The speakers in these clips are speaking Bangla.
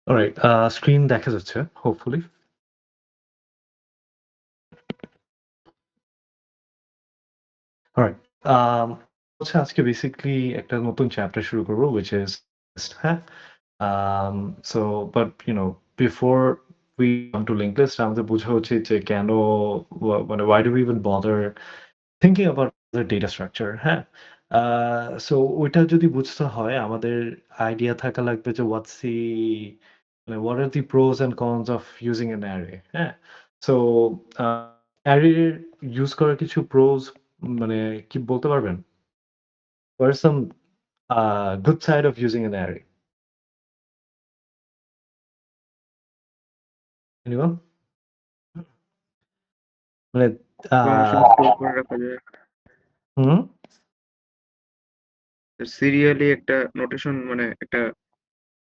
অলরাইট, স্ক্রিন দেখা যাচ্ছে হোপফুলি। অলরাইট, আম হচ্ছে আজকে বেসিক্যালি একটা নতুন চ্যাপ্টার শুরু করব which is হ্যাঁ? Um so but before we come to linked list আমাদের বোঝা উচিত যে কেন মানে why do we even bother thinking about the data structure, হ্যাঁ? আ সো ওইটা যদি বুঝতে হয় আমাদের আইডিয়া থাকা লাগবে যে মানে what are the pros and cons of using an array, হ্যাঁ? সো আ array ইউজ করার কিছু pros মানে কি বলতে পারবেন? What are some good side of using an array? Anyone? মানে আ ইনফরমেশন স্টোর করে রাখা যায়। হুম? সিরিয়ালি একটা নোটেশন মানে একটা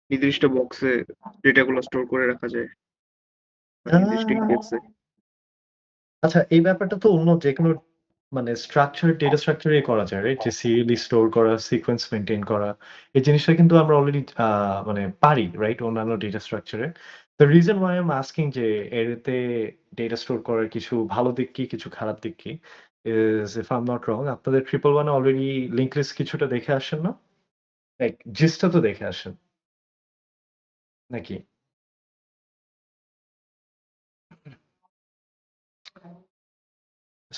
নির্দিষ্ট বক্সে ডেটাগুলো স্টোর করে রাখা যায় বা আ নির্দিষ্ট ইন্ডেক্সে। আচ্ছা, এই ব্যাপারটা তো অন্য যেকোনো মানে ডেটা স্ট্রাকচার করা যায়, রাইট? যে সিরিয়ালি স্টোর করা, সিকোয়েন্স মেইনটেইন করা। এই জিনিসটা কিন্তু আমরা অলরেডি মানে পারি, রাইট? অন্যান্য data স্ট্রাকচারে। The reason why I'm asking যে এতে ডেটা স্টোর করার কিছু ভালো দিক কি, কিছু খারাপ দিক কি? is if I'm not wrong আপনাদের 111 এ অলরেডি লিংক লিস্ট কিছুটা দেখে আসেন না? লাইক জিসটা তো দেখে আসেন, নাকি?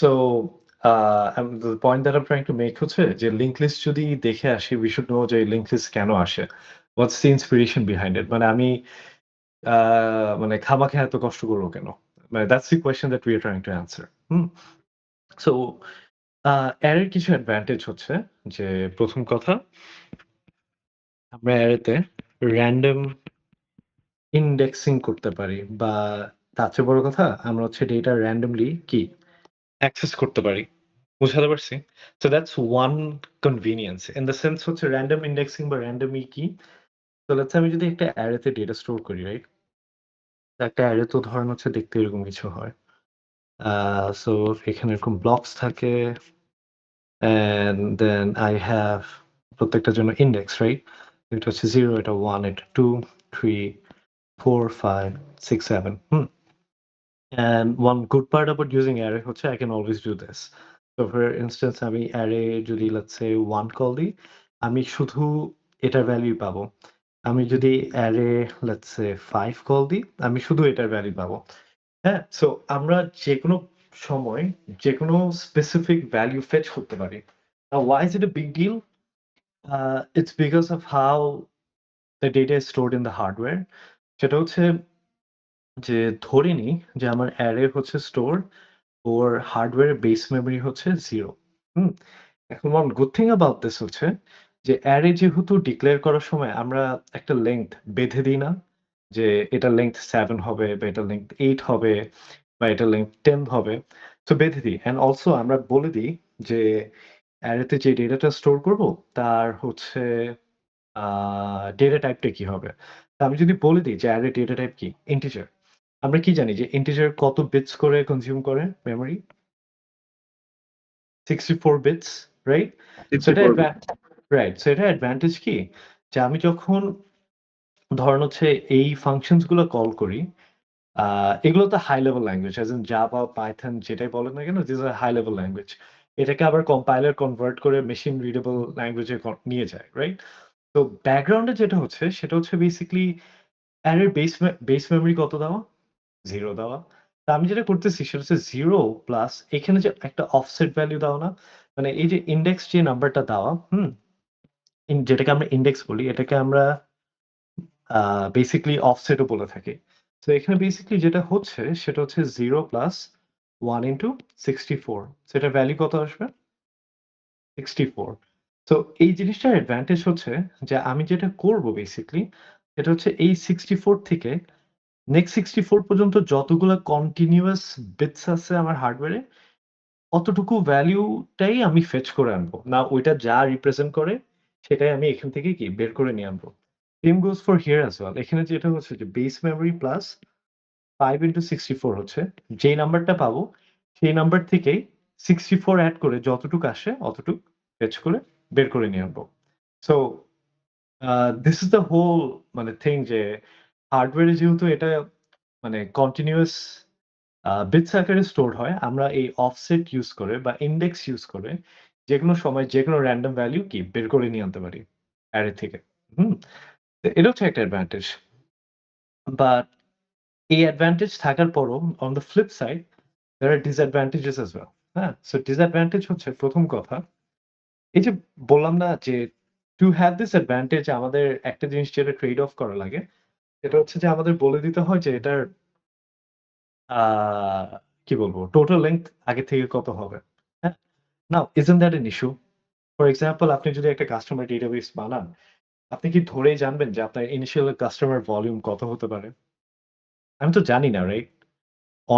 So, the point that I'm trying to make হচ্ছে যে লিংক লিস্ট যদি দেখে আসি, we should know যে লিংক লিস্ট কেন আসে? What's the inspiration behind it? মানে আমি আ মানে খামাখা এত কষ্ট করব কেন? মানে that's the question that we are trying to answer. Hmm? So, অ্যারের কিছু অ্যাডভান্টেজ হচ্ছে যে ১ম কথা আমরা অ্যারেতে র‍্যান্ডম ইন্ডেক্সিং করতে পারি বা তার চেয়ে বড় কথা আমরা হচ্ছে ডেটা র‍্যান্ডমলি কি অ্যাক্সেস করতে পারি। বুঝাতে পারছি? So that's one convenience. In the sense হচ্ছে random indexing বা random কি? So let's say আমি যদি একটা অ্যারেতে ডেটা স্টোর করি, রাইট? একটা অ্যারে তো ধরেন হচ্ছে দেখতে এরকম কিছু হয়। আ সো এখানে এরকম ব্লকস থাকে and then I have প্রত্যেকটার জন্য ইনডেক্স, রাইট? এটা হচ্ছে 0, এটা 1, এটা 2, 3, 4, 5, 6, 7 হুম? And one good part about using array হচ্ছে I can always do this. So for instance আমি array যদি let's say 1 কল দিই, আমি শুধু এটার ভ্যালুই পাবো। আমি যদি array let's say 5 কল দিই, আমি শুধু এটার ভ্যালু পাবো। হ্যাঁ? সো আমরা যেকোনো সময় যেকোনো স্পেসিফিক ভ্যালু ফেচ করতে পারি। Now why is it a big deal? It's because of how the data is stored in the hardware. সেটা হচ্ছে যে ধরে নিই যে আমার অ্যারে হচ্ছে স্টোর ওর হার্ডওয়্যারের বেস মেমোরি হচ্ছে 0 হুম? এখন one good thing about this হচ্ছে যে অ্যারে যেহেতু ডিক্লেয়ার করার সময় আমরা একটা লেংথ বেঁধে দিই না? যে এটার লেংথ 7 হবে বা এটার লেংথ 8 হবে বা এটার লেংথ 10 হবে। সো বেঁধে দিই। অ্যান্ড অলসো আমরা বলে দিই যে অ্যারেতে যে ডেটাটা স্টোর করব তার হচ্ছে আ ডেটা টাইপটা কি হবে? তা আমি যদি বলে দিই যে অ্যারে ডেটা টাইপ কি? ইন্টিজার। আমরা কি জানি যে ইন্টিজার কত বিটস করে কনজিউম করে মেমোরি? 64 bits, right? সো এটা 64 বিট। রাইট। সো এটা অ্যাডভান্টেজ কি? যে আমি যখন ধরেন হচ্ছে এই ফাংশনস গুলো কল করি, আ এগুলো তো high level language as in Java, Python যেটাই বলেন না কেন this are high level language. এটাকে আবার কম্পাইলার কনভার্ট করে মেশিন রিডেবল ল্যাঙ্গুয়েজ এ নিয়ে যায়, রাইট? তো ব্যাকগ্রাউন্ড এ যেটা হচ্ছে সেটা হচ্ছে বেসিক্যালি অ্যারের বেস মেমোরি কত দেওয়া? 0 দেওয়া। তা আমি যেটা করতেছি সেটা হচ্ছে 0 প্লাস এখানে যে একটা অফসেট ভ্যালু দেওয়া না? মানে এই যে ইনডেক্স যে নাম্বারটা দেওয়া, হুম? যেটাকে আমরা ইনডেক্স বলি এটাকে আমরা আ বেসিক্যালি অফসেট ও বলে থাকি। তো এখানে বেসিক্যালি যেটা হচ্ছে সেটা হচ্ছে 0 প্লাস 1 ইন্টু 64 সো এটার ভ্যালু কত আসবে? 64 সো এই জিনিসটার অ্যাডভান্টেজ হচ্ছে যে আমি যেটা করব বেসিক্যালি সেটা হচ্ছে এই 64 থেকে নেক্সট 64 পর্যন্ত যতগুলা কন্টিনিউয়াস বিটস আছে আমার হার্ডওয়্যারে, অতটুকু ভ্যালুটাই আমি ফেচ করে আনবো। না ওইটা যা রিপ্রেজেন্ট করে, সেটাই আমি এখান থেকে কি বের করে নিয়ে আনবো। Same goes for here as well. এখানে যেটা হচ্ছে যে বেস মেমোরি প্লাস 5 ইন্টু 64 হচ্ছে, যেই নাম্বারটা পাবো, সেই নাম্বার থেকেই 64 এড করে যতটুকু আসে, অতটুক ফেচ করে বের করে নিয়ে আনবো। So this is the whole মানে থিং যে হার্ডওয়্যারে যেহেতু এটা মানে কন্টিনিউয়াস বিটস আকারে স্টোরড হয়, আমরা এই অফসেট ইউজ করে বা ইন্ডেক্স ইউজ করে যেকোনো সময় যেকোনো র‍্যান্ডম ভ্যালু কি বের করে নিয়ে আনতে পারি অ্যারে থেকে। হুম? তো এটা হচ্ছে একটা অ্যাডভান্টেজ। বাট এই অ্যাডভান্টেজ থাকার পরও on the flip side there are disadvantages as well. হ্যাঁ? সো ডিসঅ্যাডভান্টেজ হচ্ছে ১ম কথা, এই যে বললাম না যে টু হ্যাভ দিস অ্যাডভান্টেজ আমাদের একটা জিনিস যেটা ট্রেড অফ করা লাগে, সেটা হচ্ছে যে আমাদের বলে দিতে হয় যে এটার আ কি বলবো? টোটাল লেংথ আগে থেকে কত হবে। হ্যাঁ? নাও isn't that an issue? For example আপনি যদি একটা কাস্টমার ডেটাবেস বানান, আপনি কি ধরেই জানবেন যে আপনার ইনিশিয়াল কাস্টমার ভলিউম কত হতে পারে? আমি তো জানি না, রাইট?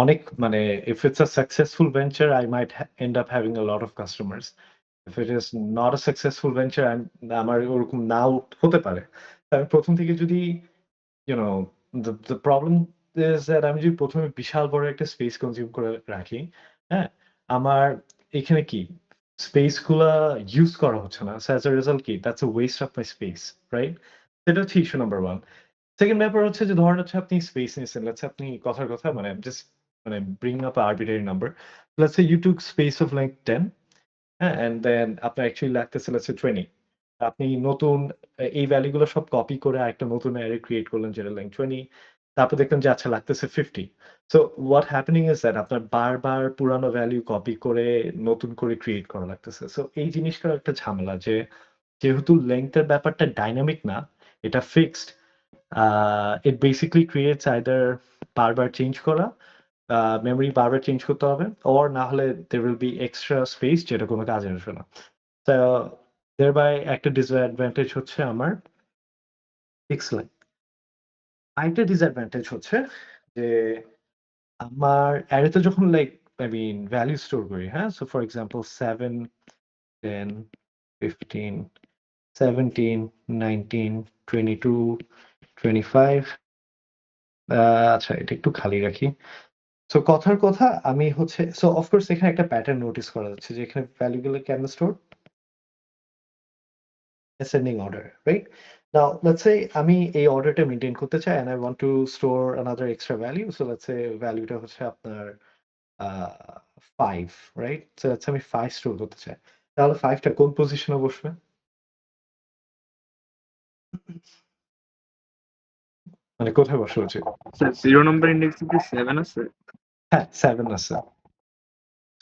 অনেক মানে if it's a successful venture, I might end up having a lot of customers. If it is not a successful venture, আমার ওরকম নাও হতে পারে। আমি ১ম থেকে যদি you know, the problem is that আমি যদি ১ম এ বিশাল বড় একটা স্পেস কনজিউম করে রাখি, হ্যাঁ? আমার এখানে কি স্পেস গুলা ইউস করা হচ্ছে না। So as a result কি? That's a waste of my space, right? এটা হচ্ছে ইস্যু নাম্বার 1. সেকেন্ড ব্যাপার হচ্ছে যে ধরেন হচ্ছে আপনি স্পেস নিছেন। লেটস সে আপনি কথার কথা মানে জাস্ট মানে bring up a arbitrary number. Let's say you took space of length 10, হ্যাঁ? And then আপনার অ্যাকচুয়ালি লাগতেছে let's say 20. আপনি নতুন এই ভ্যালু গুলো সব কপি করে আরেকটা নতুন অ্যারে ক্রিয়েট করলেন যেটা length 20. তারপর দেখলেন যে আচ্ছা লাগতেছে 50. So what happening is that আপনার বারবার পুরানো ভ্যালু কপি করে নতুন করে ক্রিয়েট করা লাগতেছে। So এই জিনিসটা একটা ঝামেলা যে যেহেতু লেংথ এর ব্যাপারটা ডাইনামিক না, এটা fixed. It basically creates either বারবার চেঞ্জ করা, মেমোরি বারবার চেঞ্জ করতে হবে or না হলে there will be extra space যেটা কোন কাজে আসবে না। So thereby একটা ডিসঅ্যাডভান্টেজ হচ্ছে আমার ফিক্সড লেংথ। আরেকটা ডিসঅ্যাডভান্টেজ হচ্ছে যে আমার অ্যারেতে যখন I mean ভ্যালু স্টোর করি, হ্যাঁ? So for example 7, 10, 15, 17, 19, 22, 25 আচ্ছা এটা একটু খালি রাখি। সো কথার কথা আমি হচ্ছে সো অফ কোর্স এখানে একটা প্যাটার্ন নোটিস করা যাচ্ছে যে এখানে ভ্যালু গুলো কেমনে store? Ascending order, right? Now let's say আমি এই অর্ডারটা মেইনটেইন করতে চাই and I want to store another extra value. So let's সে ভ্যালুটা হচ্ছে আপনার আ 5, রাইট? সো লেটস সে আমি 5 স্টোর করতে চাই। তাহলে 5 টা কোন পজিশনে বসবে? মানে কোথায় বসা উচিত? স্যার 0 নাম্বার ইনডেক্সে কি 7 আছে? হ্যাঁ, 7 আছে।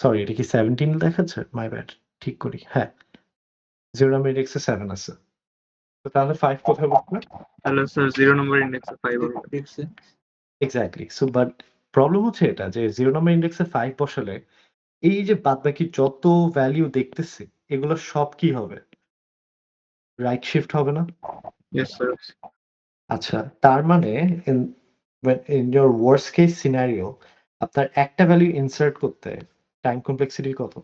সরি এটা কি 17 দেখাচ্ছে? My bad. ঠিক করি। হ্যাঁ, 0 নাম্বার ইনডেক্সে 7 আছে। তো তাহলে 5 কোথায় বসবে? তাহলে স্যার 0 নাম্বার ইনডেক্সে 5 হবে। এক্সাক্টলি। সো বাট প্রবলেম হচ্ছে এটা যে 0 নাম্বার ইনডেক্সে 5 বসালে এই যে বাদবাকি যত ভ্যালু দেখতেছি এগুলো সব কি হবে? রাইট শিফট হবে না? Yes sir. আচ্ছা তার মানে in in your worst case scenario আপনার একটা ভ্যালু ইনসার্ট করতে টাইম কমপ্লেক্সিটি কত?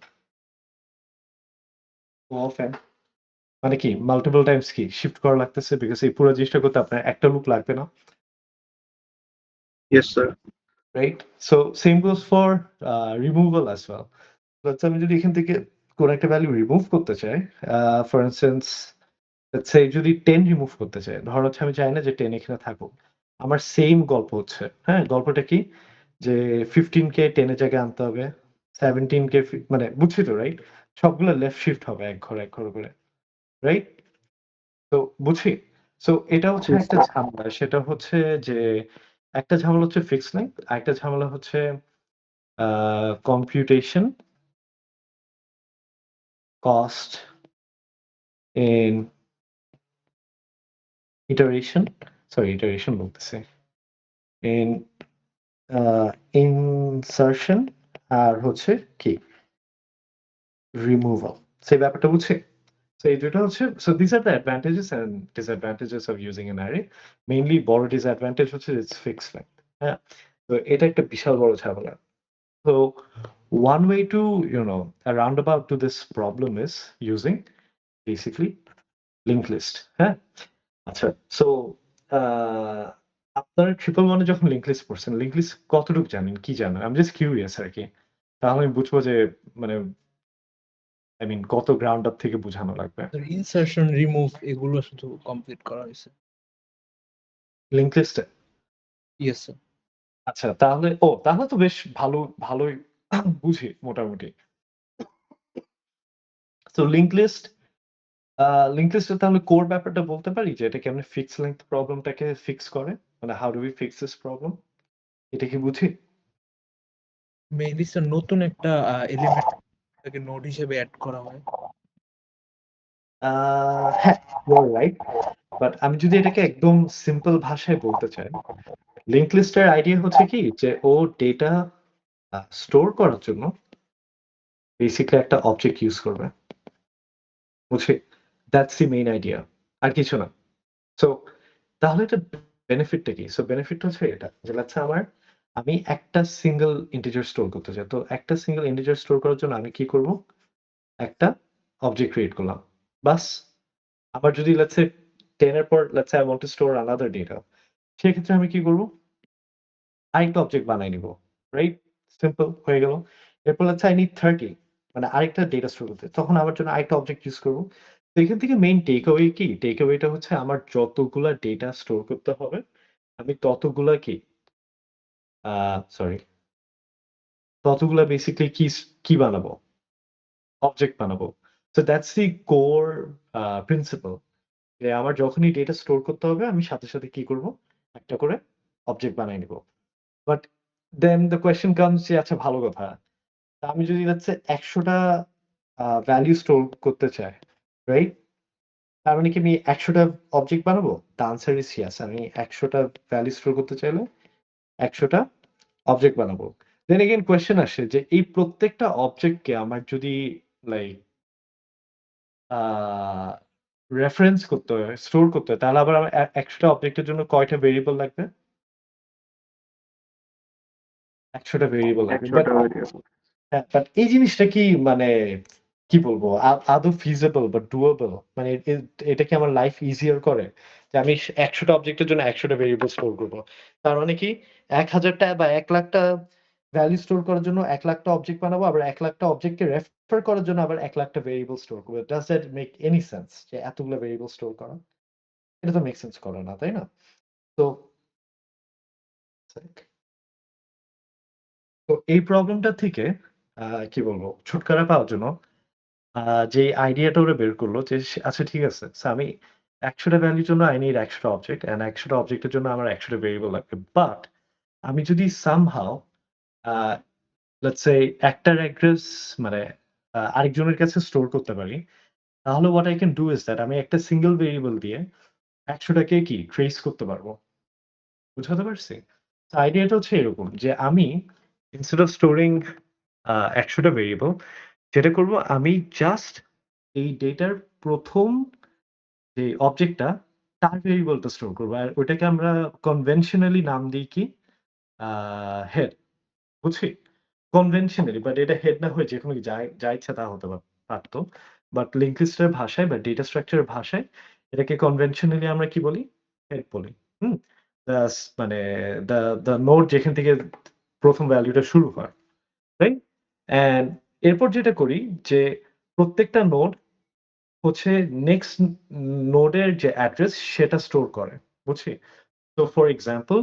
অফ মানে কি মাল্টিপল টাইমস কি শিফট করা লাগতেছে বিকজ এই পুরো জিনিসটা করতে আপনার একটা লুপ লাগবে না? Yes sir. Right? So same goes for removal as well. আচ্ছা আমি যদি এখান থেকে কোন একটা ভ্যালু রিমুভ করতে চাই, ফর ইনস্ট্যান্স লেটস সে যদি 10 রিমুভ করতে চাই। ধরেন হচ্ছে আমি চাই না যে 10 এখানে থাকুক। আমার সেইম গল্প হচ্ছে। হ্যাঁ? গল্পটা কি? যে 15 কে 10 এর জায়গায় আনতে হবে। 17 কে মানে বুঝছি তো রাইট? সবগুলো লেফট শিফট হবে এক ঘর, এক ঘর করে। রাইট? তো বুঝি? সো এটা হচ্ছে ইয়েস একটা স্যার। ঝামেলা। সেটা হচ্ছে যে একটা ঝামেলা হচ্ছে ফিক্সড লেংথ, আরেকটা ঝামেলা হচ্ছে uh computation, cost in iteration, sorry iteration বলতেছি। ইন আ ইনসারশন আর হচ্ছে কি? রিমুভাল। সো এই ব্যাপারটা বুঝছি? সো এই ২ টা হচ্ছে so these are the advantages and disadvantages of using an array. Mainly বড় ডিসঅ্যাডভান্টেজ হচ্ছে its fixed length. হ্যাঁ? তো এটা একটা বিশাল বড় ঝামেলা। So one way to, a roundabout to this problem is using basically linked list. হ্যাঁ? আচ্ছা। সো আ আপনারা ট্রিপল ওয়ান এ যখন লিঙ্ক লিস্ট পড়ছেন, লিঙ্ক লিস্ট কতটুকু জানেন? কি জানেন? I'm just curious আরকি। তাহলে আমি বুঝবো যে মানে I mean কত গ্রাউন্ড আপ থেকে বুঝানো লাগবে। ইনসারশন রিমুভ এগুলো শুধু কমপ্লিট করা হয়েছে। লিঙ্ক লিস্টে? Yes sir. আচ্ছা তাহলে তো বেশ ভালোই বুঝি মোটামুটি। তো লিঙ্ক লিস্টের তাহলে কোর ব্যাপারটা বলতে পারি যে এটা কেমনে ফিক্স লেংথ প্রবলেমটাকে ফিক্স করে? মানে how do we fix this problem? এটা কি বুঝি? মেইনলি স্যার নতুন একটা এলিমেন্ট তাকে নোড হিসেবে এড করা হয়। হ্যাঁ, ইউ আর রাইট। বাট আমি যদি এটাকে একদম সিম্পল ভাষায় বলতে চাই, লিঙ্ক লিস্টের আইডিয়া হচ্ছে কি যে ও ডেটা স্টোর করার জন্য বেসিক্যালি একটা অবজেক্ট ইউজ করবে। বুঝি? That's the main idea. আর কিছু না। সো তাহলে এটা বেনিফিটটা কি? সো বেনিফিটটা হচ্ছে এটা যে লেটস সে আমি একটা সিঙ্গল ইন্টিজার স্টোর করতে চাই। তো একটা সিঙ্গল ইন্টিজার স্টোর করার জন্য আমি কি করব? একটা অবজেক্ট ক্রিয়েট করলাম। বাস। আবার যদি লেটস সে 10 এর পর let's say I want to store another data সেক্ষেত্রে আমি কি করব? আরেকটা অবজেক্ট বানায় নিব। রাইট? সিম্পল হয়ে গেল। এরপর লেটস সে I need 30 মানে আরেকটা ডেটা স্টোর করতে। তখন আমার জন্য আরেকটা অবজেক্ট ইউজ করব। তো এখান থেকে মেইন টেক অ্যাওয়ে কি? টেক অ্যাওয়েটা হচ্ছে আমার যতগুলা ডেটা স্টোর করতে হবে, আমি ততগুলা সরি ততগুলা বেসিক্যালি কি বানাবো? অবজেক্ট বানাবো। So that's the core principle. যে আমার যখনই ডেটা স্টোর করতে হবে আমি সাথে কি করব? একটা করে অবজেক্ট বানায় নিব। But then the question comes যে আচ্ছা ভালো কথা। তা আমি যদি হচ্ছে ১০০ টা ভ্যালু স্টোর করতে চাই, রাইট? তার মানে কি আমি ১০০ টা অবজেক্ট বানাবো? The answer is yes. আমি ১০০ টা ভ্যালু স্টোর করতে চাইলে ১০০ টা অবজেক্ট বানাবো। দেন এগেইন কোয়েশ্চেন আসে যে এই প্রত্যেকটা অবজেক্টকে আমার যদি লাইক আ রেফারেন্স করতে হয়, স্টোর করতে হয় তাহলে আবার আমার ১০০ টা অবজেক্টের জন্য কয়টা ভেরিয়েবল লাগবে? ১০০ টা ভেরিয়েবল লাগবে। ১০০ বাট টা ভেরিয়েবল। হ্যাঁ, বাট এই জিনিসটা কি মানে কি বলবো? আদৌ feasible বা doable? মানে এটা কি আমার লাইফ ইজিয়ার করে? যে আমি ১০০ টা অবজেক্টের জন্য ১০০ টা ভেরিয়েবল স্টোর করব। তার মানে কি ১০০০ টা বা ১,০০,০০০ টা ভ্যালু স্টোর করার জন্য ১,০০,০০০ টা অবজেক্ট বানাবো। আবার ১,০০,০০০ টা অবজেক্টকে রেফার করার জন্য আবার ১,০০,০০০ টা ভেরিয়েবল স্টোর করব। Does that make any sense? যে এতগুলো ভেরিয়েবল স্টোর করা? এটা তো মেক সেন্স করে না, তাই না? তো তো এই প্রবলেমটা থেকে কি বলবো? ছুটকারা পাওয়ার জন্য আ যে আইডিয়াটা ওরা বের করল যে আচ্ছা ঠিক আছে। সো আমি ১০০ টা ভ্যালুর জন্য I need ১০০ টা অবজেক্ট অ্যান্ড ১০০ টা অবজেক্টের জন্য আমার ১০০ টা ভেরিয়েবল লাগবে। বাট আমি যদি somehow আ লেটস সে একটার অ্যাড্রেস মানে আরেকজনের কাছে স্টোর করতে পারি, তাহলে what I can do is that আমি একটা সিঙ্গল ভেরিয়েবল দিয়ে ১০০ টাকে কি ট্রেস করতে পারব। বুঝাতে পারছি? তো আইডিয়াটা হচ্ছে এরকম যে আমি instead of storing ১০০ টা ভেরিয়েবল যেটা করব আমি জাস্ট এই ডেটার ১ম যে অবজেক্টটা তার ভেরিয়েবলটা স্টোর করব। আর ওইটাকে আমরা কনভেনশনালি নাম দেই কি? আ হেড। বুঝছি? কনভেনশনালি বাট এটা হেড না হয়ে যেকোনো যা ইচ্ছা তা হতে পারত। বাট লিঙ্ক লিস্টের ভাষায় বা ডেটা স্ট্রাকচার এর ভাষায় এটাকে কনভেনশনালি আমরা কি বলি? হেড বলি। হুম? মানে দ্যা দ্যা নোড যেখান থেকে ১ম ভ্যালুটা শুরু হয়। রাইট? অ্যান্ড এরপর যেটা করি যে প্রত্যেকটা নোড হচ্ছে নেক্সট নোডের যে অ্যাড্রেস সেটা স্টোর করে। বুঝছি? তো ফর এক্সাম্পল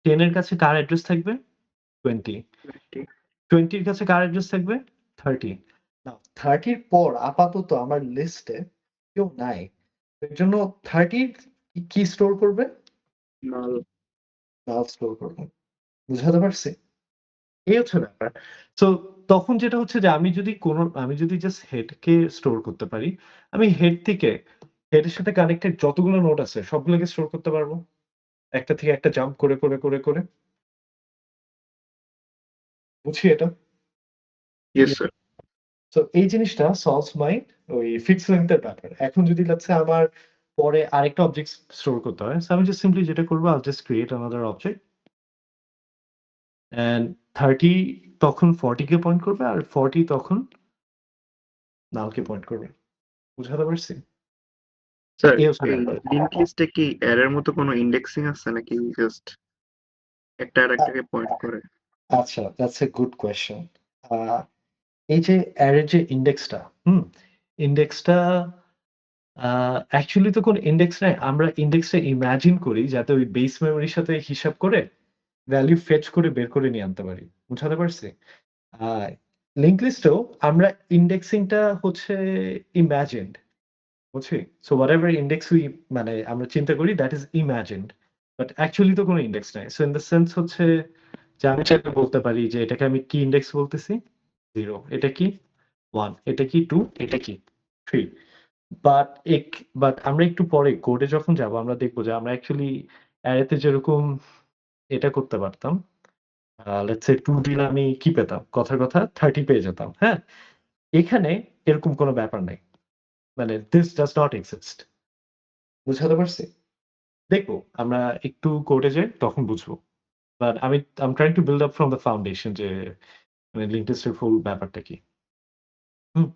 10 এর কাছে কার অ্যাড্রেস থাকবে? 20 ঠিক। 20 এর কাছে কার অ্যাড্রেস থাকবে? 30 নাও 30 এর পর আপাতত আমার লিস্টে কেউ নাই। এর জন্য 30 কি স্টোর করবে? নাল। নাল স্টোর করবে। বুঝাতে পারছি? এই হচ্ছে ব্যাপার। সো তখন যেটা হচ্ছে যে আমি যদি জাস্ট হেড কে স্টোর করতে পারি, আমি হেড থেকে হেড এর সাথে কানেক্টেড যতগুলো নোড আছে সবগুলোকে স্টোর করতে পারব। একটা থেকে একটা জাম্প করে। বুঝি এটা? Yes sir. সো এই জিনিসটা সলভস মাই ওই ফিক্স লেংথ এর ব্যাপার। এখন যদি লেটস সে আমার পরে আরেকটা অবজেক্ট স্টোর করতে হয়। সো আমি জাস্ট সিম্পলি যেটা করব I'll just create another object and 30 তখন 40 কে পয়েন্ট করবে আর 40 তখন নাল কে পয়েন্ট করবে। বুঝাতে পারছি? স্যার এই হচ্ছে এই ব্যাপার। লিংক লিস্টে কি অ্যারের মতো কোনো ইন্ডেক্সিং আছে নাকি জাস্ট একটা আরেকটাকে পয়েন্ট করে? আচ্ছা, that's a good question. আ এই যে অ্যারে যে ইনডেক্সটা, হুম? ইনডেক্সটা অ্যাকচুয়ালি তো কোনো ইনডেক্স নাই। আমরা ইনডেক্সটা ইমাজিন করি যাতে ওই বেস মেমোরির সাথে হিসাব করে ভ্যালু ফেচ করে বের করে নিয়ে আনতে পারি। বুঝাতে পারছি? আ লিঙ্ক লিস্টেও আমরা ইন্ডেক্সিংটা হচ্ছে ইমাজিনড। বুঝছি? সো হোয়াটএভার ইনডেক্স উই মানে আমরা চিন্তা করি that is imagined. But actually তো কোনো ইনডেক্স নাই। সো ইন দ্য সেন্স হচ্ছে যে আমি চাইলে বলতে পারি যে এটাকে আমি কি ইনডেক্স বলতেছি? 0 এটা কি? 1 এটা কি? 2 এটা কি? 3 বাট বাট আমরা একটু পরে কোডে যখন যাবো আমরা দেখব যে আমরা অ্যাকচুয়ালি অ্যারেতে যেরকম এটা করতে পারতাম। লেটস সে 2 দিলে আমি কি পেতাম? কথার কথা 30 পেয়ে যেতাম। হ্যাঁ? এখানে এরকম কোনো ব্যাপার নাই। মানে this does not exist. বুঝাতে পারছি? দেখব আমরা একটু কোডে যাই তখন বুঝবো। But I'm trying to build up from the foundation যে মানে লিঙ্ক লিস্টের ফুল ব্যাপারটা কি? হুম?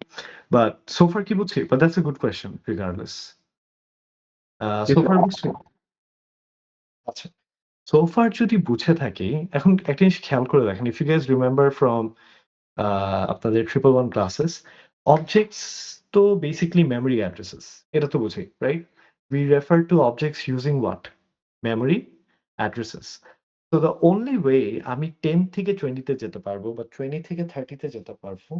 বাট সো ফার কি বুঝছি? But that's a good question regardless. জি সো স্যার। ফার বুঝছি? আচ্ছা। সো ফার যদি বুঝে থাকি, এখন একটা জিনিস খেয়াল করে দেখেন। If you guys remember from আপনাদের 111 ক্লাসেস, অবজেক্টস তো বেসিক্যালি মেমোরি অ্যাড্রেসেস। এটা তো বুঝি, right? We refer to objects using what? Memory addresses. So the only way আমি 10 থেকে 20 তে যেতে পারবো বা 20 থেকে 30 তে যেতে পারবো,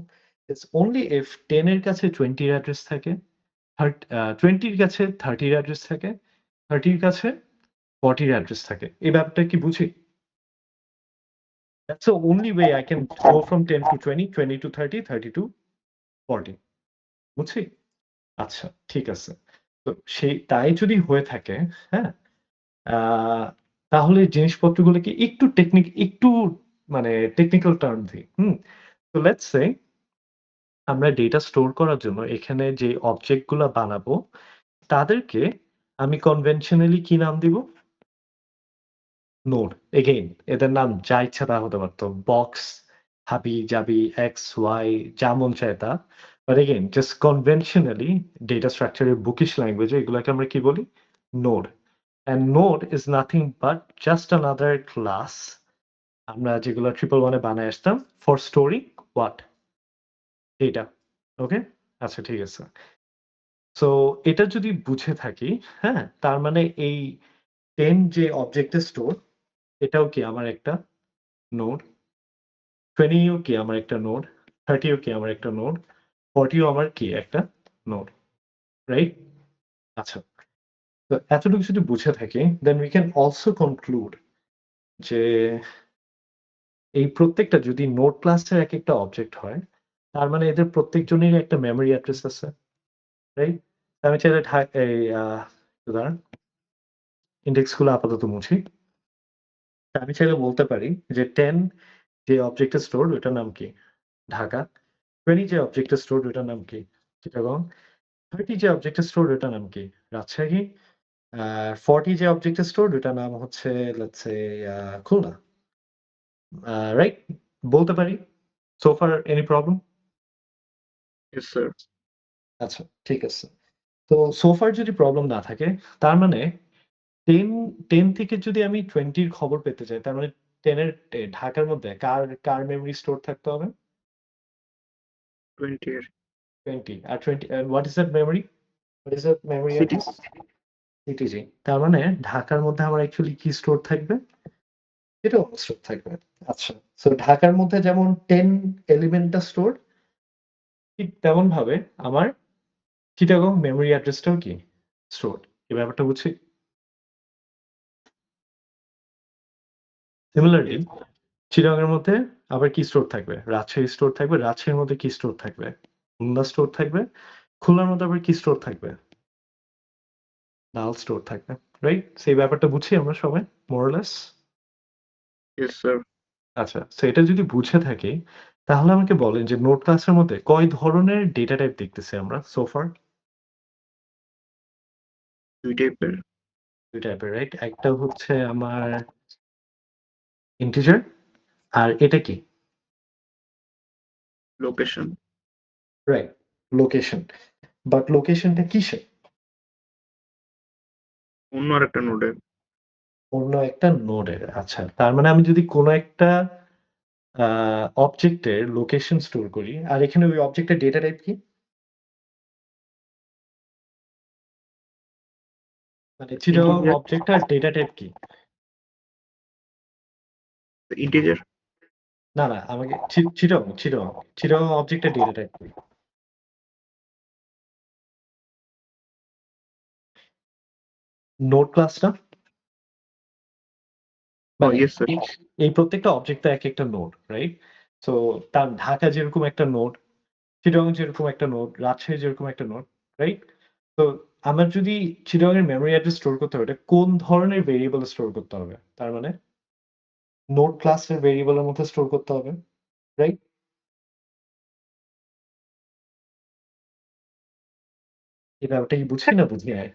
it's only if 10 এর কাছে 20 এর অ্যাড্রেস থাকে, 20 এর কাছে 30 এর অ্যাড্রেস থাকে, 30 এর কাছে 40 এর অ্যাড্রেস থাকে। এই ব্যাপারটা কি বুঝি? That's the only way I can go from 10 to 20, 20 to 30, 30 to 40 বুঝছি? আচ্ছা, ঠিক আছে। তো তাই যদি হয়ে থাকে, হ্যাঁ? আ তাহলে জিনিসপত্রগুলোকে একটু মানে টেকনিক্যাল টার্ম দিই। হুম? তো লেটস সে আমরা ডেটা স্টোর করার জন্য এখানে যে অবজেক্ট গুলা বানাবো, তাদেরকে আমি কনভেনশনালি কি নাম দিব? নোড। এগেইন এদের নাম যা ইচ্ছা তা হতে পারত। বক্স, হাবি-জাবি, এক্স, ওয়াই যা মন চায় তা। But again just conventionally data structure এর বুকিশ ল্যাঙ্গুয়েজে এগুলাকে আমরা কি বলি? Node. And node is nothing but just another class আমরা যেগুলো 111 এ বানায় আসতাম ফর স্টোরিং হোয়াট? ডেটা। ওকে? আচ্ছা ঠিক আছে। সো এটা যদি বুঝে থাকি, হ্যাঁ? তার মানে এই 10 যে অবজেক্ট এর স্টোর এটাও কি আমার একটা নোড। 20 ও কি আমার একটা নোড, 30 ও কি আমার একটা নোড, 40 ও আমার কি একটা নোড, রাইট? আচ্ছা। তো এতটুকু যদি বুঝে থাকি, then we can also conclude যে এই প্রত্যেকটা যদি নোড ক্লাসের একেকটা অবজেক্ট হয়, তার মানে এদের প্রত্যেকজনেরই একটা মেমোরি অ্যাড্রেস আছে, রাইট? আমি চাইলে এই দাঁড়ান, ইনডেক্স গুলো আপাতত মুছি। আমি চাইলে বলতে পারি যে 10 যে অবজেক্ট এর স্টোর ওটার নাম কি? ঢাকা। 20 যে অবজেক্ট এর স্টোর ওটার নাম কি? চিটাগং। 30 যে অবজেক্টের স্টোর ওটার নাম কি? রাজশাহী। 40 যে অবজেক্টের স্টোর ওটার নাম হচ্ছে লেটস সে খুলনা। রাইট? বলতে পারি? So far any problem? Yes sir. আচ্ছা, ঠিক আছে। তো সো ফার যদি প্রবলেম না থাকে, তার মানে 10 10 থেকে যদি আমি 20 র খবর পেতে চাই, তার মানে 10 এর ঢাকার মধ্যে কার মেমোরি স্টোর থাকতে হবে? 20 এর 20 আর 20 what is that memory? What is that memory city. Address? CTG. তার মানে ঢাকার মধ্যে আমার অ্যাকচুয়ালি কি স্টোর থাকবে? এটাও স্টোর থাকবে। আচ্ছা। সো ঢাকার মধ্যে যেমন 10 এলিমেন্টটা স্টোর, ঠিক তেমনভাবে আমার চিটাগং মেমোরি অ্যাড্রেসটাও কি? স্টোরড। এই ব্যাপারটা বুঝছি? সিমিলারলি চিটাগং এর মধ্যে আবার কি স্টোর থাকবে? রাজশাহী স্টোর থাকবে। রাজশাহীর মধ্যে কি স্টোর থাকবে? খুলনা স্টোর থাকবে। খুলনার মধ্যে আবার কি স্টোর থাকবে? লাল স্টোর থাকবে। রাইট? সো এই ব্যাপারটা বুঝি আমরা সবাই more or less? Yes sir. আচ্ছা। সো এটা যদি বুঝে থাকি, তাহলে আমাকে বলেন যে নোড ক্লাসের মধ্যে কয় ধরনের ডেটা টাইপ দেখতেছি আমরা সো ফার? 2 টাইপের। ২ টাইপের, রাইট? একটা হচ্ছে আমার ইন্টিজার আর এটা কি? লোকেশন। Right, location. বাট লোকেশনটা কিসের? অন্য আরেকটা নোডের। অন্য একটা নোডের। আচ্ছা। তার মানে আমি যদি কোন একটা আ অবজেক্টের লোকেশন স্টোর করি আর এখানে ওই অবজেক্টের ডেটা টাইপ কি? মানে চিটাগং Integer, অবজেক্ট আর ডেটা টাইপ কি? integer, না, না আমাকে চিটাগং অবজেক্টের ডেটা টাইপ কি? নোড ক্লাস না? oh মানে yes sir, এই প্রত্যেকটা অবজেক্ট তো একেকটা নোড, রাইট? সো তার ঢাকা যেরকম একটা নোড, চিটাগং যেরকম একটা নোড, রাজশাহী যেরকম একটা নোড, রাইট? তো আমার যদি চিটাগং এর মেমরি অ্যাড্রেস স্টোর করতে হবে, এটা কোন ধরনের ভেরিয়েবল স্টোর করতে হবে? তার মানে নোড ক্লাসের ভেরিয়েবলের মধ্যে স্টোর করতে হবে, রাইট? এই ব্যাপারটা কি বুঝি না বুঝি নাই?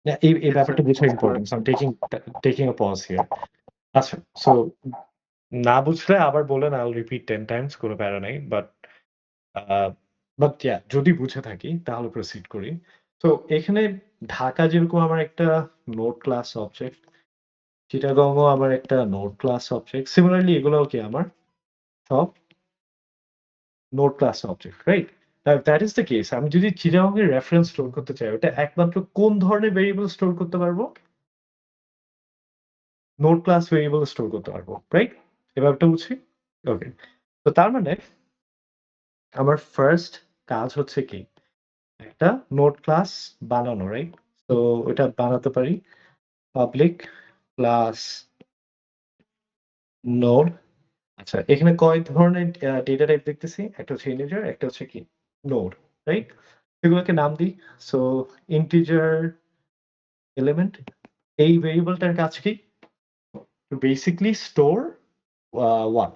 না, এই yes sir, ব্যাপারটা বোঝা important. So I am taking a pause here. আচ্ছা, সো না বুঝলে আবার বলেন, আই উইল রিপিট 10 টাইমস, কোনো প্যারা নাই। আ বাট ইয়া, যদি বুঝে থাকি তাহলে প্রসিড করি। তো এখানে ঢাকা যেরকম আমার একটা নোড ক্লাস অবজেক্ট, চিটাগংও আমার একটা নোড ক্লাস অবজেক্ট। সিমিলারলি এগুলোও কি আমার সব node class object, right? If that is the case, আমি যদি চিটাগং এর রেফারেন্স স্টোর করতে চাই, ওটা একমাত্র কোন ধরনের ভেরিয়েবল স্টোর করতে পারবো? নোড ক্লাস ভেরিয়েবল স্টোর করতে পারবো, রাইট? এই ব্যাপারটা বুঝছি? ওকে। তো তার মানে আমার ফার্স্ট কাজ হচ্ছে কি? একটা নোড ক্লাস বানানো, রাইট? তো ওটা বানাতে পারি পাবলিক ক্লাস নোড। আচ্ছা, এখানে কয় ধরনের ডেটা টাইপ দেখতেছি? একটা হচ্ছে ইন্টিজার, একটা হচ্ছে কি? Node, right? এগুলোকে নাম দিই। সো ইন্টিজার এলিমেন্ট, এই ভেরিয়েবলটার কাজ কি? To basically store what?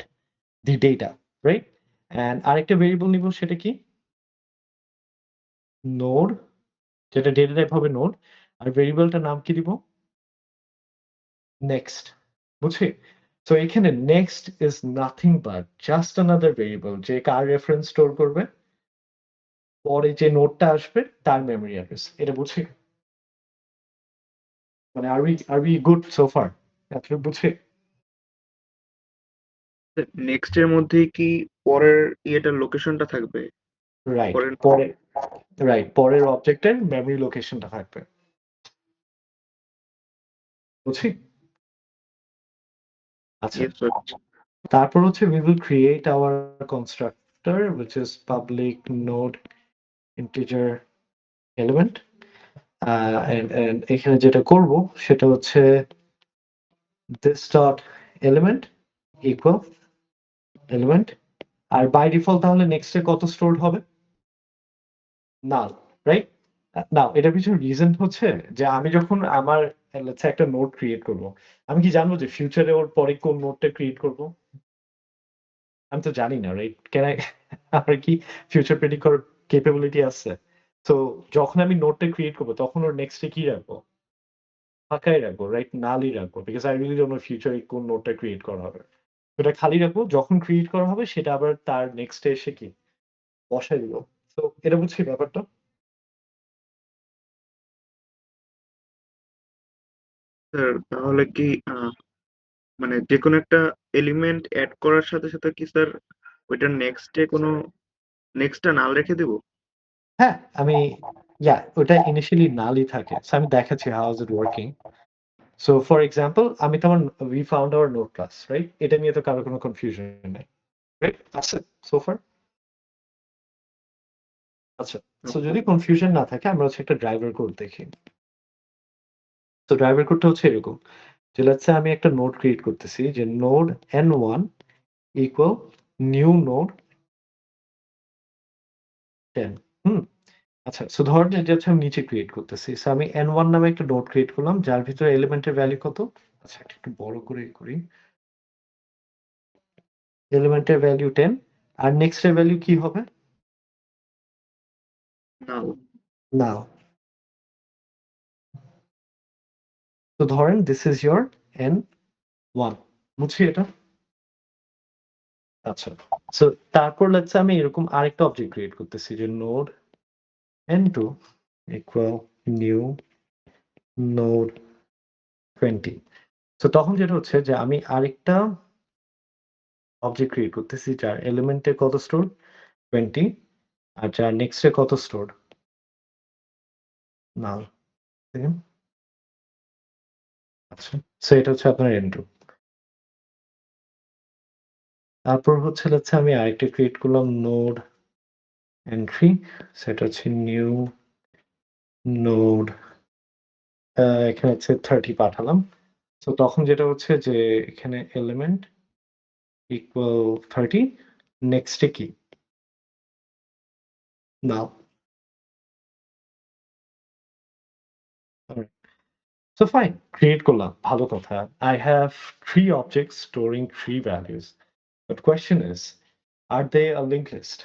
The data, right? And আরেকটা ভেরিয়েবল নিব, সেটা কি? নোড, যেটা ডেটা টাইপ হবে নোড। আর ভেরিয়েবলটার নাম কি দিব? নেক্সট। বুঝছি? সো এখানে next is nothing but just another variable যে কার রেফারেন্স স্টোর করবে, পরে যে নোডটা আসবে তার মেমরি অ্যাড্রেস। এটা বুঝছি? মানে আর উই গুড সো ফার? এতটুকু বুঝছি? নেক্সট এর মধ্যেই কি পরের ইয়েটার লোকেশনটা থাকবে? রাইট। পরের, পরের অবজেক্টের মেমরি লোকেশনটা থাকবে। বুঝছি? আচ্ছা। yes sir, তারপর হচ্ছে we will create our constructor which is public node integer element, and এখানে যেটা করব সেটা হচ্ছে this dot element equal element, আর বাই ডিফল্ট তাহলে নেক্সটে কত স্টোরড হবে? নাল, রাইট? নাও এটার পিছনে রিজন হচ্ছে যে আমি যখন আমার let's say একটা নোড ক্রিয়েট করব, আমি কি জানবো যে ফিউচারে ওর পরে কোন নোডটা ক্রিয়েট করব? আমি তো জানি না, রাইট? ক্যান আই আমার কি ফিউচার প্রেডিক্ট করার ক্যাপাবিলিটি আছে? তো যখন আমি নোডটা ক্রিয়েট করব তখন ওর নেক্সটে কি রাখবো? ফাঁকাই রাখবো, রাইট? নালই রাখবো। Because I really don't know ফিউচারে কোন নোডটা ক্রিয়েট করা হবে। ওটা খালি রাখবো, যখন ক্রিয়েট করা হবে সেটা আবার তার নেক্সটে এসে কি বসায় দিব। তো এটা বুঝছি ব্যাপারটা? স্যার তাহলে কি মানে যেকোনো একটা এলিমেন্ট অ্যাড করার সাথে সাথে কি স্যার ওইটার নেক্সটে কোনো নেক্সটটা নাল রেখে দেবো? হ্যাঁ, আমি ওটা ইনিশিয়ালি নালই থাকে। সো আমি দেখাচ্ছি how is it working. So for example আমি তো আমার we found our node class, right? এটা নিয়ে তো কারো কোনো কনফিউশন নাই, রাইট? আছে সো ফার? আচ্ছা। সো যদি কনফিউশন না থাকে আমরা হচ্ছে একটা ড্রাইভার কোড দেখি। তো ড্রাইভার কোডটা হচ্ছে এরকম যে লেটস সে আমি একটা নোড ক্রিয়েট করতেছি যে node n1 equal new node 10। হুম? আচ্ছা, সো ধরেন এটা হচ্ছে আমি নিচে ক্রিয়েট করতেছি। সো আমি n1 নামে একটা নোড ক্রিয়েট করলাম যার ভিতরে এলিমেন্টের ভ্যালু কত? আচ্ছা, এটা একটু বড় করে করি। এলিমেন্টের ভ্যালু 10, আর নেক্সট এর ভ্যালু কি হবে? নাল। নাও। তো ধরেন দিস ইজ ইয়োর n1। বুঝছি এটা? আচ্ছা। সো তারপর লেটস সে আমি এরকম আরেকটা অবজেক্ট ক্রিয়েট করতেছি যে node n2 equal new node 20। So তখন যেটা হচ্ছে যে আমি আরেকটা অবজেক্ট ক্রিয়েট করতেছি যার এলিমেন্টে কত স্টোর? 20, আর যার নেক্সটে কত স্টোর? নাল সেকেন্ড আচ্ছা সো এটা হচ্ছে আপনার n2 তারপর হচ্ছে হচ্ছে আমি আরেকটা ক্রিয়েট করলাম নোড এন্ট্রি সেটা হচ্ছে নিউ নোড এখানে হচ্ছে 30 পাঠালাম তো তখন যেটা হচ্ছে যে এখানে এলিমেন্ট ইকুয়াল 30 নেক্সটে কি নাও So fine, create করলাম ভালো কথা I have 3 objects storing 3 values but question is are they a linked list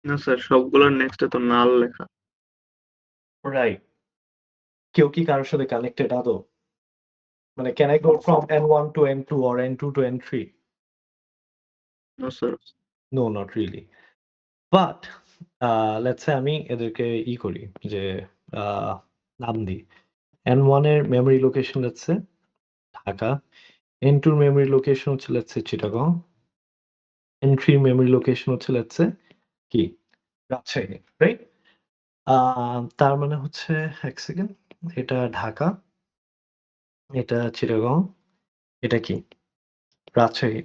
না স্যার, সবগুলোর নেক্সটে তো নাল লেখা। right কেউ কি কারোর সাথে কানেক্টেড আদৌ মানে can I go from n1 to n2 or n2 to n3 no sir. no not really but let's say আমি এদেরকে করি যে নাম দিই n1 এর memory location let's say Dhaka n2 এর মেমরি লোকেশন হচ্ছে let's say Chittagong n3 memory location হচ্ছে let's say কি রাজশাহী রাইট তার মানে হচ্ছে এক সেকেন্ড এটা ঢাকা এটা চিটাগং এটা কি রাজশাহী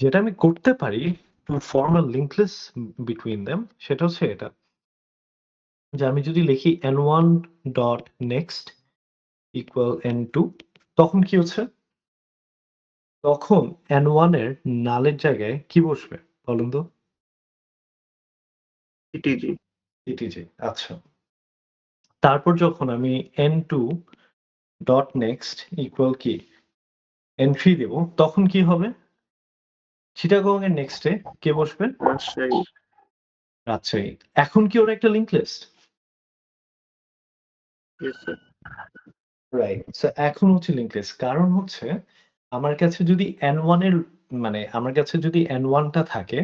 যেটা আমি করতে পারি to form a link list between them সেটা হচ্ছে এটা যে আমি যদি লিখি n1 dot next equal n2 তখন কি হচ্ছে তখন n1 এর নালের জায়গায় কি বসবে বলুন তো ইটিজি। ইটিজি আচ্ছা তারপর যখন আমি n2 ডট নেক্সট ইকুয়াল কি n3 দেব তখন কি হবে চিটাগং এর নেক্সটে কে বসবে রাজশাহী। রাজশাহী এখন কি ওর একটা link list yes sir. Right so এখন হচ্ছে লিঙ্ক লিস্ট কারণ হচ্ছে আমার কাছে যদি n1 এর মানে আমার কাছে যদি n1 টা থাকে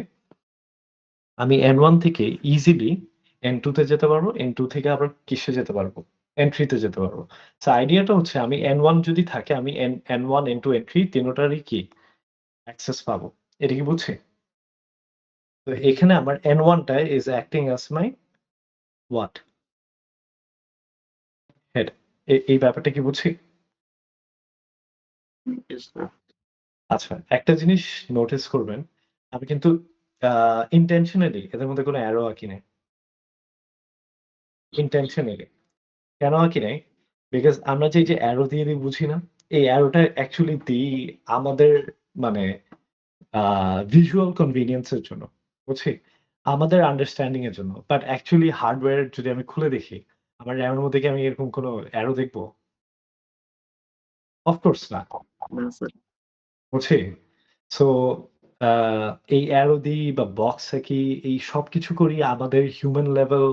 আমি n1 থেকে ইজিলি n2 তে যেতে পারবো n2 থেকে আবার কিসে যেতে পারবো n3 তে যেতে পারবো সো আইডিয়াটা হচ্ছে আমি n1 যদি থাকে আমি n1 n2 n3 তিনটারই কি অ্যাক্সেস পাবো এটা কি বুঝছি তো এখানে আমার n1 টা is acting as my what head এই ব্যাপারটা কি বুঝছি ইয়েস স্যার। আচ্ছা একটা জিনিস নোটিস করবেন আমি কিন্তু ইন্টেনশনালি এদের মধ্যে কোনো অ্যারো আঁকি নাই ইন্টেনশনালি কেন আঁকি নাই বিকজ আমরা যে অ্যারো দিয়ে দিই বুঝি না এই অ্যারোটা অ্যাকচুয়ালি দিই আমাদের মানে ভিজুয়াল কনভিনিয়েন্সের জন্য বুঝছি আমাদের আন্ডারস্ট্যান্ডিং এর জন্য বাট অ্যাকচুয়ালি হার্ডওয়্যার যদি আমি খুলে দেখি আমার র্যামের মধ্যে কি আমি এরকম কোনো অ্যারো দেখবো অফকোর্স না না স্যার। বুঝছি সো এই অ্যারো দিই বা বক্স কি এই সবকিছু করি আমাদের হিউম্যান লেভেল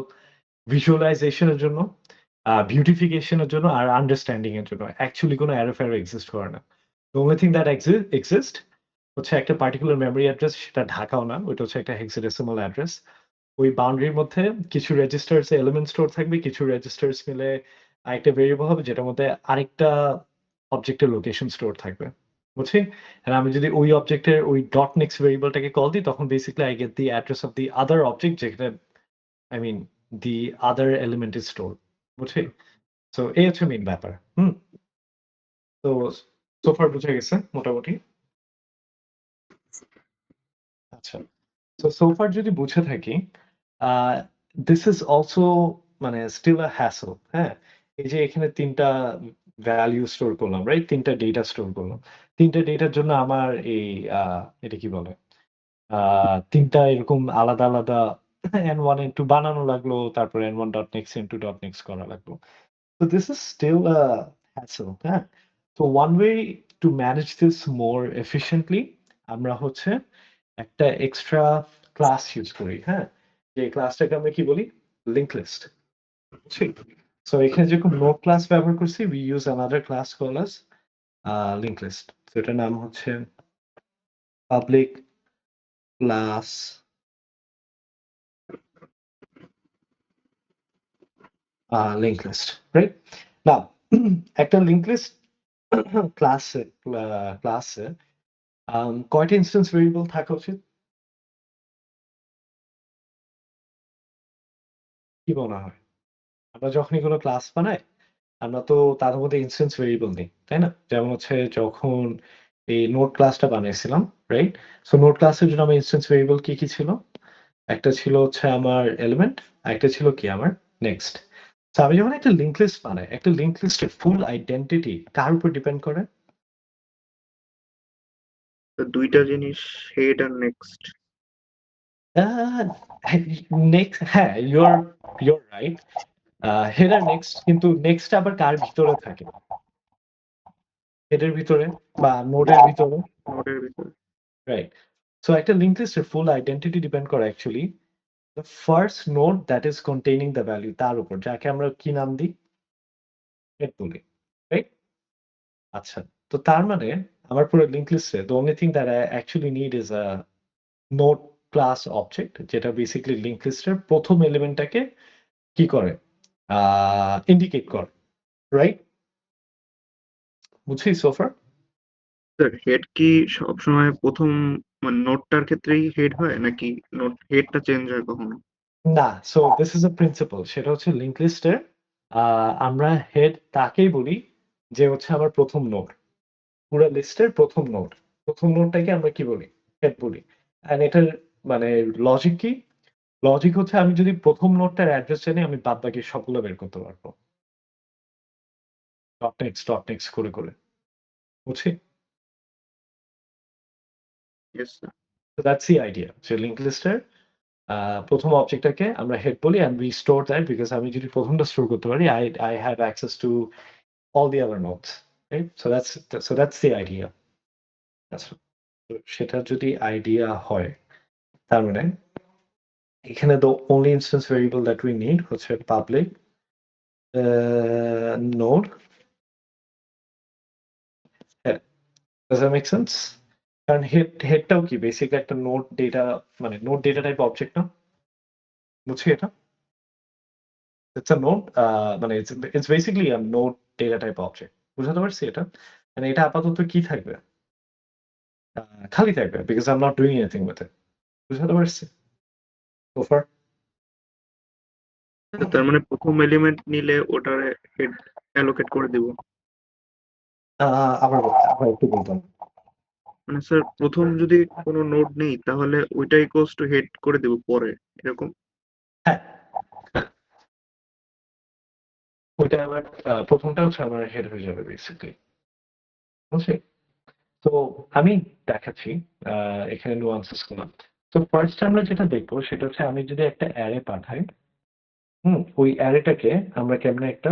ভিজুয়ালাইজেশনের জন্য বিউটিফিকেশনের জন্য আর আন্ডারস্ট্যান্ডিং এর জন্য অ্যাকচুয়ালি কোনো অ্যারো ফ্যারো এক্সিস্ট করে না the only thing that exist হচ্ছে একটা পার্টিকুলার মেমরি অ্যাড্রেস সেটা ঢাকাও না ওইটা হচ্ছে একটা হেক্সাডেসিমাল অ্যাড্রেস ওই বাউন্ডারির মধ্যে কিছু রেজিস্টার্স এলিমেন্ট স্টোর থাকবে কিছু রেজিস্টার্স মিলে আরেকটা ভেরিয়েবল হবে যেটার মধ্যে আরেকটা অবজেক্টের লোকেশন স্টোর থাকবে বুঝছি আর আমি যদি ওই অবজেক্টের ওই ডট নেক্সট ভেরিয়েবলটাকে কল দিই তখন basically I get the address of the other object যেখানে I mean the other element is store বুঝছি সো এই হচ্ছে মেইন ব্যাপার তো সোফার বুঝে গেছে মোটামুটি আচ্ছা তো সোফার যদি বুঝে থাকি দিস ইজ অলসো মানে স্টিল আ হ্যাসল হ্যাঁ এই যে এখানে তিনটা ভ্যালু স্টোর করলাম রাইট তিনটা ডেটা স্টোর করলাম তিনটা ডেটার জন্য আমার এই এটা কি বলে তিনটা এরকম আলাদা আলাদা n1 n2 বানানো লাগলো তারপর n1 dot next n2 dot next করা লাগলো তো this is still a hassle হ্যাঁ তো one way to manage this more efficiently আমরা হচ্ছে একটা এক্সট্রা ক্লাস ইউজ করি হ্যাঁ যে ক্লাসটাকে আমরা কি বলি লিঙ্ক লিস্ট ঠিক সো এখানে যেরকম নোট ক্লাস ব্যবহার করছি we use another class call as link list তো এটার নাম হচ্ছে public class link list right না একটা লিঙ্ক লিস্ট ক্লাসে ক্লাসে কয়টা ইনস্ট্যান্স ভেরিয়েবল থাকা উচিত কি মনে হয় আমরা যখনই কোনো ক্লাস বানাই, আমরা তো তার মধ্যে ইনস্ট্যান্স ভেরিয়েবল নেই, তাই না? যেমন হচ্ছে যখন এই নোড ক্লাসটা বানিয়েছিলাম, রাইট? সো নোড ক্লাসের জন্য আমার ইনস্ট্যান্স ভেরিয়েবল কি ছিল? একটা ছিল হচ্ছে আমার এলিমেন্ট, আরেকটা ছিল কি আমার নেক্সট। সো আমি যখন একটা লিঙ্ক লিস্ট বানাই, একটা লিঙ্ক লিস্টের ফুল আইডেন্টিটি কার উপর ডিপেন্ড করে? তো দুইটা জিনিস, হেড আর নেক্সট। নেক্সট, হ্যাঁ, ইউর রাইট। হেড আর নেক্সট, কিন্তু নেক্সট আবার কার ভিতরে থাকে? হেডের ভিতরে বা নোডের ভিতরে, নোডের ভিতরে। রাইট? সো একটা লিঙ্ক লিস্টের ফুল আইডেন্টিটি ডিপেন্ড করে actually the first node that is containing the value তার উপর, যাকে আমরা কি নাম দিই? হেড বলি, রাইট? আচ্ছা, তো তার মানে আমার পুরো লিঙ্ক লিস্টে the only thing that I actually need is a node class object, যেটা বেসিক্যালি লিঙ্ক লিস্টের প্রথম এলিমেন্টটাকে কি করে? ইন্ডিকেট করে, রাইট? বুঝছি সোফার? স্যার হেড কি সবসময় প্রথম মানে নোডটার ক্ষেত্রেই হেড হয়, নাকি নোড হেডটা চেঞ্জ হয় কখনো? না, so this is a principle. সেটা হচ্ছে লিঙ্ক লিস্টের আমরা হেড তাকেই বলি যে হচ্ছে আমার প্রথম নোড। পুরো লিস্টের প্রথম নোড। প্রথম নোডটাকে আমরা কি বলি? হেড বলি। অ্যান্ড এটার মানে লজিক কি? লজিক হচ্ছে আমি যদি প্রথম নোডটার অ্যাড্রেস জানি, আমি বাদবাকি সবগুলো বের করতে পারবো। ডট নেক্সট করে, করে। বুঝছি? Yes sir. So that's the idea. যে লিঙ্ক লিস্টের প্রথম অবজেক্টটাকে আমরা হেড বলি and we store that because আমি যদি প্রথমটা স্টোর করতে পারি, I have access to all the other nodes. Right? So that's the idea. আচ্ছা, তো সেটা যদি আইডিয়া হয়, তার মানে এখানে the only instance variable that we need হচ্ছে public node head. Does that make sense? কারণ হেডটাও কি বেসিক একটা নোড ডেটা, মানে নোড ডেটা টাইপ অবজেক্ট না? বুঝছি এটা? It's a node, মানে it's basically a node data type object. বুঝাতে পারছি এটা? মানে এটা আপাতত কি থাকবে? খালি থাকবে because I'm not doing anything with it. বুঝাতে পারছি? So far? তার মানে প্রথম এলিমেন্ট নিলে ওটার হেড অ্যালোকেট করে দিব। আবার একটু বলতাম। মানে স্যার প্রথম যদি কোনো নোড নেই তাহলে ওইটা ইকুয়ালস টু হেড করে দেব পরে, এরকম? হ্যাঁ, ওইটা আবার প্রথমটা হচ্ছে আমার হেড হয়ে যাবে বেসিক্যালি। বুঝছি? তো আমি দেখাচ্ছি এখানে নুয়ান্সেস গুলো। তো ফার্স্ট আমরা যেটা দেখবো সেটা হচ্ছে আমি যদি একটা অ্যারে পাঠাই, ওই অ্যারেটাকে আমরা কেমনে একটা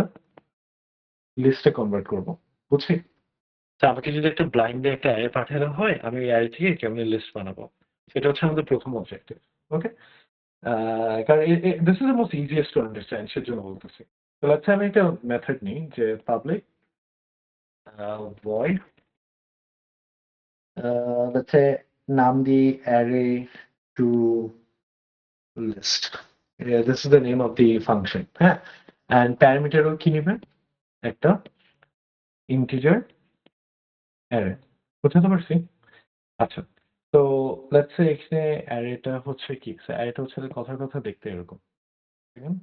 লিস্টে কনভার্ট করবো। বুঝছি? তো আমাকে যদি একটা ব্লাইন্ডে একটা অ্যারে পাঠানো হয়, আমি ওই অ্যারে থেকে কেমনে লিস্ট বানাবো? সেটা হচ্ছে আমাদের প্রথম অবজেক্টিভ। ওকে? কারণ this is the most easiest to understand, সেজন্য বলতেছি। তো লেটস সে আমি একটা মেথড নিই যে পাবলিক void লেটস সে নাম দিই array to list. This is the name of the function. হ্যাঁ, অ্যান্ড প্যারামিটারও কি নেবে? একটা ইন্টিজার অ্যারে। বুঝতে পারছি? আচ্ছা, তো লেটস সে এখানে অ্যারেটা হচ্ছে কি? অ্যারেটা হচ্ছে কথার কথা দেখতে এরকম। দেখেন,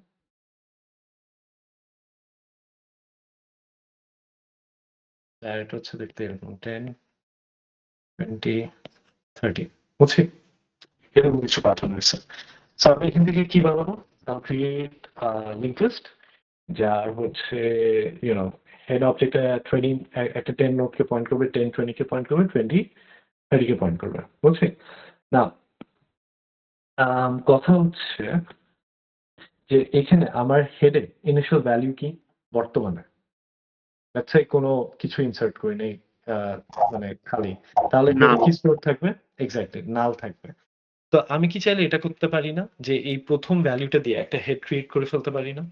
অ্যারেটা হচ্ছে দেখতে এরকম 10, 20, 30। বুঝছি? এরকম কিছু পাঠানো হয়েছে। সো আমি এখান থেকে কি বানাবো? ক্রিয়েট লিঙ্ক লিস্ট যার হচ্ছে ইউনো হেড অবজেক্টটা 20 একটা 10 নোডকে পয়েন্ট করবে, 10 20 কে পয়েন্ট করবে, 20 30 কে পয়েন্ট করবে। বুঝছি? না, কথা হচ্ছে যে এখানে আমার হেডে ইনিশিয়াল ভ্যালু কি বর্তমানে? লেটস সে কোনো কিছু ইনসার্ট করি নেই, মানে খালি, তাহলে না, হেডে কি স্টোর থাকবে? এক্স্যাক্টলি নাল থাকবে। তো আমি কি চাইলে এটা করতে পারি না যে এই প্রথম ভ্যালুটা দিয়ে একটা হেড ক্রিয়েট করে ফেলতে পারি না?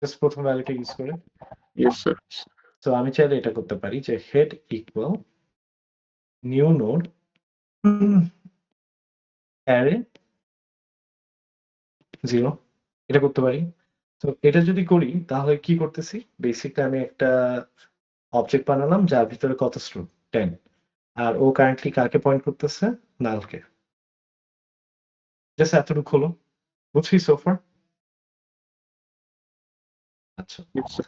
জাস্ট প্রথম ভ্যালুটা ইউজ করে। Yes sir. তো আমি চাইলে এটা করতে পারি যে head equal new node array 0, এটা করতে পারি। তো এটা যদি করি তাহলে কি করতেছি? বেসিকলি আমি একটা অবজেক্ট বানালাম যার ভিতরে কত স্টোর? 10। আর ও কারেন্টলি কাকে পয়েন্ট করতেছে? নালকে। জাস্ট এতটুকু হলো। বুঝছি সোফার? আচ্ছা। Yes, sir.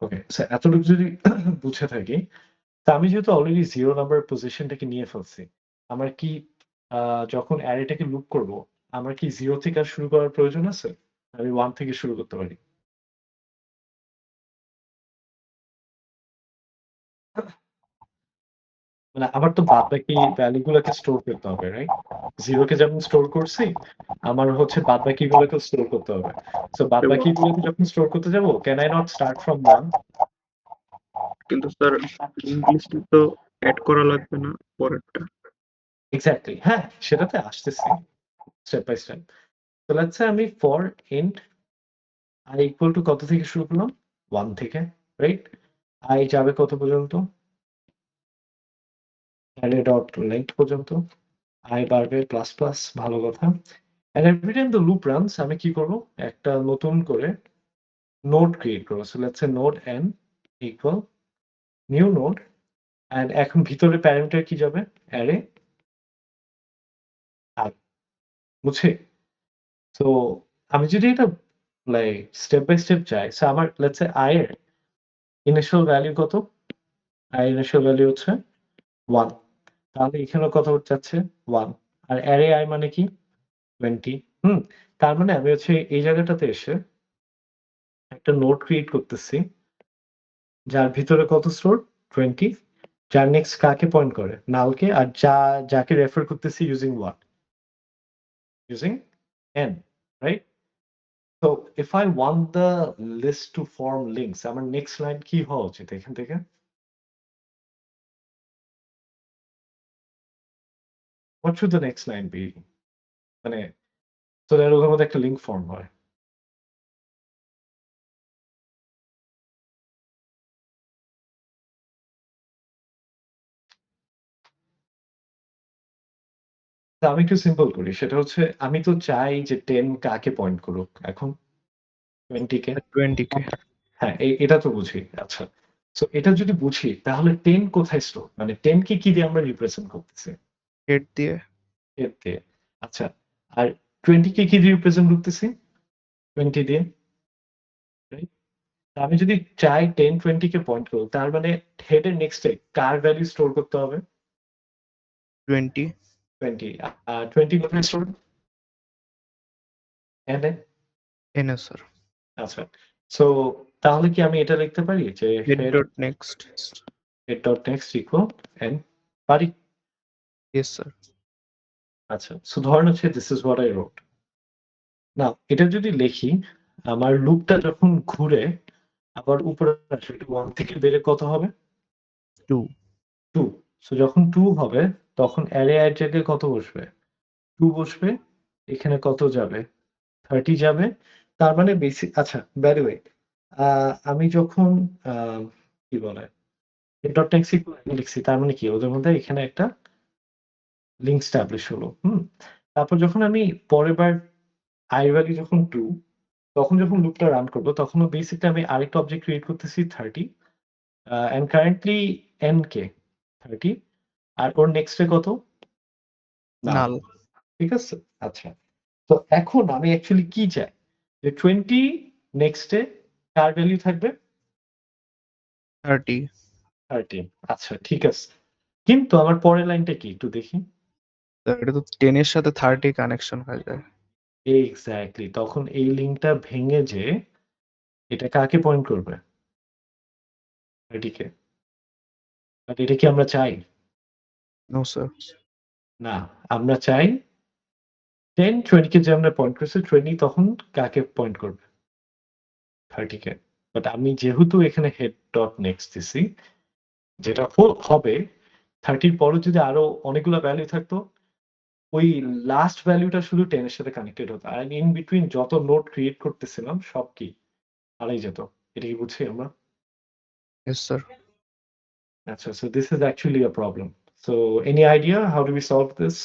ওকে। সো এতটুকু যদি বুঝে থাকি, তা আমি যেহেতু অলরেডি 0 নাম্বার পজিশনটাকে নিয়ে ফেলছি, আমার কি যখন অ্যারেটাকে লুপ করব, আমার কি 0 থেকে আর শুরু করার প্রয়োজন আছে? আমি 1 থেকে শুরু করতে পারি। মানে আমার তো বাদবাকি ভ্যালু গুলাকে স্টোর করতে হবে, রাইট? 0 কে যেমন স্টোর করছি, আমার হচ্ছে বাদবাকি গুলোকেও স্টোর করতে হবে। সো বাদবাকি গুলোকে যখন স্টোর করতে যাব, can I not start from 1? কিন্তু স্যার ইংলিশটা তো অ্যাড করা লাগবে না পরেরটা? এক্সাক্টলি। হ্যাঁ, সেটাতে আসতেছি স্টেপ বাই স্টেপ। তো লেটস সে আমি for int i equal to কত থেকে শুরু করলাম? 1 থেকে, রাইট? i যাবে কত পর্যন্ত? array ডট লেংথ পর্যন্ত। i বাড়বে প্লাস প্লাস, ভালো কথা। and every time the loop runs আমি কি করব? একটা নতুন করে নোড ক্রিয়েট করব। So let's say node n equal new node, and এখন ভিতরে প্যারামিটার কি যাবে? array i, বুঝছি? সো আমি যদি এটা লাইক স্টেপ বাই স্টেপ যাই, সো আমার লেটস সে i এর ইনিশিয়াল ভ্যালু কত? i ইনিশিয়াল ভ্যালু হচ্ছে 1। তাহলে এখানেও কত যাচ্ছে? 1। আর array i মানে কি? 20। হুম? তার মানে আমি হচ্ছে এই জায়গাটাতে এসে একটা নোড ক্রিয়েট করতেছি, যার ভিতরে কত স্টোর? 20। যার নেক্সট কাকে পয়েন্ট করে? নালকে। আর যাকে রেফার করতেছি using what? Using n, right? So if I want the list to form links, আমার নেক্সট লাইন কি হওয়া উচিত এখান থেকে? What should the next line be? মানে so that ওদের মধ্যে একটা লিংক ফর্ম হয়। তা আমি একটু সিম্পল করি। সেটা হচ্ছে আমি তো চাই যে 10 কাকে পয়েন্ট করুক এখন? 20 কে? 20 কে। হ্যাঁ, এটা তো বুঝি। আচ্ছা। সো এটা যদি বুঝি তাহলে 10 কোথায় স্টোর? মানে 10 কে কি দিয়ে আমরা রিপ্রেজেন্ট করতেছি? হেড দিয়ে। এর দিয়ে। আচ্ছা। আর 20 কে কি দিয়ে রিপ্রেজেন্ট করতেছি? 20 দিয়ে। রাইট? আমি যদি চাই 10 20 কে পয়েন্ট করব, তার মানে হেডের নেক্সটে কার ভ্যালু স্টোর করতে হবে? 20। 20। 20 কোথায় স্টোর? n এ? এনে স্যার। আচ্ছা। সো তাহলে কি আমি এটা লিখতে পারি যে head head dot next. Dot next equal n? পারি? Yes sir. আচ্ছা। সো ধরেন হচ্ছে দিস ইজ হোয়াট আই রোট। না, এটা যদি লিখি, আমার লুপটা যখন ঘুরে আবার উপরে আসে, 1 থেকে বেড়ে কত হবে? 2। 2। সো যখন 2 হবে তখন অ্যারে এর জায়গায় কত বসবে? 2 বসবে। এখানে কত যাবে? 30 যাবে। তার মানে আচ্ছা, বাই দ্য ওয়ে, আমি যখন আ কি বলে? ডট টেক্সট লিখছি, তার মানে কি? ওদের মধ্যে এখানে একটা লিঙ্ক এস্টাবলিশ হলো। হুম? তারপর যখন আমি পরের বার i ভ্যালু যখন 2, তখন যখন লুপটা রান করব, তখনও বেসিক্যালি আমি আরেকটা অবজেক্ট ক্রিয়েট করতেছি 30, and currently n কে 30, আর ওর নেক্সট এ কত? নাল। নাল। ঠিক আছে? আচ্ছা। তো এখন আমি অ্যাকচুয়ালি কি চাই? যে 20 নেক্সট এ কার ভ্যালু থাকবে? 30। 30। আচ্ছা, ঠিক আছে। কিন্তু আমার পরের লাইনটা কি একটু দেখি। স্যার এটা তো 10 এর সাথে 30 কানেকশন হয়ে যায়। এক্সাক্টলি। তখন এই লিঙ্কটা ভেঙে যে এটা কাকে পয়েন্ট করবে? 30 কে। বাট এটা কি আমরা চাই? No sir. না, আমরা চাই 10 20 কে যে আমরা পয়েন্ট করছি, 20 তখন কাকে পয়েন্ট করবে? 30 কে। বাট আমি যেহেতু এখানে হেড ডট নেক্সট দিছি, যেটা হবে 30 এর পরেও যদি আরো অনেকগুলা ভ্যালু থাকতো, ওই লাস্ট ভ্যালুটা শুধু 10 এর সাথে কানেক্টেড হতো। আর ইন বিটুইন যত নোড ক্রিয়েট করতেছিলাম সব কি হারাই যেত। এটা কি বুঝছি আমরা? Yes sir. আচ্ছা, so this is actually a problem. So any idea how do we solve this?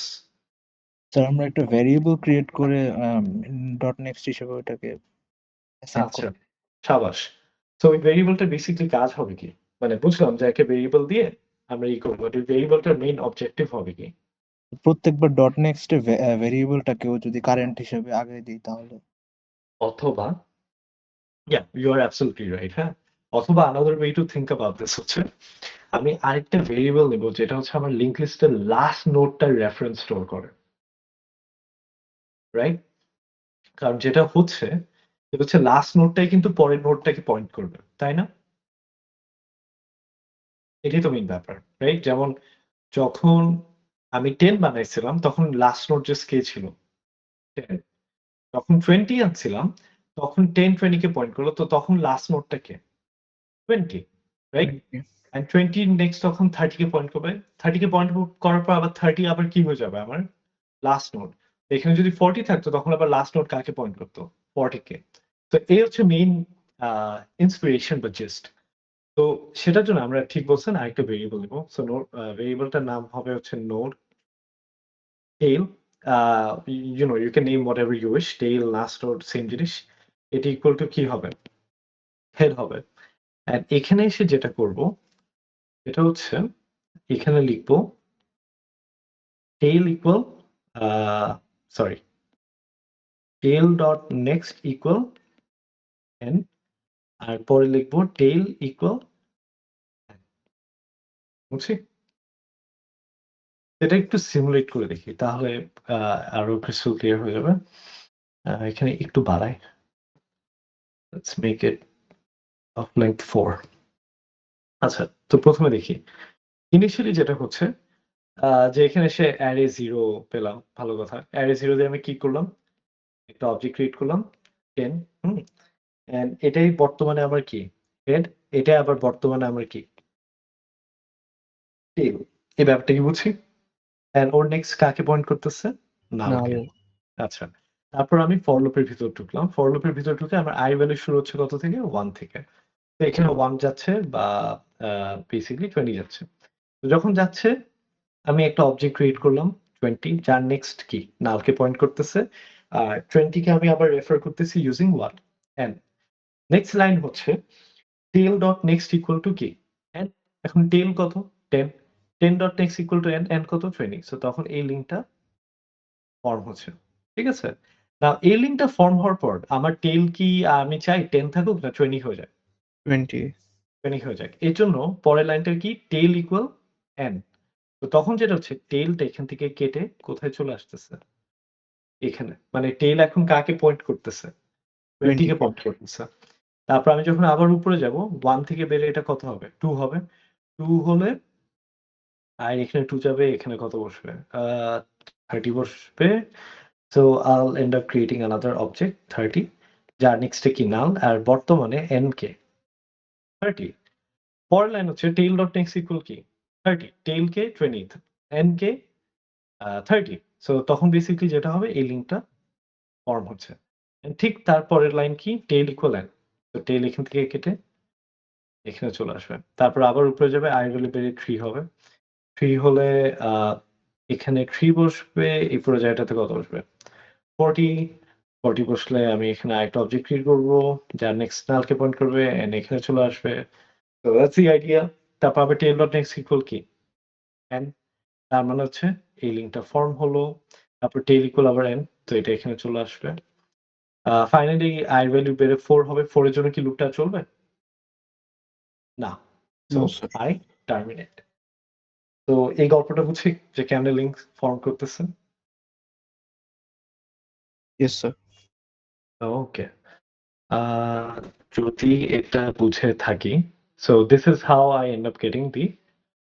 Sir আমরা একটা ভ্যারিয়েবল ক্রিয়েট করে ডট নেক্সট হিসেবে ওটাকে অ্যাসাইন আচ্ছা, করব। সাবাস। তো ওই ভেরিয়েবলটা বেসিক্যালি কাজ হবে কি? মানে বুঝলাম যে একটা ভেরিয়েবল দিয়ে আমরা করব। বাট ওই ভেরিয়েবলটার মেইন অবজেক্টিভ হবে কি? প্রত্যেকবার ডট নেক্সট এ ভ্যারিয়েবলটাকেও যদি কারেন্ট হিসেবে আগে দিই তাহলে অথবা Yeah, you are absolutely right, হ্যাঁ? অথবা another way to think about this হচ্ছে আমি আরেকটা ভেরিয়েবল নেব যেটা হচ্ছে আমার লিংক লিস্টের লাস্ট নোডটার রেফারেন্স স্টোর করে, রাইট? কারণ যেটা হচ্ছে সেটা হচ্ছে লাস্ট নোডটাই কিন্তু পরের নোডটাকে পয়েন্ট করবে, তাই না? এটাই তো মেইন ব্যাপার, রাইট? যেমন যখন আমি 10 বানাইছিলাম তখন লাস্ট নোড জাস্ট কে ছিল? 10। যখন 20 আনছিলাম তখন 10 20 কে পয়েন্ট করলো, তো তখন লাস্ট নোডটা কে? 20, রাইট? এন্ড 20 নেক্সট তখন 30 কে পয়েন্ট করবে। 30 কে পয়েন্ট করার পর আবার 30 আবার কি হয়ে যাবে আমার? Last node. এখানে যদি 40 থাকতো তখন আবার লাস্ট নোড কাকে পয়েন্ট করতো? 40 কে। তো এই হচ্ছে মেইন ইন্সপিরেশন বা জিস্ট। তো সেটার জন্য আমরা ঠিক বলছেন আরেকটা ভেরিয়েবল নিব। সো নোড ভেরিয়েবলটার নাম হবে হচ্ছে node tail. You know, you can name whatever you wish. Tail, last node, same জিনিস। এটা ইকুয়াল টু কি হবে? হেড হবে। এন্ড এখানে এসে যেটা করব এটা হচ্ছে এখানে লিখব tail equal sorry tail dot next equal n আর পরে লিখব tail equal বুঝছি? এটা একটু সিমুলেট করে দেখি তাহলে আরো ক্রিস্টাল ক্লিয়ার হয়ে যাবে। এখানে একটু বাড়াই। Let's make it of length 4. আচ্ছা, তো প্রথমে দেখি। ইনিশিয়ালি যেটা হচ্ছে যে এখানে সে অ্যারে 0 পেলাম, ভালো কথা। অ্যারে 0 দিয়ে আমি কি করলাম? একটা অবজেক্ট ক্রিয়েট করলাম 10, হুম? এন্ড এটাই বর্তমানে আমার কি? হেড। এটাই আবার বর্তমানে আমার কি? টেল। এই ব্যাপারটা কি বুঝছি? এন্ড ওর নেক্সট কাকে পয়েন্ট করতেছে? নালকে। নাল। আচ্ছা। তারপর আমি ফর লুপের ভিতর ঢুকলাম। ফর লুপের ভিতর ঢুকে আমার i ভ্যালু শুরু হচ্ছে কত থেকে? 1 থেকে। তো এখানে 1 যাচ্ছে বা বেসিক্যালি 20 যাচ্ছে। তো যখন যাচ্ছে আমি একটা অবজেক্ট ক্রিয়েট করলাম 20 যার নেক্সট কি? নালকে পয়েন্ট করতেছে। আর 20 কে আমি আবার রেফার করতেছি using what? n. Next line হচ্ছে tail dot next equal to কি? n. এখন tail কত? 10. 10 dot next equal to n. n কত? 20. সো তখন এই লিঙ্কটা ফর্ম হচ্ছে। ঠিক আছে? নাও এই লিঙ্কটা ফর্ম হওয়ার পর আমার টেইল কি আমি চাই 10 থাকুক না 20 হয়ে যায়? 20 20 হয়ে যাক। এর জন্য পরের লাইনটা কি? tail equal n. তো তখন যেটা হচ্ছে টেইলটা এখান থেকে কেটে কোথায় চলে আসতেছে? এখানে। মানে টেইল এখন কাকে পয়েন্ট করতেছে? 20 কে পয়েন্ট করতেছে। তারপর আমি যখন আবার উপরে যাব 1 থেকে বের এটা কত হবে? 2 হবে। 2 হলে আর এখানে 2 যাবে, এখানে কত বসবে? 30 বসবে। So I'll end up creating another object 30 যার নেক্সটে কি নাল আর বর্তমানে n কে 30। পরের লাইন হচ্ছে tail dot next equal কি? 30। tail কে 20, n কে 30। সো তখন বেসিক্যালি যেটা হবে এই লিঙ্কটা ফর্ম হচ্ছে। And ঠিক তারপরের লাইন কি? tail equal n. তো tail এখান থেকে কেটে এখানে চলে আসবে। তারপর আবার উপরে যাবে i ভ্যালু বেড়ে 3 হবে। 3 হলে আ এখানে 3 বসবে, এই পুরো জায়গাটাতে কত বসবে? 40, 40 বসলে আমি এখানে আরেকটা অবজেক্ট ক্রিয়েট করব যার নেক্সট নালকে পয়েন্ট করবে এন্ড এখানে চলে আসবে। So that's the idea. তারপর আবার tail dot next equal কি? n. তার মানে হচ্ছে এই লিঙ্কটা ফর্ম হলো। তারপর tail equal আবার n. তো এটা এখানে চলে আসবে। ফাইনালি i এর ভ্যালু বেড়ে 4 হবে। 4 এর জন্য কি লুপটা চলবে? না। So No, sir. I terminate. তো এই গল্পটা বুঝছি যে কেমনে লিঙ্ক ফর্ম করতেছে? Yes, sir. ওকে। যদি এটা বুঝে থাকি, so this is how I end up getting the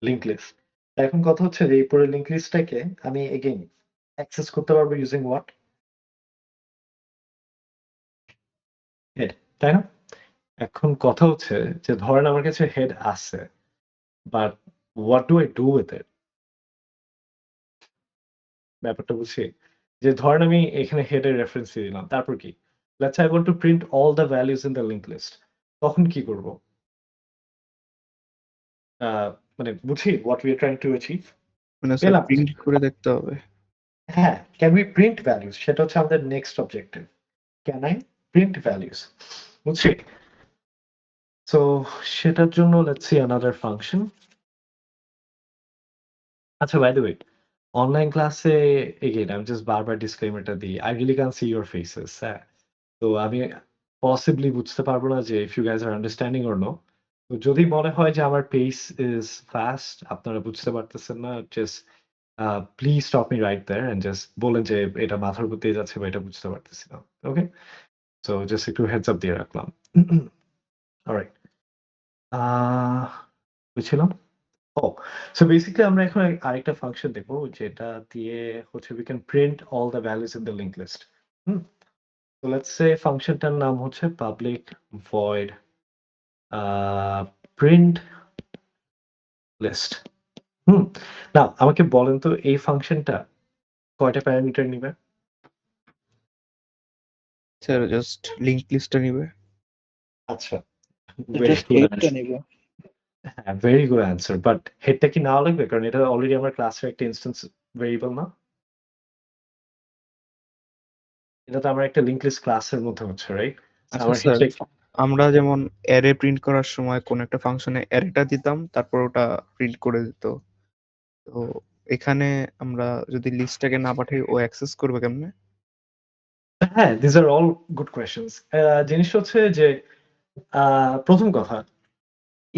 linked list. এখন কথা হচ্ছে যে এই পুরো লিঙ্ক লিস্টটাকে আমি again অ্যাক্সেস করতে পারবো using what? হেড, তাই না? এখন কথা হচ্ছে যে ধরেন আমার কাছে হেড আছে, but what do I do with it? ব্যাপারটা বুঝছি? যে ধরেন আমি এখানে হেডের রেফারেন্স দিয়ে দিলাম। তারপর কি? Let's say I want to print all the values in the linked list. তখন কি করব? মানে বুঝি what we are trying to achieve? মানে স্যার পেলাম। প্রিন্ট করে দেখতে হবে। হ্যাঁ, can we print values? সেটা হচ্ছে আমাদের next objective. Can I print values? বুঝছি? So সেটার জন্য let's see another function. আচ্ছা, by the way, অনলাইন ক্লাসে again আমি জাস্ট বারবার ডিসক্লেইমারটা দিই। I really can't see your faces. হ্যাঁ? তো আমি পসিবলি বুঝতে পারবো না যে if you guys are understanding or no. তো যদি মনে হয় যে আমার pace is fast, আপনারা বুঝতে পারতেছেন না, just please stop me right there and just বলেন যে এটা মাথার উপর দিয়ে যাচ্ছে বা এটা বুঝতে পারতেছি না। ওকে? সো জাস্ট একটু হেডস আপ দিয়ে রাখলাম। অলরাইট। কই ছিলাম? ও সো বেসিক্যালি আমরা এখন আরেকটা ফাংশন দেখবো যেটা দিয়ে হচ্ছে we can print all the values in the linked list. Hmm? So let's say ফাংশনটার নাম হচ্ছে public void print list. নাও আমাকে বলেন তো এই ফাংশনটা কয়টা প্যারামিটার নিবে? স্যার জাস্ট লিংক লিস্টটা নিবে। আচ্ছা, জাস্ট very good হেডটা answer. নিবে। হ্যাঁ, very good answer. বাট হেডটা কি নেওয়া লাগবে? কারণ এটা অলরেডি আমার ক্লাসের একটা ইনস্ট্যান্স ভেরিয়েবল না? এটা তো আমার একটা লিংক লিস্ট ক্লাসের মধ্যে হচ্ছে, রাইট? আচ্ছা আমার স্যার, হেডটা আমরা যেমন অ্যারে প্রিন্ট করার সময় কোন একটা ফাংশনে অ্যারেটা দিতাম, তারপর ওটা প্রিন্ট করে দিত। তো এখানে আমরা যদি লিস্টটাকে না পাঠাই, ও অ্যাক্সেস করবে কেমনে? হ্যাঁ, these are all good questions. জিনিসটা হচ্ছে যে প্রথম কথা,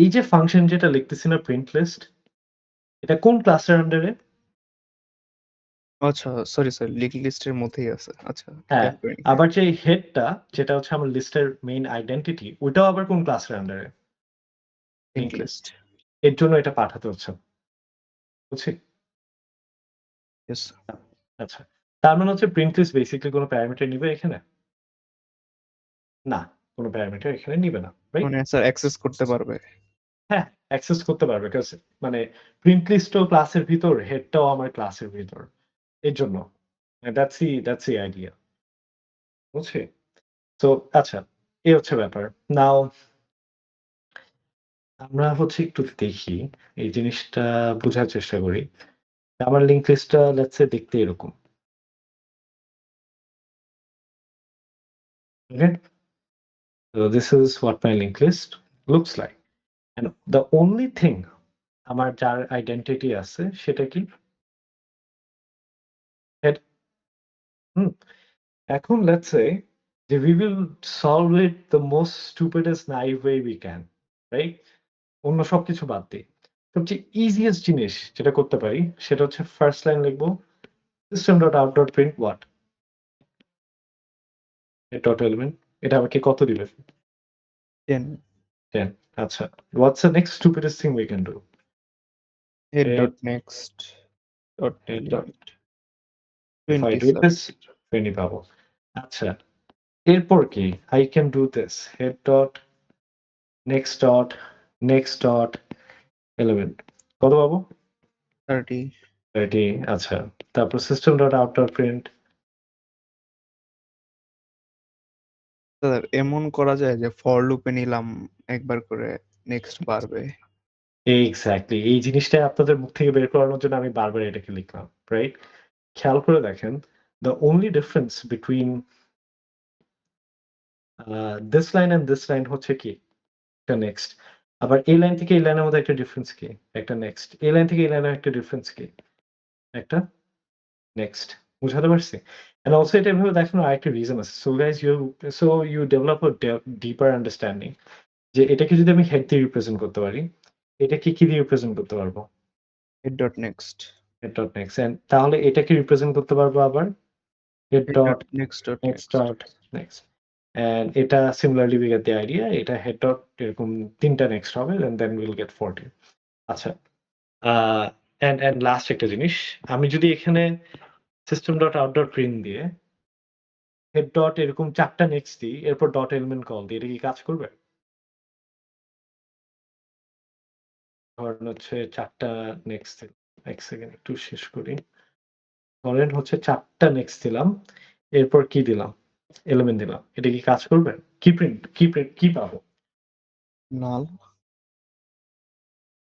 এই যে ফাংশন যেটা লিখতেছি না প্রিন্ট লিস্ট, এটা কোন ক্লাসের আন্ডারে? আচ্ছা সরি স্যার, লিংক লিস্টের মধ্যেই আছে। আচ্ছা হ্যাঁ, খেয়াল করিনি। আবার যে হেডটা যেটা হচ্ছে আমার লিস্টের মেইন আইডেন্টিটি, ওইটাও আবার কোন ক্লাসের আন্ডারে? Link link list. লিস্ট। এর জন্য এটা পাঠাতে হচ্ছে। বুঝছি? ইয়েস। আচ্ছা। তার মানে হচ্ছে প্রিন্ট লিস্ট বেসিক্যালি কোনো প্যারামিটার নিবে এখানে? না, কোনো প্যারামিটার এখানে নিবে না, রাইট? মানে স্যার অ্যাক্সেস করতে পারবে। হ্যাঁ, অ্যাক্সেস করতে পারবে। বিকজ মানে প্রিন্ট লিস্টও ক্লাসের ভিতর, হেডটাও আমার ক্লাসের ভিতর। এর জন্য। That's the idea. বুঝছি? তো আচ্ছা, এই হচ্ছে ব্যাপার। নাও আমরা হচ্ছে একটু দেখি, এই জিনিসটা বুঝার চেষ্টা করি। আমার লিংক লিস্টটা লেটস সে দেখতে এরকম। ওকে? So this is what my linked list looks like. And the only thing আমার যার আইডেন্টিটি আছে সেটা কি? হেড। হুম। এখন let's say যে we will solve it the most stupidest naive way we can, right? অন্য সবকিছু বাদ দিই। সবচেয়ে ইজিয়েস্ট জিনিস যেটা করতে পারি সেটা হচ্ছে ফার্স্ট লাইন লিখবো system.out.print what? Dot element. এটা আমাকে কত দিবে? 10 10. আচ্ছা। What's the next stupidest thing we can do? head Head dot next dot head dot element if I 20 do sir. this 20 পাবো। আচ্ছা। এরপর কি? I can do this head dot next dot element কত পাবো? 30 30. আচ্ছা। তারপর system.out.print স্যার এমন করা যায় যে ফর লুপে নিলাম একবার করে নেক্সট বাড়বে। এক্সাক্টলি এই জিনিসটাই আপনাদের মুখ থেকে বের করানোর জন্য আমি বারবার এটাকে লিখলাম, রাইট? খেয়াল করে দেখেন, the only difference between this line and this line হচ্ছে কি? একটা নেক্সট। আবার এই লাইন থেকে এই লাইনের মধ্যে একটা ডিফারেন্স কি? একটা নেক্সট। এই লাইন থেকে এই লাইনের একটা ডিফারেন্স কি? একটা নেক্সট। বুঝাতে পারছি? And also এটা এভাবে দেখানোর আরেকটা রিজন আছে। So you develop a deeper understanding যে এটাকে যদি আমি হেড দিয়ে রিপ্রেজেন্ট করতে পারি, এটাকে কি দিয়ে রিপ্রেজেন্ট করতে পারবো? head dot next head dot next. And তাহলে এটাকে রিপ্রেজেন্ট করতে পারবো আবার head head dot dot next dot next next dot next. And এটা similarly we get the idea. এটা head dot এরকম ৩টা নেক্সট হবে and then we'll get 40. আচ্ছা। and লাস্ট একটা জিনিস, আমি যদি এখানে system.out.print দিয়ে head dot এরকম ৪টা নেক্সট দিই, এরপর ডট এলিমেন্ট কল দিই, এটা কি কাজ করবে? ধরেন হচ্ছে ৪টা নেক্সট দিলাম। ১ সেকেন্ড একটু শেষ করি। ধরেন হচ্ছে ৪টা নেক্সট দিলাম, এরপর কি দিলাম? এলিমেন্ট দিলাম। এটা কি কাজ করবে? কি পাবো? নাল।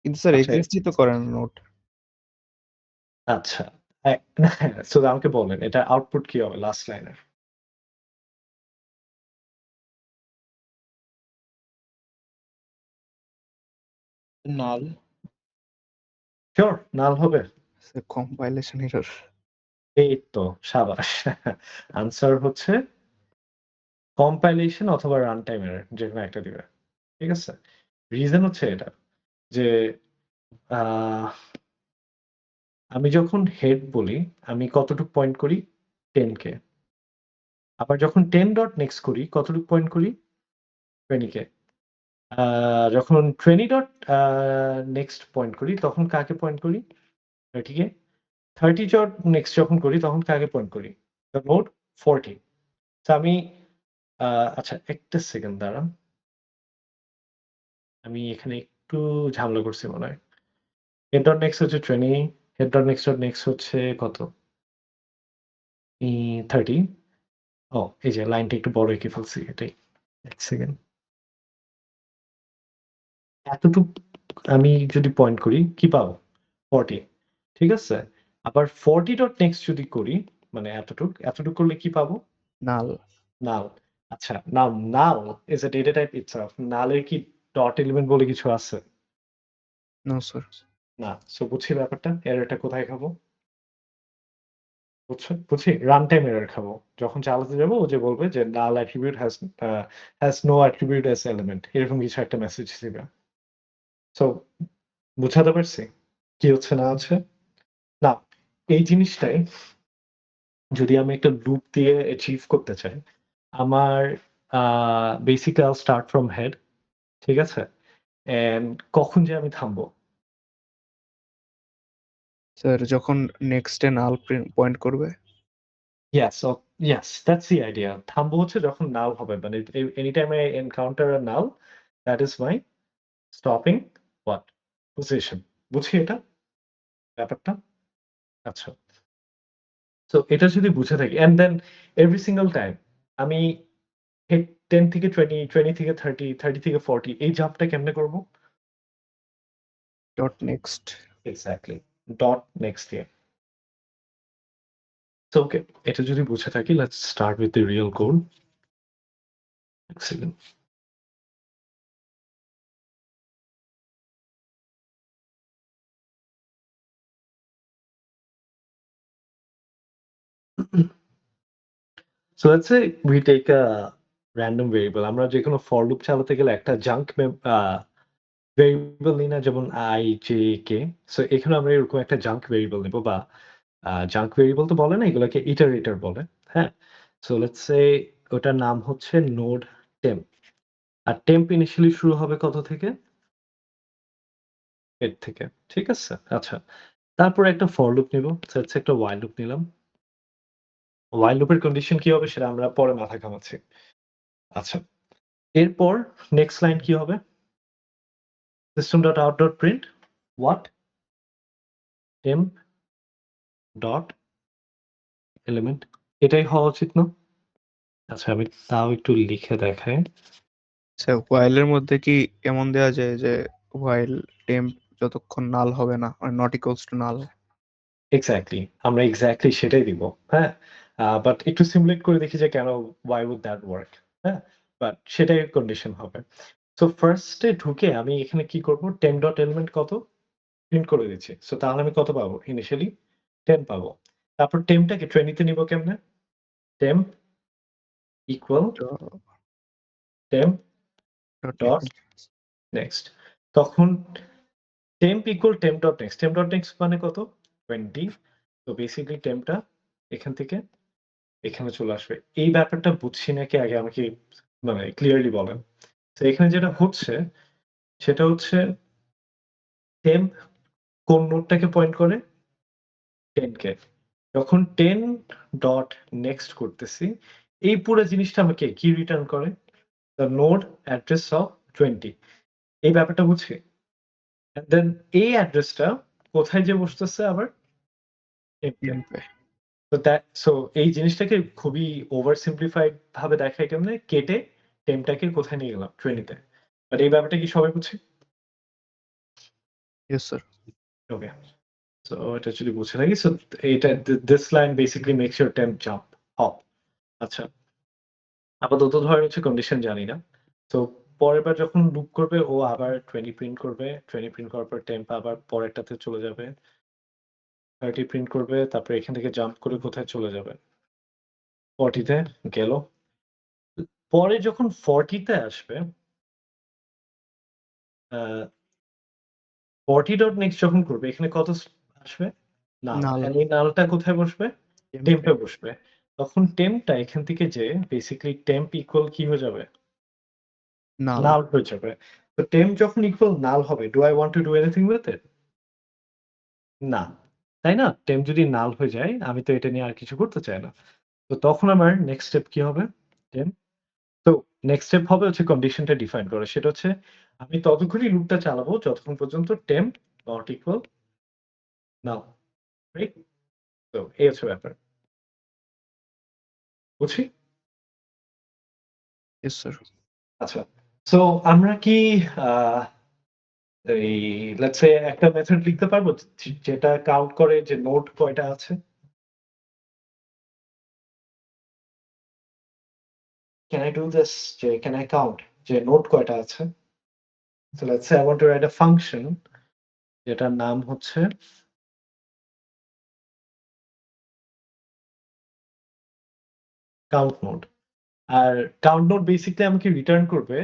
কিন্তু স্যার আচ্ছা, এক্সিস্টই তো করে না নোট। আচ্ছা। সো আমাকে বলেন এটা আউটপুট কি হবে লাস্ট লাইনের? নাল। শিওর নাল হবে? Sir compilation error. এই তো সাবাস। আনসার হচ্ছে কম্পাইলেশন অথবা রান টাইম এরর যেকোনো একটা দিবে। ঠিক আছে? রিজন হচ্ছে এটা যে আহ আমি যখন হেড বলি আমি কতটুক পয়েন্ট করি 10 কে। আবার যখন 10 ডট নেক্সট করি কতটুক পয়েন্ট করি 20 কে। যখন 20 ডট নেক্সট পয়েন্ট করি তখন কাকে পয়েন্ট করি 30 কে। 30 ডট নেক্সট যখন করি তখন কাকে পয়েন্ট করি দ্য নোড 40। তো আমি আচ্ছা একটা সেকেন্ড দাঁড়ান, আমি এখানে একটু ঝামেলা করছি মনে হয়। হেড ডট নেক্সট হচ্ছে 20, হেড ডট নেক্সট হচ্ছে কত 30। ও এই যে লাইনটা একটু বড় এঁকে ফেলছি এটাই। এক সেকেন্ড। এতটুক আমি যদি পয়েন্ট করি কি পাবো 40। ঠিক আছে? আবার 40 ডট নেক্সট যদি করি মানে এতটুক করলে কি পাবো নাল। নাল। আচ্ছা now null is a data type itself. নালের কি ডট এলিমেন্ট বলে কিছু আছে? No sir. না। সো বুঝছি ব্যাপারটা, এররটা কোথায় খাবো? বুঝছি রান টাইম এরর খাবো। যখন চালাতে যাবো ও যে বলবে যে null attribute has no attribute as element, এরকম কিছু একটা মেসেজ দিবে। সো বুঝাতে পারছি কি হচ্ছে না হচ্ছে? না, এই জিনিসটাই যদি আমি একটা লুপ দিয়ে অ্যাচিভ করতে চাই, আমার বেসিক্যালি আইল স্টার্ট ফ্রম হেড। ঠিক আছে? অ্যান্ড কখন যে আমি থামবো? স্যার যখন নেক্সটে নাল পয়েন্ট করবে। Yes, that's the idea. থামবো হচ্ছে যখন নাল হবে। মানে anytime I encounter a null, that is my stopping what? Position. বুঝি এটা ব্যাপারটা? আচ্ছা। সো এটা যদি বুঝে থাকি and then every single time আমি 10 থেকে 20, 20 থেকে 30, 30 থেকে 40 এই জাম্পটা কেমনে করব? Dot next. Exactly. Dot next দিয়ে। সো ওকে, এটা যদি বুঝে থাকি let's start with the real code. Excellent. So let's say we take a random variable. আমরা যেকোনো for loop চালাতে গেলে একটা junk ভেরিয়েবল নিই না, যেমন i, j, k। সো এখানে আমরা এরকম একটা জাঙ্ক ভেরিয়েবল নেব বা জাঙ্ক ভেরিয়েবল তো বলে না, এগুলোকে ইটারেটর বলে। হ্যাঁ? সো লেটস সে ওটার নাম হচ্ছে নোড টেম্প। আর টেম্প ইনিশিয়ালি শুরু হবে কত থেকে? হেড থেকে। ঠিক আছে? আচ্ছা। তারপর একটা ফর লুপ নিব। লেটস একটা while লুপ নিলাম। while লুপের কন্ডিশন কি হবে সেটা আমরা পরে মাথা ঘামাচ্ছি। আচ্ছা। এরপর নেক্সট লাইন কি হবে? system.out.print what? temp dot element. এটাই হওয়া উচিত না? আচ্ছা আমি তাও একটু লিখে দেখাই। স্যার হোয়াইলের মধ্যে কি এমন দেওয়া যায় যে হোয়াইল টেম্প যতক্ষণ নাল হবে না মানে not equals to null? Exactly. আমরা এক্সাক্টলি সেটাই দিব। হ্যাঁ? বাট একটু সিমুলেট করে দেখি যে কেন why would that work? হ্যাঁ? বাট সেটাই কন্ডিশন হবে। সো ফার্স্ট এ ঢুকে আমি এখানে কি করব? temp ডট এলিমেন্ট কত? প্রিন্ট করে দিচ্ছি। সো তাহলে আমি কত পাবো? ইনিশিয়ালি 10 পাবো। তারপর টেম্পটাকে 20 তে নিব কেমনে? temp equal temp dot dot next. তখন temp equal temp dot next. temp dot next মানে কত? 20। তো বেসিক্যালি টেম্পটা এখান থেকে এখানে চলে আসবে। এই ব্যাপারটা বুঝছি নাকি আগে আমাকে মানে ক্লিয়ারলি বলেন। তো এখানে যেটা হচ্ছে সেটা হচ্ছে temp কোন নোডটাকে পয়েন্ট করে? 10 কে। যখন 10 ডট নেক্সট করতেছি, এই পুরো জিনিসটা আমাকে কি রিটার্ন করে? The node address of 20। এই ব্যাপারটা বুঝছি? অ্যান্ড দেন এই অ্যাড্রেসটা কোথায় যেয়ে বসতেছে আবার? টেম্পে। টেম্পে। সো এই জিনিসটাকে খুবই ওভার সিম্পলিফাইড ভাবে দেখায় কেমনে? কেটে টেম্পটাকে কোথায় নিয়ে গেলাম? 20 তে। বাট এই ব্যাপারটা কি সবাই বুঝছি? Yes sir. ওকে। সো এটা যদি বুঝে থাকি, সো এটা this line basically makes your temp jump hop. আচ্ছা। আপাতত ধরেন হচ্ছে কন্ডিশন জানি না। তো পরের বার যখন লুপ করবে ও আবার 20 প্রিন্ট করবে। 20 প্রিন্ট করার পর টেম্প আবার পরেরটাতে চলে যাবে। 30 প্রিন্ট করবে। তারপরে এখান থেকে জাম্প করে কোথায় চলে যাবে? 40 তে গেল। পরে যখন 40 তে আসবে 40 ডট নেক্সট যখন করবে এখানে কত আসবে? নাল। নাল এই নালটা কোথায় বসবে? টেম্পে টেম্পে বসবে। তখন টেম্পটা এখান থেকে যে বেসিক্যালি টেম্প ইকুয়াল কি হয়ে যাবে? নাল নাল হয়ে যাবে। তো টেম্প যখন ইকুয়াল নাল হবে, do I want to do anything with it? না। তাই না? টেম্প যদি নাল হয়ে যায়, আমি তো এটা নিয়ে আর কিছু করতে চাই না। তো তখন আমার নেক্সট স্টেপ কি হবে? টেম্প তো নেক্সট স্টেপ হবে হচ্ছে কন্ডিশনটা ডিফাইন করা। সেটা হচ্ছে আমি ততক্ষণই লুপটা চালাবো যতক্ষণ পর্যন্ত temp not equal null. Right? তো এই হচ্ছে ব্যাপার। বুঝছি? Yes sir. আচ্ছা। সো আমরা কি আ এই লেটস সে একটা মেথড লিখতে পারবো যেটা কাউন্ট করে যে নোড কয়টা আছে? Can I do this? যে can I count যে নোড কয়টা আছে? So let's say I want to write a function যেটার নাম হচ্ছে count node। আর count node বেসিক্যালি আমাকে রিটার্ন করবে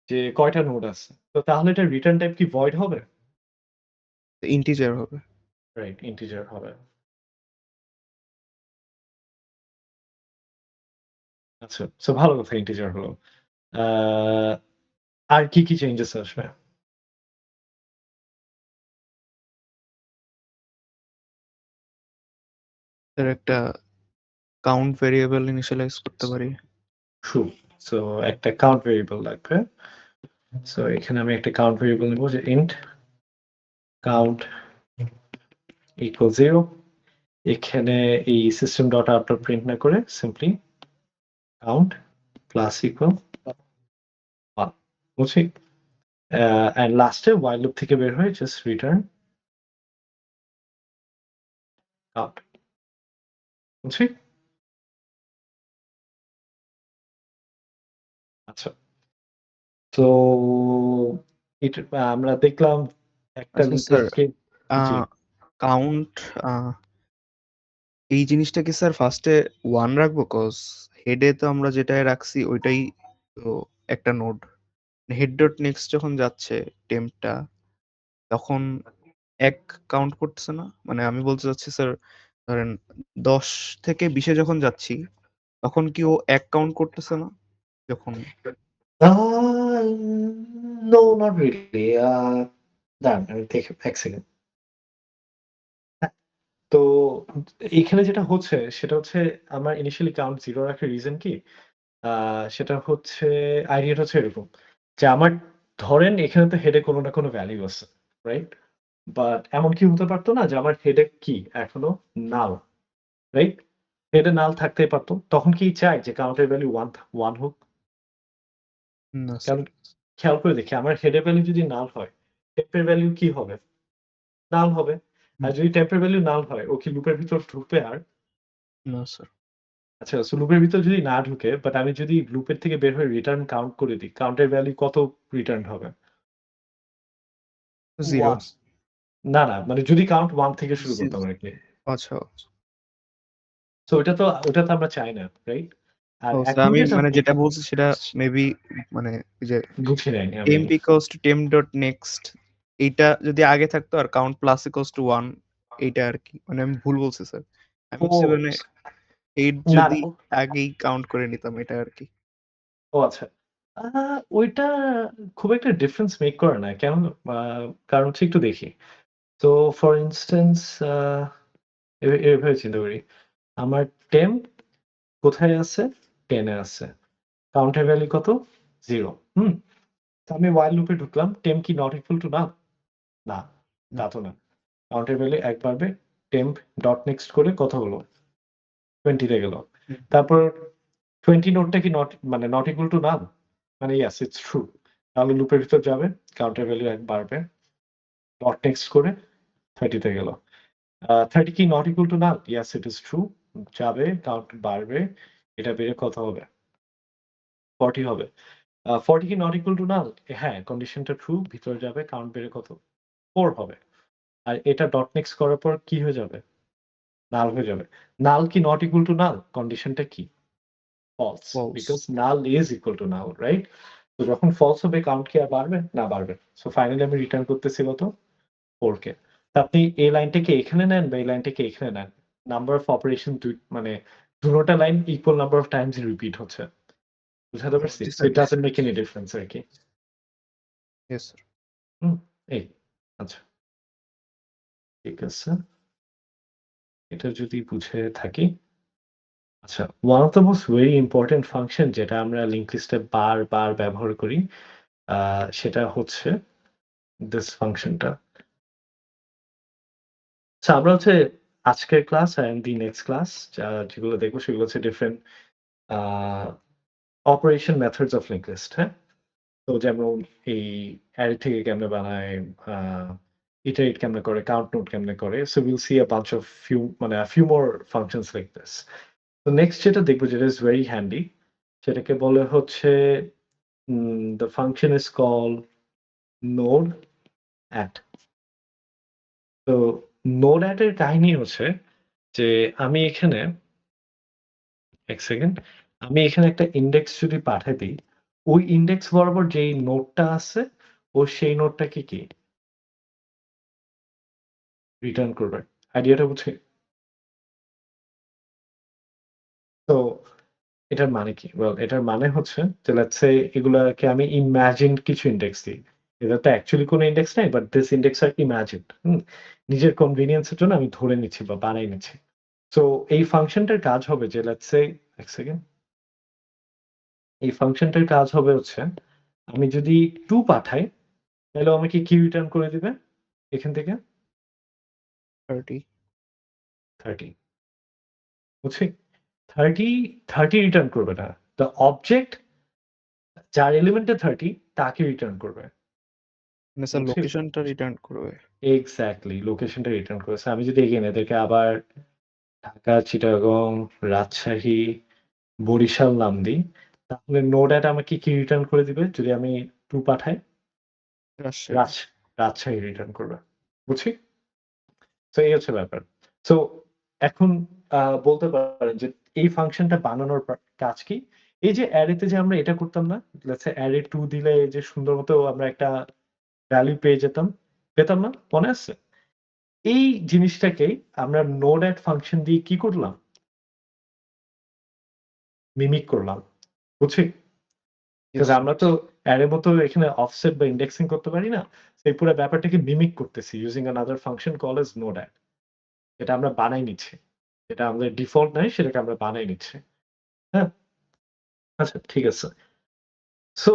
যে কয়টা নোড আছে। তো তাহলে এটা রিটার্ন টাইপ কি ভয়েড হবে? ইন্টিজার হবে। রাইট, ইন্টিজার হবে। আচ্ছা, সো ভালো কথা ইন্টিজার হলো। আ আর কি চেঞ্জেস আসবে? স্যার একটা কাউন্ট ভেরিয়েবল ইনিশিয়ালাইজ করতে পারি। ট্রু। সো একটা কাউন্ট ভেরিয়েবল লাগবে। সো এখানে আমি একটা কাউন্ট ভেরিয়েবল নেব যে int count equal 0। এখানে এই system dot out dot print না করে সিম্পলি count প্লাস ইকুয়াল 1। বুঝছি? অ্যান্ড লাস্টে while লুপ থেকে বের হয়ে জাস্ট রিটার্ন count। বুঝছি? আচ্ছা। তো এটা আমরা দেখলাম একটা আচ্ছা লিঙ্ক স্যার, লিস্টকে জি। কাউন্ট এই জিনিসটা কি স্যার ফার্স্টে 1 রাখবো? কজ হেডে তো আমরা যেটাই রাখছি ওইটাই তো একটা নোড। হেড ডট নেক্সট যখন যাচ্ছে টেম্পটা তখন 1 কাউন্ট করতেছে না? মানে আমি বলতে চাচ্ছি স্যার, ধরেন 10 থেকে 20 এ যখন যাচ্ছি তখন কি ও 1 কাউন্ট করতেছে না? যখন নো নট রিয়েলি। দাঁড়ান আমি দেখি ১ সেকেন্ড। তো এখানে যেটা হচ্ছে সেটা হচ্ছে আমার ইনিশিয়ালি কাউন্ট 0 রাখার রিজন কি? আ সেটা হচ্ছে আইডিয়াটা হচ্ছে এরকম। যে আমার ধরেন এখানে তো হেডে কোনো না কোনো ভ্যালু আছে। রাইট? বাট এমন কি হতে পারত না যে আমার হেডে কি এখনো নাল। রাইট? হেডে নাল থাকতেই পারত। তখন কি চাই যে কাউন্টের ভ্যালু 1 হোক? না কারণ স্যার। খেয়াল করে দেখি আমার হেডের ভ্যালু যদি নাল হয়, টেম্পের ভ্যালু কি হবে? নাল হবে। আর যদি টেম্পের ভ্যালু নাল হয়, ও কি লুপের ভিতর ঢুকবে আর? না স্যার। আচ্ছা, সো লুপের ভিতর যদি না ঢুকে, বাট আমি যদি লুপের থেকে বের হয়ে রিটার্ন কাউন্ট করে দিই, কাউন্টের ভ্যালু কত রিটার্ন হবে? 0। 1। না, মানে যদি কাউন্ট 1 থেকে শুরু জি করতাম আরকি। আচ্ছা। সো ওটা তো আমরা চাই না, রাইট? আর ও স্যার, এখন আমি যেটা মানে যেটা বলছি সেটা মেবি মানে যে বুঝি নাইনি আমি। temp equals to temp dot next এইটা যদি আগে থাকতো আর count plus equals to 1 এইটা আরকি। মানে আমি ভুল বলছি স্যার। আমি ও হচ্ছে মানে 8 না, যদি না। আগেই কাউন্ট করে নিতাম এটা আরকি। ও আচ্ছা। আ ওইটা খুব একটা ডিফারেন্স মেক করে না। কেন? আ কারণ হচ্ছে একটু দেখি। তো ফর ইনস্ট্যান্স আ এভাবে চিন্তা করি। আমার টেম্প কোথায় আছে? 10 এ আছে। কাউন্টের ভ্যালু কত? 0। হুম? তো আমি while লুপে ঢুকলাম। টেম্প কি নট ইকুয়াল টু নাল? না, তা তো না। কাউন্টের ভ্যালু 1 বাড়বে। টেম্প ডট নেক্সট করে কত হলো? 20 তে গেল। হুম। তারপর 20 নোডটা কি নট ইকুয়াল টু নাল? মানে ইয়েস, ইটস ট্রু। তাহলে লুপের ভিতর যাবে। কাউন্টের ভ্যালু 1 বাড়বে। ডট নেক্সট করে 30 তে গেল। 30 কি not equal to null? Yes, it is true. যাবে, কাউন্ট বাড়বে। এটা বেড়ে কত হবে? 40 হবে। 40 কি নট ইকুয়াল টু নাল? হ্যাঁ, কন্ডিশনটা ট্রু। ভিতরে যাবে, কাউন্ট বেড়ে কত? 4 হবে। আর এটা ডট নেক্সট করার পর কি হয়ে যাবে? নাল হয়ে যাবে। নাল কি নট ইকুয়াল টু নাল? কন্ডিশনটা কি? false False. because null is equal to null, right? তো যখন false হবে count কি আর বাড়বে? না বাড়বে। So finally আমি return করতেছি কত? 4k তো আপনি এই লাইনটাকে এখানে নেন বা এই লাইনটাকে এখানে নেন। Number of operation মানে দুটোটা line equal number of times repeat হচ্ছে। বুঝাতে পারছি? জি So sir, it doesn't make any difference আরকি। Yes sir. এই আচ্ছা ঠিক আছে। এটা যদি বুঝে থাকি আচ্ছা one of the most very important function যেটা আমরা লিংক লিস্টে বারবার ব্যবহার করি সেটা হচ্ছে this ফাংশনটা। So আমরা হচ্ছে আজকের class and the next class যেগুলো দেখবো সেগুলো হচ্ছে different operation methods of link list, হ্যাঁ? তো যেমন এই অ্যারে থেকে কেমনে বানায়, ইটারেট কেমনে করে, কাউন্ট নোট কেমনে করে। So will see a bunch of a few more functions like this. তো নেক্সট যেটা দেখবো যেটা ইজ ভেরি হ্যান্ডি সেটাকে বলে হচ্ছে the function is called node at. তো node at এর কাহিনী হচ্ছে যে আমি এখানে এক সেকেন্ড আমি এখানে একটা ইন্ডেক্স যদি পাঠাই দিই ওই ইন্ডেক্স বরাবর যেই নোডটা আছে ও সেই নোডটাকে কি রিটার্ন করবে। আইডিয়াটা বুঝে? তো এটার মানে কি? ওয়েল এটার মানে হচ্ছে যে লেটস সে এগুলাকে আমি ইমাজিনড কিছু ইন্ডেক্স দিই। এটা তো অ্যাকচুয়ালি কোনো ইন্ডেক্স নাই but this index are imagined. নিজের কনভেনিয়েন্স এর জন্য আমি ধরে নিচ্ছি বা বানাই নিচ্ছি। সো এই ফাংশনটার কাজ হবে যে লেটস সে এক সেকেন্ড এই ফাংশনটার কাজ হবে হচ্ছে আমি যদি 2 পাঠাই তাহলে আমাকে কি রিটার্ন করে দিবে এখান থেকে? 30 30 বুঝছি? 30 রিটার্ন করবে না। দ্য অবজেক্ট যার এলিমেন্টে 30 তাকে রিটার্ন করবে। মানে স্যার বুঝছি? লোকেশনটা রিটার্ন করবে। এক্সাক্টলি লোকেশনটা রিটার্ন করেছে। আমি যদি এগেইন এদেরকে আবার ঢাকা, চিটাগং, রাজশাহী, বরিশাল নাম দিই, তাহলে নোড এট আমাকে কি রিটার্ন করে দিবে? যদি আমি 2 পাঠাই? রাজশাহী। রাজশাহী রিটার্ন করবে। বুঝছি? সো এই হচ্ছে ব্যাপার। সো এখন বলতে পারেন যে এই ফাংশনটা বানানোর কাজ কি? এই যে অ্যারেতে যে আমরা এটা করতাম না? লেটস সে অ্যারে 2 দিলে যে সুন্দর মতো আমরা একটা ভ্যালু পেয়ে যেতাম, পেতাম না? মনে আছে? এই জিনিসটাকেই আমরা নোড এট ফাংশন দিয়ে কি করলাম? মিমিক করলাম। বুঝছি? Yes Because sir. আমরা তো অ্যারে মতো এখানে অফসেট বা ইন্ডেক্সিং করতে পারি না। এই পুরো ব্যাপারটাকে মিমিক করতেছি using another function called as node add. এটা আমরা বানাই নিচ্ছি। এটা আমাদের ডিফল্ট নাই সেটাকে আমরা বানাই নিচ্ছি। হ্যাঁ? আচ্ছা ঠিক আছে। সো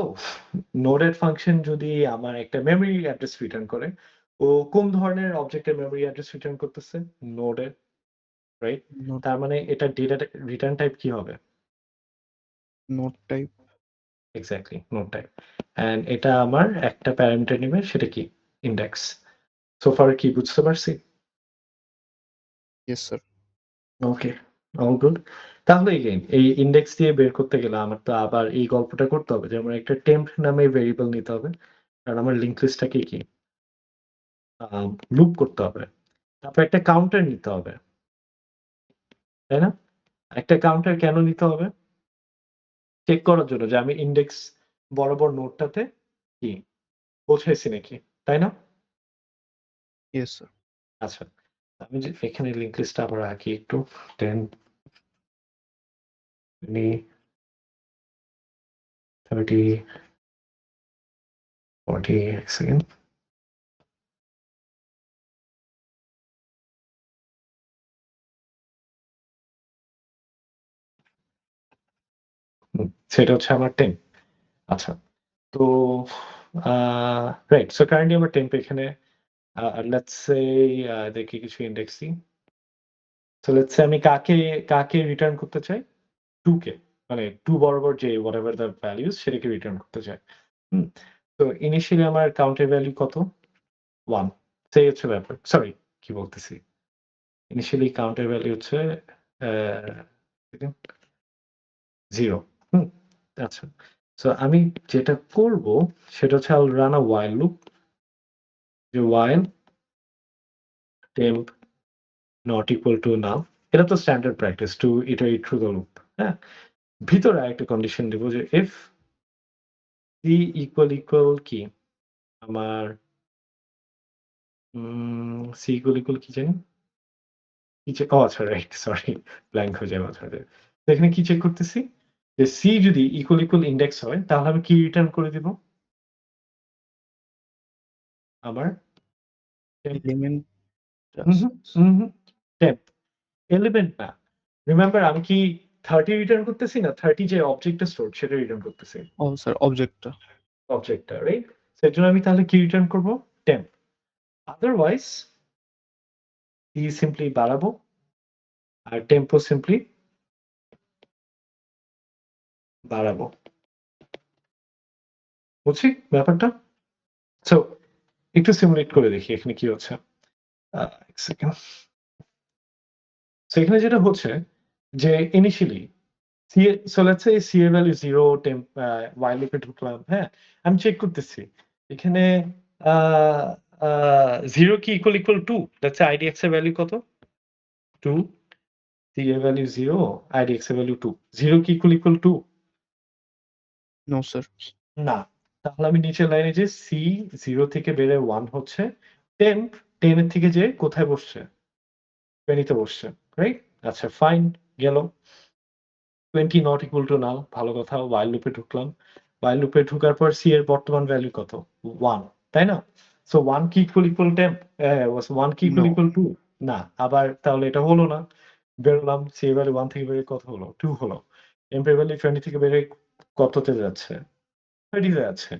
নোড এড ফাংশন যদি আমার একটা মেমরি অ্যাড্রেস রিটার্ন করে, ও কোন ধরনের অবজেক্টের মেমরি অ্যাড্রেস রিটার্ন করতেছে? নোড এর, রাইট? নোট তার মানে এটা ডেটা রিটার্ন টাইপ কি হবে? Note type. Exactly node type. And এটা আমার একটা প্যারামিটার নেবে সেটা কি? ইন্ডেক্স। সো ফার কি বুঝতে পারছি? Yes sir. Okay, all good. তাহলে এগেইন এই ইন্ডেক্স দিয়ে বের করতে গেলে আমার তো আবার এই গল্পটা করতে হবে যে আমার একটা টেম্প নামে ভেরিয়েবল নিতে হবে। কারণ আমার লিংক লিস্টটাকে কি লুপ করতে হবে। তারপর একটা কাউন্টার নিতে হবে। তাই না? একটা কাউন্টার কেন নিতে হবে? চেক করার জন্য যে আমি ইন্ডেক্স বরাবর নোডটাতে কি পৌঁছেছি নাকি। তাই না? Yes sir. আচ্ছা। আমি যে এখানে লিংক লিস্টটা আবার আঁকি একটু 10 20 30 40 এক সেকেন্ড। সেটা হচ্ছে আমার 10। আচ্ছা। তো রাইট। সো কারেন্টলি আমার টেম্প এখানে লেটস সে দেখি কিছু ইন্ডেক্স দিই। সো লেটস সে আমি কাকে রিটার্ন করতে চাই? 2 কে। মানে 2 বরাবর যে whatever the values সেটাকে রিটার্ন করতে চাই। হুম? তো ইনিশিয়ালি আমার কাউন্টের ভ্যালু কত? 1 সেই হচ্ছে ব্যাপার। সরি কি বলতেছি? ইনিশিয়ালি কাউন্টের ভ্যালু হচ্ছে আ 0 হুম? আচ্ছা। সো আমি যেটা করব সেটা হচ্ছে I will run a while loop. যে while temp not equal to null. এটা তো standard practice to iterate through the loop. হ্যাঁ? ভিতরে আরেকটা কন্ডিশন দিব যে ইফ সি ইকুয়াল কি আমার সি ইকুয়াল কি জানি কি চেক আচ্ছা রাইট সরি ব্ল্যাঙ্ক হয়ে যায় মাঝে মাঝে। তো এখানে কি চেক করতেছি যে সি যদি ইকুয়াল ইন্ডেক্স হয় তাহলে আমি কি রিটার্ন করে দিব আমার এলিমেন্ট টেম্প এলিমেন্ট না। রিমেম্বার আমি কি 30 রিটার্ন করতেছি না 30 যে অবজেক্টটা স্টোর সেটা রিটার্ন করতেছি ও স্যার অবজেক্টটা অবজেক্টটা রাইট। সেটার জন্য আমি তাহলে কি রিটার্ন করব টেম্প। আদারওয়াইজ সি সিম্পলি বাড়াবো আর টেম্পো সিম্পলি বাড়াবো। বুঝছি ব্যাপারটা? সো একটু সিমুলেট করে দেখি এখানে কি হচ্ছে। এক সেকেন্ড। সো এখানে যেটা হচ্ছে যে initially so let's say C এর ভ্যালু 0 টেম্প while লুপে ঢুকলাম, হ্যাঁ? আমি চেক করতেছি। এখানে 0 কি ইকুয়াল 2? লেটস সে idx এর ভ্যালু কত? 2 সি এর ভ্যালু 0 idx এর ভ্যালু 2 0 কি ইকুয়াল 2? নো স্যার না। তাহলে আমি নিচের লাইনে যে সি 0 থেকে বেড়ে 1 হচ্ছে টেম্প 10 এর থেকে যে কোথায় বসছে 20 তে বসছে, রাইট? আচ্ছা ফাইন গেল। 20 নট ইকুয়াল টু নাল, ভালো কথা। while লুপে ঢুকলাম। while লুপে ঢোকার পর সি এর বর্তমান ভ্যালু কত? 1, তাই না? সো 1 কি ইকুয়াল 10? 1 কি নো ইকুয়াল 2? না। আবার তাহলে এটা হলো না। বেরোলাম সি এর ভ্যালু 1 থেকে বেরিয়ে কত হলো? 2 হলো। টেম্প এর ভ্যালু 20 থেকে বেরিয়ে কততে যাচ্ছে? 30 তে যাচ্ছে।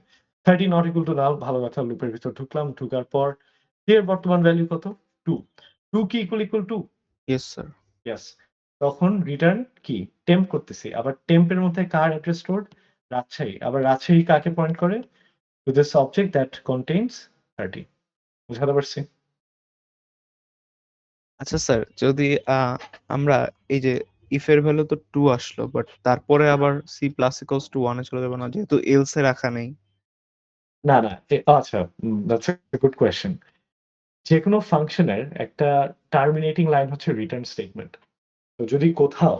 30 নট ইকুয়াল টু নাল, ভালো কথা। লুপের ভিতর ঢুকলাম। ঢোকার পর সি এর বর্তমান ভ্যালু কত? 2। 2 কি ইকুয়াল 2? Yes sir yes. তখন রিটার্ন কি টেম্প করতেছি। আবার টেম্পের মধ্যে কার অ্যাড্রেস স্টোরড? রাজশাহী। আবার রাজশাহী কাকে পয়েন্ট করে? To this object that contains 30। বুঝাতে পারছি? আচ্ছা স্যার যদি আমরা এই যে ইফ এর ভ্যালু তো 2 আসলো বাট তারপরে আবার সি প্লাস ইকুয়ালস টু 1 এ চলে যাবে না যেহেতু এলস এ রাখা নেই না, না। আচ্ছা, দ্যাটস এ গুড কোয়েশ্চেন। যেকোনো ফাংশনের একটা টার্মিনেটিং লাইন হচ্ছে রিটার্ন স্টেটমেন্ট। তো যদি কোথাও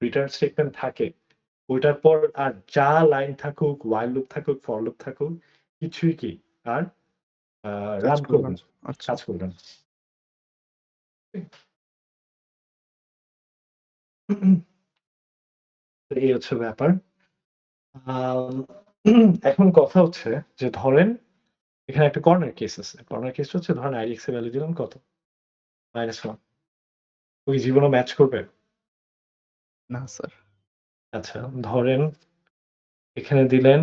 রিটার্ন স্টেটমেন্ট থাকে, ওইটার পর আর যা লাইন থাকুক, while লুপ থাকুক, ফর লুপ থাকুক, কিছুই কি আর কাজ রান করবে করবে না না, আচ্ছা কাজ করবে না। তো এই হচ্ছে ব্যাপার। আম, এখন কথা হচ্ছে যে ধরেন এখানে একটা কর্নার কেস আছে। কর্নার কেস হচ্ছে ধরেন আইডিএক্স এর ভ্যালু দিলাম কত? -1। ওই জীবনও ম্যাচ করবে? না স্যার আচ্ছা ধরেন এখানে দিলেন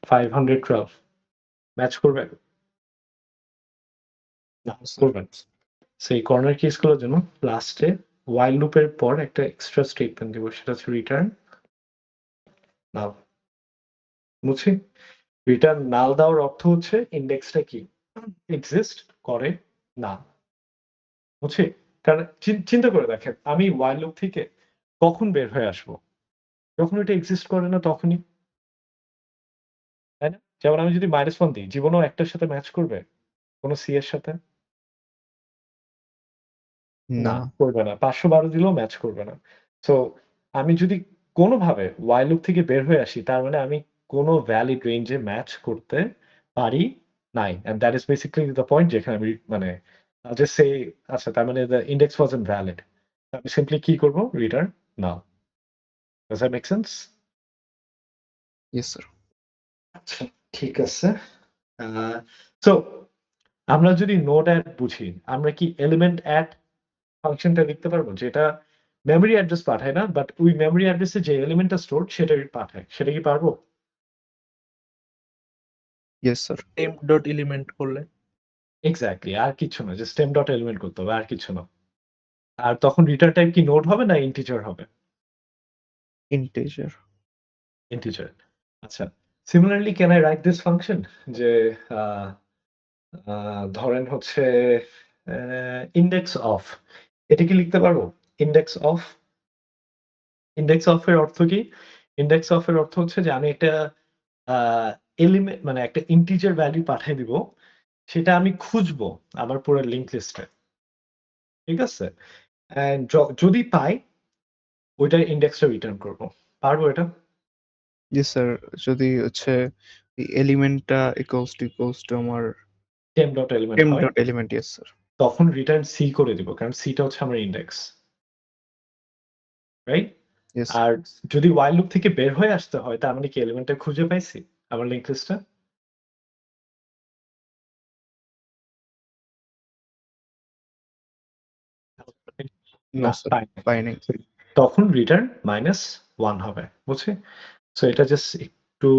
512 ম্যাচ করবে? না স্যার করবে না। সেই কর্নার কেসগুলোর জন্য লাস্টে while লুপের পর একটা এক্সট্রা স্টেটমেন্ট দিব, সেটা হচ্ছে রিটার্ন নাল। বুঝছি? রিটার্ন নাল দেওয়ার অর্থ হচ্ছে ইন্ডেক্সটা কি এক্সিস্ট করে না। বুঝছি? কারণ চিন্তা করে দেখেন আমি while লুপ থেকে কখন বের হয়ে আসবো? যখন এটা এক্সিস্ট করে না তখনই, তাই না? যেমন আমি যদি -1 দিই জীবনও একটার সাথে ম্যাচ করবে কোনো সি এর সাথে? না না, করবে না। 512 দিলেও ম্যাচ করবে না। সো আমি যদি কোনোভাবে while লুপ থেকে বের হয়ে আসি, তার মানে আমি কোনো ভ্যালিড রেঞ্জে ম্যাচ করতে পারি নাই। And that is basically the point যেখানে আমি মানে জাস্ট সে আচ্ছা তার মানে দ্য ইন্ডেক্স ওয়াজন্ট ভ্যালিড। আমি সিম্পলি কি করব? Return null. Does that make sense? Yes sir আচ্ছা, ঠিক আছে। সো আমরা যদি নোড অ্যাড বুঝি, আমরা কি এলিমেন্ট অ্যাড ফাংশনটা লিখতে পারবো যেটা মেমরি অ্যাড্রেস পাঠায় না, বাট ওই মেমরি অ্যাড্রেসে যে এলিমেন্টটা স্টোরড সেটা পাঠায়। সেটা কি পারবো? Yes sir temp dot element করলে এক্স্যাক্টলি। আর কিছু না, জাস্ট টেম্প ডট এলিমেন্ট করতে হবে, আর কিছু না। আর তখন রিটার্ন টাইপ কি নোড হবে না ইন্টিজার হবে? Integer integer. আচ্ছা, similarly can I write this function যে আহ, ধরেন হচ্ছে ইন্ডেক্স অফ, এটা কি লিখতে পারবো? Index of. ইন্ডেক্স অফ এর অর্থ কি? ইন্ডেক্স অফ এর অর্থ হচ্ছে যে আমি একটা এলিমেন্ট মানে একটা ইন্টিজার ভ্যালু পাঠিয়ে দিব, সেটা আমি খুঁজবো আমার পুরো লিঙ্ক লিস্টে। ঠিক আছে? যদি পাই ওইটার ইন্ডেক্সটা রিটার্ন করব। পারবো এটা? জি স্যার, যদি হচ্ছে এলিমেন্টটা ইকুয়ালস টু আমার টেম ডট এলিমেন্ট টেম হয়। Dot element, yes sir. তখন রিটার্ন সি করে দিব। কারণ সিটা হচ্ছে আমার ইন্ডেক্স। রাইট? ইয়েস আর যদি while লুপ থেকে বের হয়ে আসতে হয় তার মানে কি এলিমেন্টটা খুঁজে পাইছি? আমার লিংক লিস্টটা? নো না, স্যার, পাই নাই। পাই নাই। তখন রিটার্ন -1 হবে। বুঝছি? সো এটা জাস্ট একটু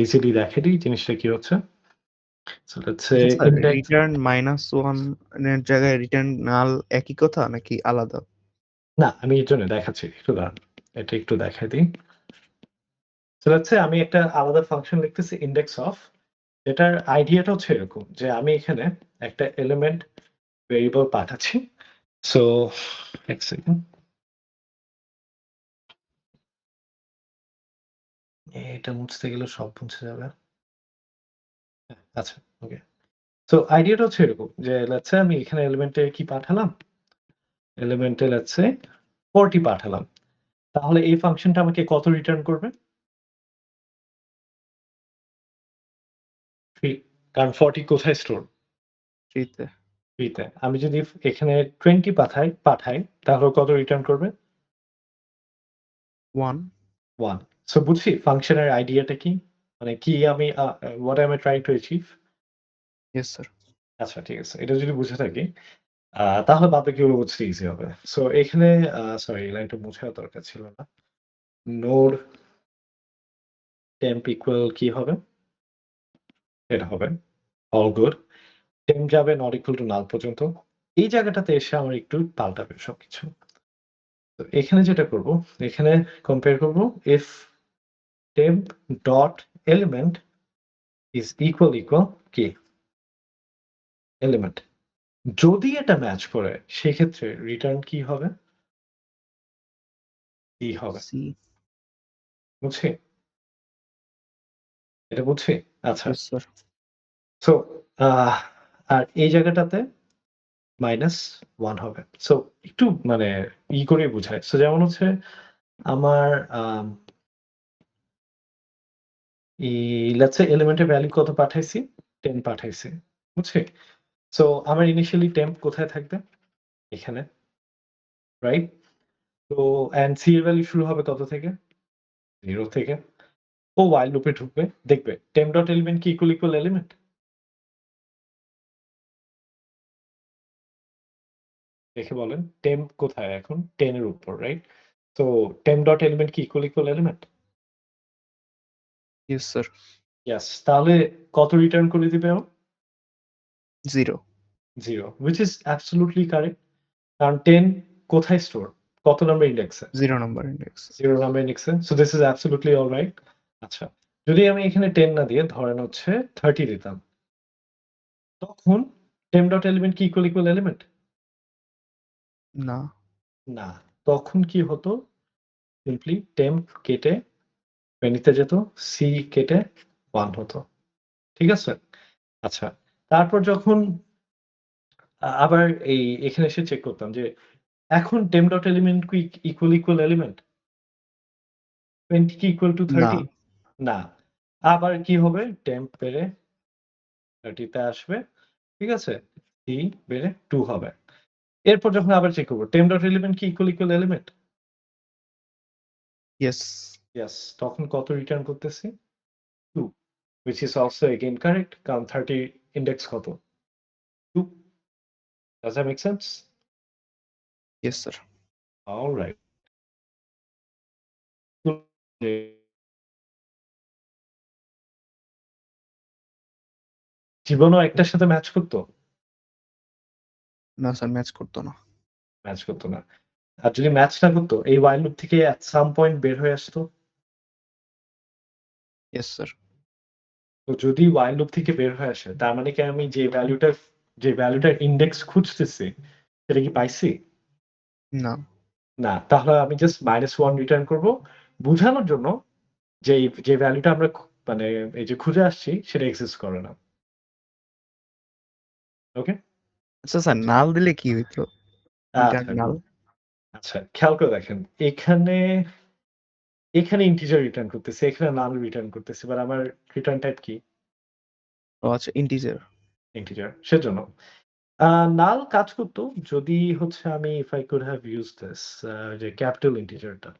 ইজিলি দেখে দিই জিনিসটা কি হচ্ছে। সো লেটস সে আচ্ছা স্যার, ইনডেক্স রিটার্ন -1 এর জায়গায় রিটার্ন নাল একই কথা নাকি আলাদা? না, আমি এর জন্য দেখাচ্ছি। একটু দাঁড়ান। এটা একটু দেখাই দিই। সো লেটস সে আমি একটা আলাদা ফাংশন লিখতেছি ইনডেক্স অফ। এটার আইডিয়াটা হচ্ছে এরকম যে আমি এখানে একটা এলিমেন্ট ভেরিয়েবল পাঠাচ্ছি। সো এক সেকেন্ড। এটা মুছতে গেলে সব মুছে যাবে। আচ্ছা, ওকে। সো আইডিয়াটা হচ্ছে এরকম যে লেটস সে আমি এখানে এলিমেন্টে কি পাঠালাম? এলিমেন্টে লেটস সে 40 পাঠালাম। তাহলে এই ফাংশনটা আমাকে কত রিটার্ন করবে? 3 কারণ 40 কোথায় স্টোর? 3 তে। 3 তে। আমি যদি এখানে 20 পাঠাই তাহলে কত রিটার্ন করবে? 1 1 সো বুঝছি ফাংশনের আইডিয়াটা কি? মানে কি আমি what am I trying to achieve? Yes sir. আচ্ছা ঠিক আছে। এটা যদি বুঝে থাকি তাহলে বাকিগুলো বুঝতে ইজি হবে। সো এখানে সরি এই লাইনটা মুছার দরকার ছিল না। নোড temp ইকুয়াল কি হবে? এটা হবে all good. temp যাবে not equal to null পর্যন্ত। এই জায়গাটাতে এসে আমার একটু পাল্টাবে সবকিছু। তো এখানে যেটা করব, এখানে কম্পেয়ার করব if temp dot element is equal কি? এলিমেন্ট। যদি এটা ম্যাচ করে সেক্ষেত্রে রিটার্ন কি হবে? কি হবে? সি। বুঝছি? এটা বুঝছি? আচ্ছা। Yes sir. সো আর এই জায়গাটাতে -1 হবে। সো একটু মানে করে বুঝায়। সো যেমন হচ্ছে আমার লেটস সে এলিমেন্টের ভ্যালু কত পাঠাইছি? 10 পাঠাইছি। বুঝছি? সো আমার ইনিশিয়ালি টেম্প কোথায় থাকবে? এখানে। রাইট? তো অ্যান্ড সি এর ভ্যালু শুরু হবে কত থেকে? 0 থেকে। ও while লুপে ঢুকবে। দেখবে temp ডট এলিমেন্ট কি ইকুয়াল এলিমেন্ট? দেখে বলেন temp কোথায় এখন? 10 এর উপর, রাইট? তো temp ডট এলিমেন্ট কি equal element? Yes sir. Yes. তাহলে কত রিটার্ন করে দিবে ও? 0 0 which is absolutely correct. কারণ 10 কোথায় স্টোর? কত নাম্বার ইন্ডেক্সে? 0 নাম্বার ইন্ডেক্স। 0 নাম্বার ইন্ডেক্সে। So this is absolutely alright. আচ্ছা। যদি আমি এখানে 10 না দিয়ে ধরেন হচ্ছে 30 দিতাম। তখন temp ডট এলিমেন্ট কি ইকুয়াল এলিমেন্ট? না। না। তখন কি হতো? সিম্পলি temp কেটে 20 তে যেত, সি কেটে 1 হতো। ঠিক আছে? আচ্ছা। তারপর যখন আবার এখানে এসে চেক করতাম যে এখন temp ডট এলিমেন্ট কি ইকুয়াল এলিমেন্ট? 20 কি ইকুয়াল টু না। 30? না। আবার কি হবে? temp বেড়ে 30 তে আসবে। ঠিক আছে? সি বেড়ে 2 হবে। এরপর যখন আবার চেক করব temp ডট এলিমেন্ট কি ইকুয়াল এলিমেন্ট? ইয়েস। ইয়েস। তখন কত রিটার্ন করতেছি? 2 which is also again correct কারণ 30 ইনডেক্স কত? 2 does that make sense? Yes sir. All right. জীবনও একটার সাথে ম্যাচ করতো? না স্যার, ম্যাচ করতো না। ম্যাচ করতো না। আর যদি ম্যাচ না করতো এই while loop থেকে at some point বের হয়ে আসতো? Yes sir. তো যদি while loop থেকে বের হয়ে আসে তার মানে কি আমি যে ভ্যালুটার ইনডেক্স খুঁজতেছি সেটা কি পাইছি? না। না। তাহলে আমি জাস্ট -1 রিটার্ন করব বুঝানোর জন্য যে যে ভ্যালুটা আমরা মানে এই যে খুঁজে আসছি সেটা এক্সিস্ট করে না। ওকে? আচ্ছা স্যার, নাল দিলে কি হইতো? রিটার্ন আচ্ছা নাল। আচ্ছা, খেয়াল করে দেখেন। এখানে ইন্টিজার রিটার্ন করতেছি, এখানে নাল রিটার্ন করতেছি। বাট আমার রিটার্ন টাইপ কি? ও আচ্ছা, ইন্টিজার। ইন্টিজার। সেজন্য নাল কাজ করত যদি হচ্ছে আমি if I could have used this যে ক্যাপিটাল ইন্টিজারটা।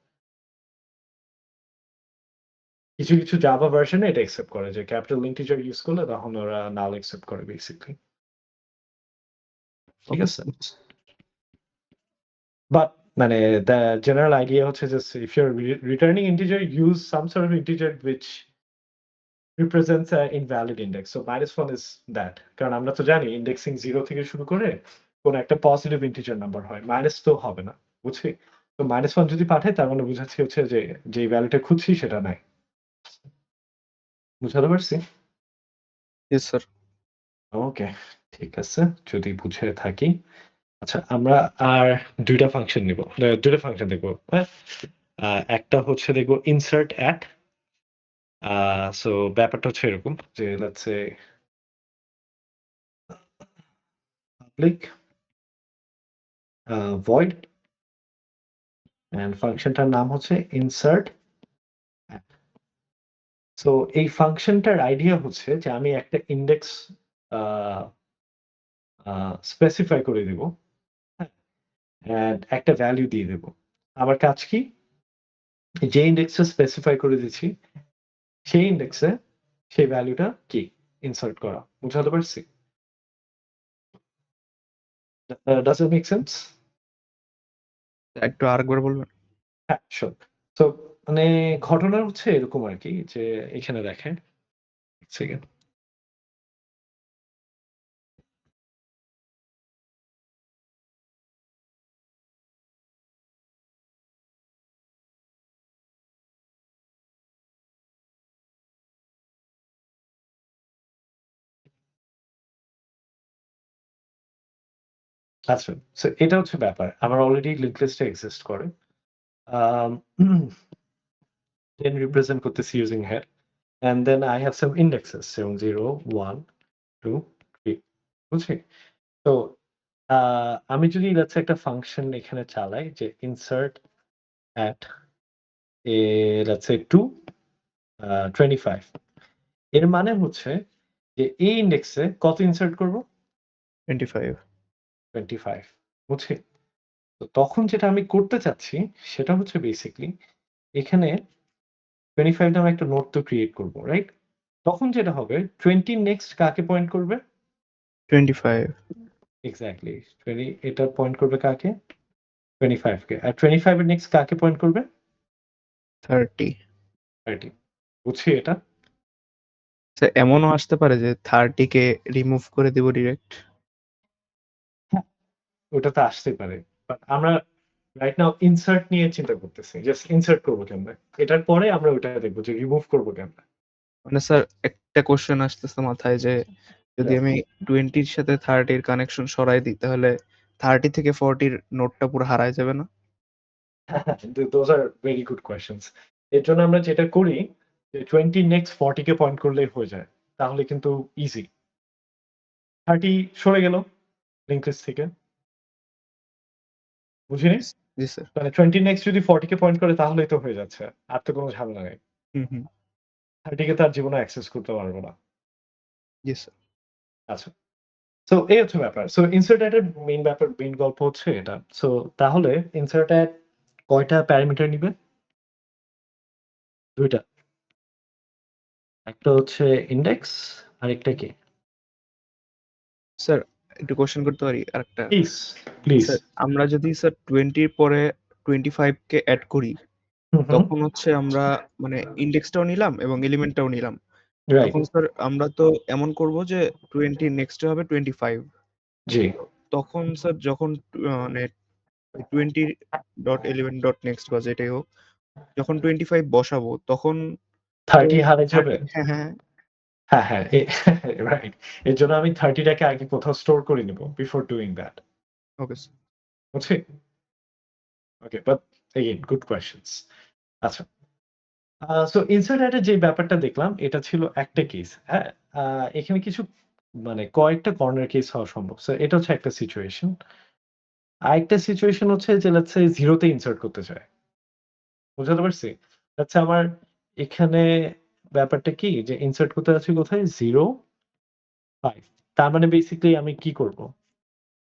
কিছু জাভা ভার্শনে এটা অ্যাকসেপ্ট করে যে ক্যাপিটাল ইন্টিজার ইউজ করলে তখন ওরা নাল অ্যাকসেপ্ট করে বেসিক্যালি। ঠিক ওকে। আছে? বাট মানে the general idea হচ্ছে just if you're returning integer, use some sort of integer which represents a invalid index. So -1 is that. কারণ আমরা তো জানি ইন্ডেক্সিং 0 থেকে শুরু করে কোন একটা পজিটিভ ইন্টিজার নাম্বার হয়। মাইনাস তো হবে না। বুঝছি? তো -1 যদি পাঠাই তার মানে বুঝাচ্ছি হচ্ছে যে যেই ভ্যালুটা খুঁজছি সেটা নাই। বুঝাতে পারছি? Yes sir. ওকে, ঠিক আছে। যদি বুঝে থাকি। আচ্ছা, আমরা আর ২ টা ফাংশন নিব। ২ টা ফাংশন দেখব। হ্যাঁ? একটা হচ্ছে দেখব insert at সো ব্যাপারটা হচ্ছে এরকম যে let's say public void and ফাংশনটার নাম হচ্ছে insert at। সো এই ফাংশনটার আইডিয়া হচ্ছে যে আমি একটা ইনডেক্স আ আ স্পেসিফাই করে দিব। হ্যাঁ? অ্যান্ড একটা ভ্যালু দিয়ে দেব। আমার কাজ কি? যে ইনডেক্সটা স্পেসিফাই করে দিচ্ছি, সেই ইনডেক্সে সেই ভ্যালুটা কি? ইনসার্ট করা। বুঝাতে পারছি? Does it make sense? একটু আরেকবার বলবেন? হ্যাঁ, শিওর। সো মানে ঘটনা হচ্ছে এরকম আরকি যে এখানে দেখেন, ১ সেকেন্ড। আচ্ছা, সো এটা হচ্ছে ব্যাপার। আমার অলরেডি লিঙ্ক লিস্টে এক্সিস্ট করে। আম 10 রিপ্রেজেন্ট করতেছি using head and then I have some indexes যেমন 0, 1, 2, 3 বুঝছি? তো আমি যদি লেটস সে একটা ফাংশন এখানে চালাই যে insert at লেটস সে 2 25 এর মানে হচ্ছে যে এই ইনডেক্সে কত ইনসার্ট করব? 25। 25 বুঝছি? তো তখন যেটা আমি করতে চাচ্ছি সেটা হচ্ছে বেসিক্যালি এখানে 25 নামে একটা নোড তো ক্রিয়েট করব, রাইট? তখন যেটা হবে 20 নেক্সট কাকে পয়েন্ট করবে? 25। এক্সাক্টলি 20 এটা পয়েন্ট করবে কাকে? 25 কে। আর 25 এর নেক্সট কাকে পয়েন্ট করবে? 30। 30 বুঝছি এটা? স্যার এমনও আসতে পারে যে 30 কে রিমুভ করে দিব ডিরেক্ট? হ্যাঁ, ওটা তো আসতেই পারে। বাট আমরা রাইট নাও ইনসার্ট নিয়ে চিন্তা করতেছি। জাস্ট ইনসার্ট করব কেমনে? এটার পরে আমরা ওটা দেখব যে রিমুভ করব কেমনে? মানে স্যার একটা কোয়েশ্চেন আসতেছে মাথায় যে যদি Yeah. আমি 20 এর সাথে 30 এর কানেকশন সরাই দিই তাহলে 30 থেকে 40 এর নোডটা পুরো হারায় যাবে না? Those are very good questions. এর জন্য আমরা যেটা করি যে 20 নেক্সট 40 কে পয়েন্ট করলেই হয়ে যায়। তাহলে কিন্তু ইজি। 30 সরে গেল লিঙ্ক লিস্ট থেকে। বুঝিনি? জি স্যার। মানে 20 নেক্সট যদি 40 কে পয়েন্ট করে তাহলেই তো হয়ে যাচ্ছে। আর তো কোনো ঝামেলা নেই। হুম। 30 কে তো আর জীবনে অ্যাক্সেস করতে পারব না। জি স্যার। আচ্ছা। সো এই হচ্ছে ব্যাপার। সো ইনসার্ট এর মেইন গল্প হচ্ছে এটা। সো তাহলে ইনসার্ট এট কয়টা প্যারামিটার নিবে? ২ টা। একটা হচ্ছে ইনডেক্স আরেকটা কি? স্যার একটু কোয়েশ্চেন করতে পারি আরেকটা? প্লিজ। স্যার আমরা যদি স্যার 20 এর পরে 25 কে এড করি হুম, হুম। তখন হচ্ছে আমরা মানে ইনডেক্সটাও নিলাম এবং এলিমেন্টটাও নিলাম। রাইট। তখন স্যার আমরা তো এমন করব যে 20 নেক্সট হবে 25। জি। তখন স্যার যখন মানে 20.11.next বা যেটাই হোক, যখন 25 বসাবো তখন তো 30 হারায় যাবে? হ্যাঁ। হ্যাঁ, রাইট। এর জন্য আমি 30 টাকে আগে কোথাও স্টোর করে নিব before doing that. Okay sir. বুঝছি? ওকে, বাট এগেইন গুড কোয়েশ্চনস। আচ্ছা। সো ইনসার্ট এর যে ব্যাপারটা দেখলাম এটা ছিল একটা কেস। হ্যাঁ? আ এখানে কিছু মানে কয়েকটা কর্নার কেস হওয়া সম্ভব। সো এটা হচ্ছে একটা সিচুয়েশন। আরেকটা সিচুয়েশন হচ্ছে যে লেটস সে 0 তে ইনসার্ট করতে চায়। বুঝাতে পারছি? আচ্ছা আমার এখানে ব্যাপারটা কি যে ইনসার্ট করতে যাচ্ছি কোথায়? 0, 5 তার মানে বেসিক্যালি আমি কি করব?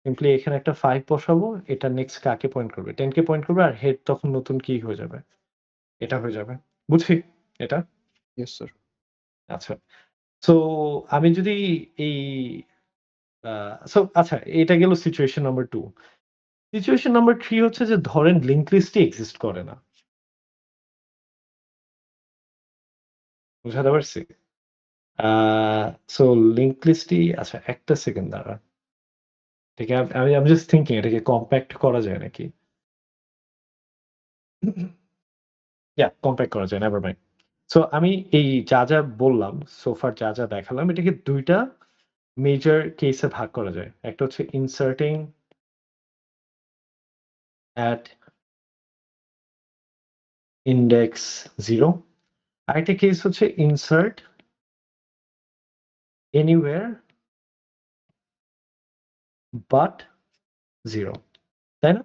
সিম্পলি এখানে একটা 5 বসাবো। এটা নেক্সট কাকে পয়েন্ট করবে? 10 কে পয়েন্ট করবে আর হেড তখন নতুন কি হয়ে যাবে? এটা হয়ে যাবে। বুঝছি এটা? Yes sir. আচ্ছা। সো আমি যদি এই আ সো আচ্ছা এটা গেল সিচুয়েশন নাম্বার 2 সিচুয়েশন নাম্বার 3 হচ্ছে যে ধরেন লিংক লিস্টই এক্সিস্ট করে না। বুঝাতে পারছি? আ সো লিংক লিস্টই আচ্ছা একটা সেকেন্ড দাঁড়া। এটাকে I'm just thinking এটাকে কম্প্যাক্ট করা যায় নাকি? কম্প্যাক্ট করা যায় নেভার মাইন্ড। সো আমি এই যা বললাম, সো ফার যা দেখালাম এটাকে ২ টা মেজর কেস এ ভাগ করা যায়। একটা হচ্ছে ইনসার্টিং এট ইনডেক্স 0 আরেকটা কেস হচ্ছে ইনসার্ট এনিওয়্যার বাট 0 তাই না?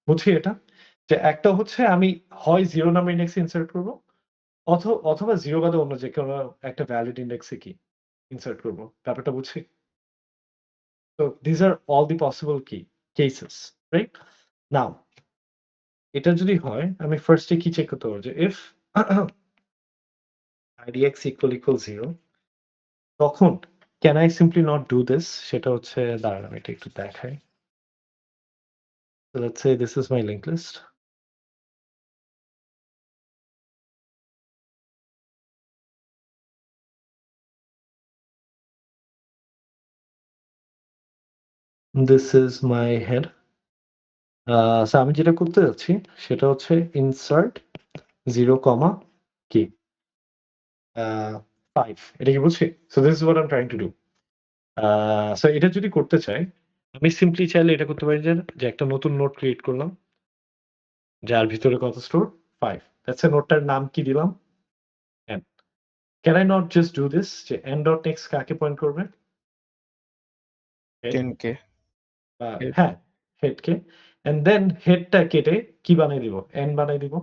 বুঝছি এটা? যে একটা হচ্ছে আমি হয় 0 নামের ইন্ডেক্সে ইনসার্ট করব অথবা 0 বাদে অন্য যেকোনো একটা ভ্যালিড ইন্ডেক্সে কি ইনসার্ট করব। ব্যাপারটা বুঝছি? So these are all the possible cases, right? Now এটা যদি হয় আমি ফার্স্ট এ কি চেক করতে পারবো যে if idx equal 0 তখন can I simply not do this সেটা হচ্ছে দাঁড়ান আমি এটা একটু দেখাই। So let's say this is my linked list. This is my head. So আমি যেটা করতে যাচ্ছি সেটা হচ্ছে insert 0, কি 5 এটা কি বুঝছি? So this is what I'm trying to do. So এটা যদি করতে চাই আমি সিম্পলি চাইলে এটা করতে পারি যে একটা নতুন নোট ক্রিয়েট করলাম। যার ভিতরে কত স্টোর? 5 দ্যাটস এ নোটটার নাম কি দিলাম? n can I not just do this যে n ডট নেক্সট কাকে পয়েন্ট করবে? 10K হেড হ্যাঁ, হেডকে এন্ড দেন হেডটা কেটে কি বানাই দিব? n বানাই দিব।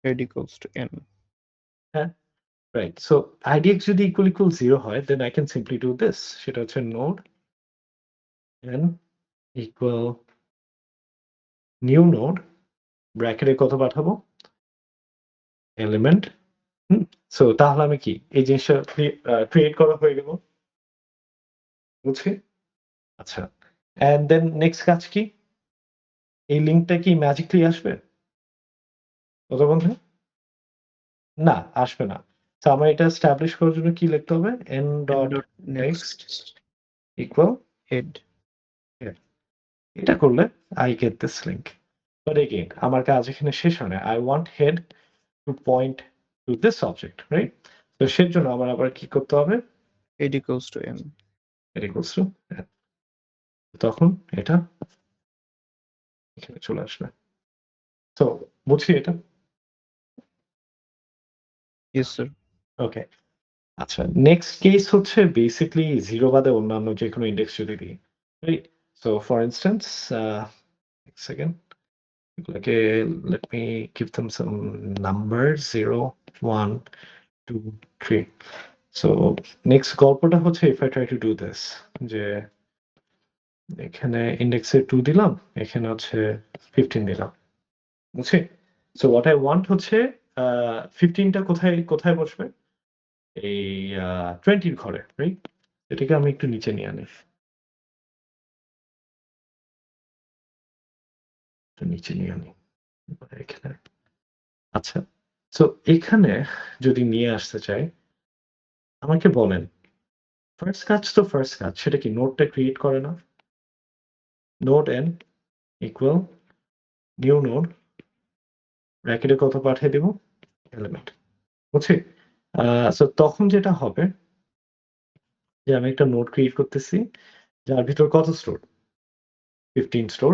Head equals to n। হ্যাঁ, রাইট। সো idx যদি ইকুয়াল 0 হয় then I can simply do this সেটা হচ্ছে node n equal new node ব্র্যাকেটে কত পাঠাবো? এলিমেন্ট সো তাহলে আমি কি এই জিনিসটা ক্রিয়েট করা হয়ে গেল। বুঝছি? আচ্ছা। অ্যান্ড দেন নেক্সট কাজ কি? এই লিঙ্কটা কি ম্যাজিকলি আসবে? কথা বন্ধু? না, আসবে না। তো আমার এটা এস্টাবলিশ করার জন্য কি লিখতে হবে? n n dot dot next next equal head. এটা করলে I get this link. But again, আমার কাজ এখানে শেষ হয় না। I want head to point to this object, right? তো সেজন্য আমার আবার কি করতে হবে? Head equals to n। It equals to তখন এটা এখানে চলে আসবে। তো বুঝছি এটা? Yes sir. ওকে। আচ্ছা, নেক্সট কেস হচ্ছে বেসিক্যালি 0 বাদে অন্যান্য যেকোনো ইন্ডেক্স যদি দিই। রাইট? সো ফর ইনস্ট্যান্স এক সেকেন্ড এগুলাকে লেট মি গিভ দেম সাম নাম্বার 0, 1, 2, 3 সো নেক্সট গল্পটা হচ্ছে if I try to do this যে এখানে ইন্ডেক্সে 2 দিলাম, এখানে হচ্ছে 15 দিলাম। বুঝছি? সো হোয়াট আই ওয়ান্ট হচ্ছে 15 টা কোথায় বসবে? এই 20 র ঘরে, রাইট? এটাকে আমি একটু নিচে নিয়ে আনি। একটু নিচে নিয়ে আনি। এখানে। আচ্ছা। সো এখানে যদি নিয়ে আসতে চাই, আমাকে বলেন, ফার্স্ট কাজ তো ফার্স্ট কাজ। সেটা কি নোডটা ক্রিয়েট করে না? Node n equal new node ব্র্যাকেটে কত পাঠিয়ে দিব? এলিমেন্ট। বুঝছি? সো তখন যেটা হবে যে আমি একটা নোড ক্রিয়েট করতেছি যার ভিতর কত স্টোর? 15 store,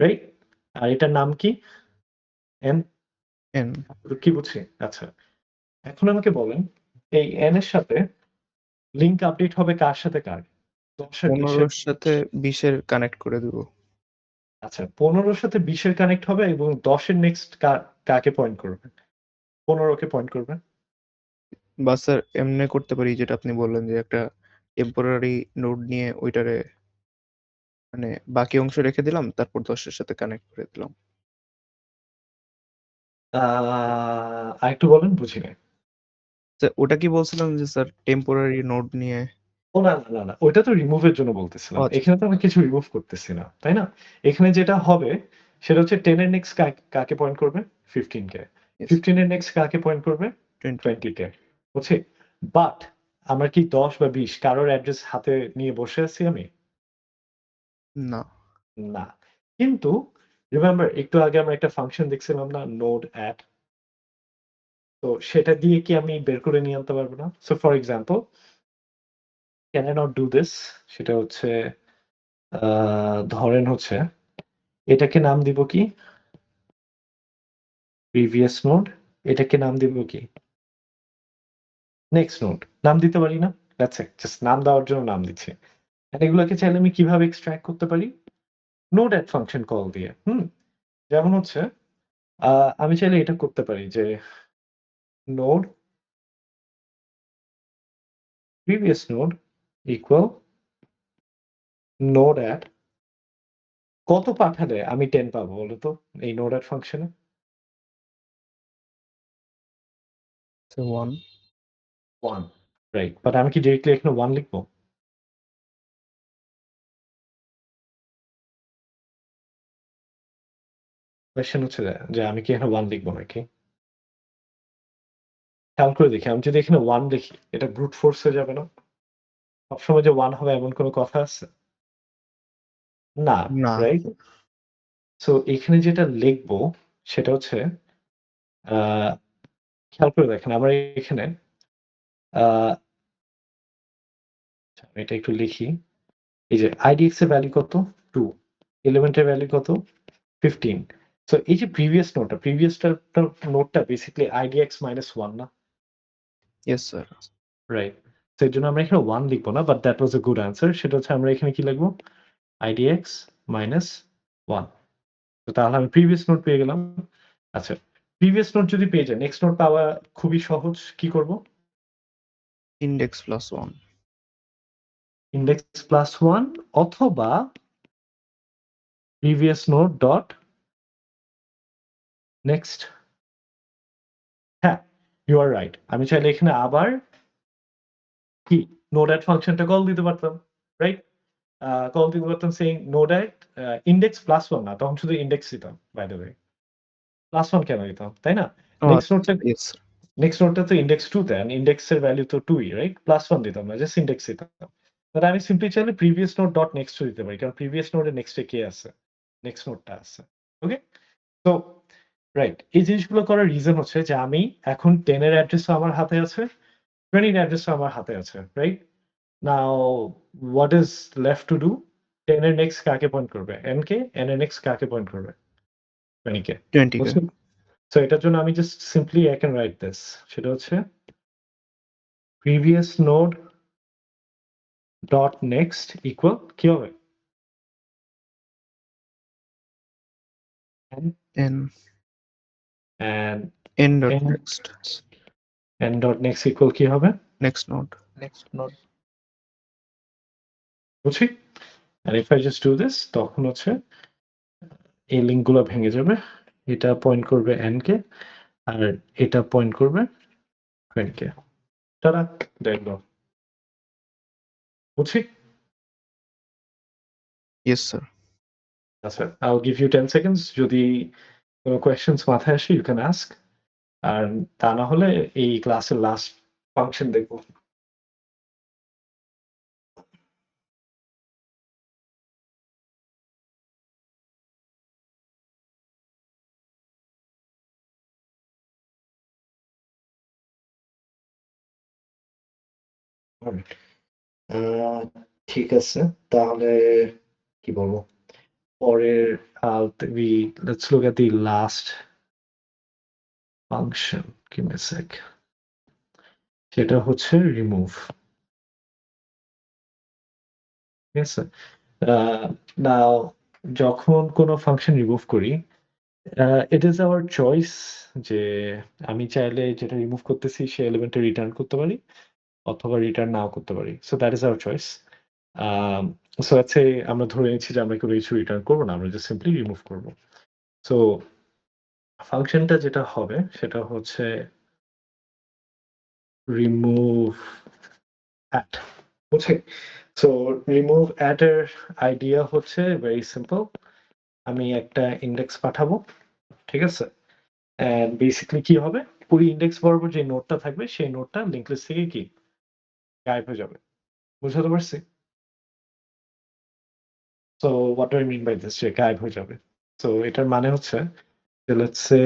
right? আর এটার নাম কি? n n কি বুঝছি? আচ্ছা। এখন আমাকে বলেন এই n এর সাথে লিংক আপডেট হবে কার সাথে কার? 10 আর 20 এর 15 সাথে 20 এর কানেক্ট করে দিব। আচ্ছা 15 এর সাথে 20 এর কানেক্ট হবে এবং 10 এর নেক্সট কাকে পয়েন্ট করবে? 15 কে পয়েন্ট করবে। বা স্যার এমনি করতে পারি যেটা আপনি বললেন যে একটা টেম্পোরারি নোড নিয়ে ওইটারে মানে বাকি অংশ রেখে দিলাম তারপর 10 এর সাথে কানেক্ট করে দিলাম। আরেকটু বলেন বুঝি নাই। স্যার ওটা কি বলছিলাম যে স্যার টেম্পোরারি নোড নিয়ে ও না। ওইটা তো রিমুভ এর জন্য বলতেছিলাম। আচ্ছা এখানে তো আমি কিছু রিমুভ করতেছি না, তাই না? এখানে যেটা হবে সেটা হচ্ছে 10 এর নেক্সট কাকে পয়েন্ট করবে? 15 কে। yes 15 এর নেক্সট কাকে পয়েন্ট করবে? 20 20 কে। বুঝছি? বাট আমরা কি 10 বা 20 কারোর অ্যাড্রেস হাতে নিয়ে বসে আছি আমি? না না। কিন্তু রিমেম্বার একটু আগে আমরা একটা ফাংশন দেখছিলাম না নোড অ্যাড। তো সেটা দিয়ে কি আমি বের করে নিয়ে আনতে পারবো না? So for example can I not do this? সেটা হচ্ছে ধরেন হচ্ছে এটাকে নাম দিব কি? Previous node. এটাকে নাম দিব কি? Next node. নাম দিতে পারি না? That's it. জাস্ট নাম দেওয়ার জন্য নাম দিচ্ছি। এন্ড এগুলোকে চাইলে আমি কিভাবে এক্সট্রাক্ট করতে পারি? নোড অ্যাড ফাংশন কল দিয়ে। যেমন হচ্ছে আমি চাইলে এটা করতে পারি যে node previous node equal node add কত পাঠালে আমি 10 পাবো বলো তো এই নোড অ্যাড ফাংশনে? 1 1 রাইট। বাট আমি কি ডিরেক্টলি এখানে 1 লিখবো? কোয়েশ্চেন হচ্ছে যে আমি কি এখানে 1 লিখবো নাকি? খেয়াল করে দেখি আমি যদি এখানে 1 লিখি এটা ব্রুট ফোর্স হয়ে যাবে না? সবসময় যে 1 হবে এমন কোনো কথা আছে? না, না রাইট? সো এখানে যেটা লিখবো সেটা হচ্ছে আ খেয়াল করে দেখেন আমরা এখানে আ আমি এটা একটু লিখি। এই যে IDX এর ভ্যালু কত? 2 এলিমেন্ট এর ভ্যালু কত? 15 সো এই যে প্রিভিয়াসটার নোডটা বেসিক্যালি IDX -1 না? yes sir right. তো এর জন্য আমরা এখানে 1 লিখব না but that was a good answer. সেটা হচ্ছে আমরা এখানে কি লিখব? IDX -1 তো তাহলে আমি প্রিভিয়াস নোড পেয়ে গেলাম। আচ্ছা প্রিভিয়াস নোড যদি পেয়ে যাই নেক্সট নোড পাওয়া খুবই সহজ। কি করব? ইন্ডেক্স প্লাস 1 ইনডেক্স প্লাস 1 অথবা প্রিভিয়াস নোড ডট নেক্সট। হ্যাঁ, ইউ আর রাইট। আমি চাইলে এখানে আবার কি নোড অ্যাড ফাংশনটা কল দিতে পারতাম। রাইট? কল দিতে পারতাম saying node add index plus 1 না তখন শুধু ইনডেক্স দিতাম বাই দ্য ওয়ে। প্লাস 1 কেন দিতাম? তাই না? ও নেক্সট নোডটা yes নেক্সট নোডটা তো ইনডেক্স 2 দেন। ইনডেক্স এর ভ্যালু তো 2 ই রাইট? প্লাস 1 দিতাম না জাস্ট ইনডেক্স দিতাম। বাট আমি সিম্পলি চাইলে প্রিভিয়াস নোড ডট নেক্সট ও দিতে পারি। কারণ প্রিভিয়াস নোডের নেক্সট এ কে আছে? নেক্সট নোডটা আছে। ওকে? তো রাইট। এই জিনিসগুলো করার রিজন হচ্ছে যে আমি এখন 10 এর অ্যাড্রেসও আমার হাতে আছে, 20 এর অ্যাড্রেসও আমার হাতে আছে। Right? Now what is left to do? 10 এর নেক্সট কাকে পয়েন্ট করবে? n কে, n এর নেক্সট কাকে পয়েন্ট করবে? 20 কে। 20 কে বুঝছেন? সো এটার জন্য আমি just simply I can write this সেটা হচ্ছে previous node dot next equal কি হবে? n and n dot n next n dot next equal কি হবে? next node নেক্সট নোড বুঝছি? and if I just do this তখন হচ্ছে এই লিঙ্ক গুলো ভেঙে যাবে। এটা পয়েন্ট করবে n কে আর এটা পয়েন্ট করবে 20 কে। টাটা! দেখলো। বুঝছি? yes স্যার আচ্ছা, I'll give you 10 seconds যদি কোনো questions মাথায় আসে you can ask আর তা না হলে এই ক্লাসের লাস্ট ফাংশন দেখবো। ঠিক আছে তাহলে কি বলবো পরের let's look at the last function give me a sec সেটা হচ্ছে remove ঠিক আছে now যখন কোনো ফাংশন রিমুভ করি, ইট ইস আওয়ার চয়েস যে আমি চাইলে যেটা রিমুভ করতেছি সেই এলিমেন্টটা রিটার্ন করতে পারি অথবা রিটার্ন নাও করতে পারি। So that is our choice. Um so let's say আমরা ধরে নিচ্ছি যে আমরা কোনো কিছু রিটার্ন করব না। আমরা জাস্ট সিম্পলি রিমুভ করব। সো ফাংশনটা যেটা হবে সেটা হচ্ছে remove at, বুঝছেন? সো remove at এর আইডিয়া হচ্ছে ভেরি সিম্পল। আমি একটা ইনডেক্স পাঠাবো। ঠিক আছে? অ্যান্ড বেসিক্যালি কি হবে? পুরো ইনডেক্স বরাবর যে নোডটা থাকবে সেই নোডটা লিঙ্ক লিস্ট থেকে কি গায়েব হয়ে যাবে। বুঝাতে পারছি? So what do I mean by this যে গায়েব হয়ে যাবে? সো এটার মানে হচ্ছে যে লেটস সে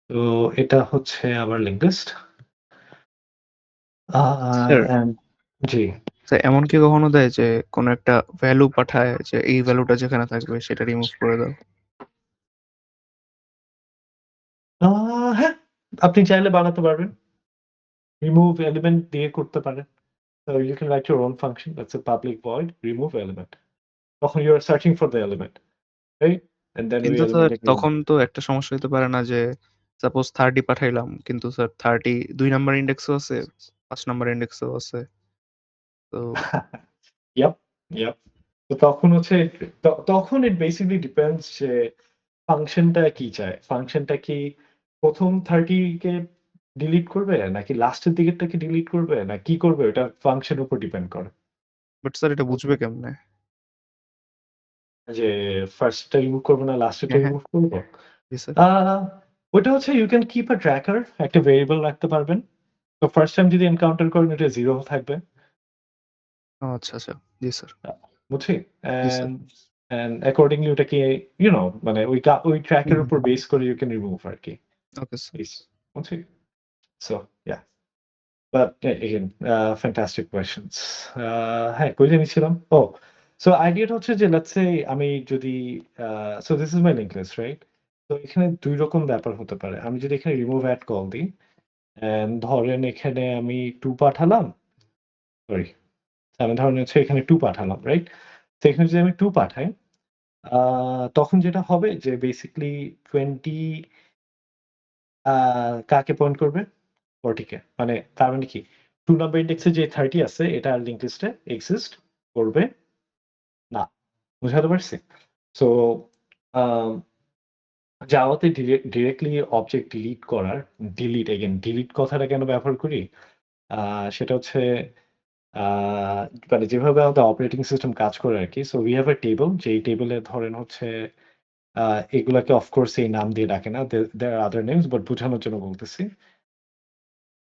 তো এটা হচ্ছে আমার লিঙ্ক লিস্ট। স্যার অ্যান্ড জি। স্যার এমন কি কখনো দেয় যে কোনো একটা ভ্যালু পাঠায় যে এই ভ্যালুটা যেখানে থাকবে সেটা রিমুভ করে দাও? হ্যাঁ, আপনি চাইলে বানাতে পারবেন। রিমুভ এলিমেন্ট দিয়ে করতে পারেন। So you can write your own function that's a public void remove element. তখন you are searching for the element, right? And then ওই কিন্তু স্যার এলিমেন্টটাকে তখন তো একটা সমস্যা হতে পারে না যে সাপোজ 30 পাঠাইলাম কিন্তু স্যার 30 2 নাম্বার ইন্ডেক্সও আছে 5 নাম্বার ইন্ডেক্সও আছে। তো Yep, yep. তো তখন হচ্ছে তখন it basically depends যে ফাংশনটা কি চায়। ফাংশনটা কি ১ম 30 কে ডিলিট করবে নাকি লাস্টের দিকেরটাকে ডিলিট করবে না কি করবে ওটা ফাংশনের উপর ডিপেন্ড করে। বাট স্যার এটা বুঝবে কেমনে? যে ফার্স্টটা রিমুভ করব না লাস্টেরটা হ্যাঁ, হ্যাঁ। রিমুভ করব? জি স্যার। আ ওটা হচ্ছে you can keep a tracker একটা ভেরিয়েবল রাখতে পারবেন। তো ফার্স্ট টাইম যদি এনকাউন্টার করেন এটা 0 থাকবে। ও আচ্ছা, আচ্ছা। জি স্যার। বুঝছি? জি স্যার। অ্যান্ড অ্যাকর্ডিংলি ওটাকে মানে ওই ট্র্যাক এর হুম, উপর বেস করে you can remove আরকি। Okay sir. Yes. বুঝছি? So yeah. But again, fantastic questions. হ্যাঁ, কই জানি ছিলাম? So আইডিয়াটা হচ্ছে যে লেটস সে আমি যদি so this is my linked list, right? তো এখানে ২ রকম ব্যাপার হতে পারে। আমি যদি এখানে remove at কল দিই অ্যান্ড ধরেন এখানে আমি 2 পাঠালাম, সরি আমি ধরেন হচ্ছে এখানে 2 পাঠালাম, রাইট? তো এখানে যদি আমি 2 পাঠাই, আ তখন যেটা হবে যে বেসিক্যালি 20 আ কাকে পয়েন্ট করবে? 40 কে। মানে তার মানে কি? 2 নাম্বার ইনডেক্সে যে 30 আছে এটা আর লিঙ্ক লিস্টে এক্সিস্ট করবে না। বুঝাতে পারছি? সো আম জাভাতে ডিরেক্টলি অবজেক্ট ডিলিট করার, ডিলিট এগেইন ডিলিট কথাটা কেন ব্যবহার করি? আ সেটা হচ্ছে আ মানে যেভাবে আমাদের অপারেটিং সিস্টেম কাজ করে আরকি। So we have a table যেই টেবলে ধরেন হচ্ছে আ এগুলাকে অফ কোর্স এই নাম দিয়ে ডাকে না। there are other names but বোঝানোর জন্য বলতেছি।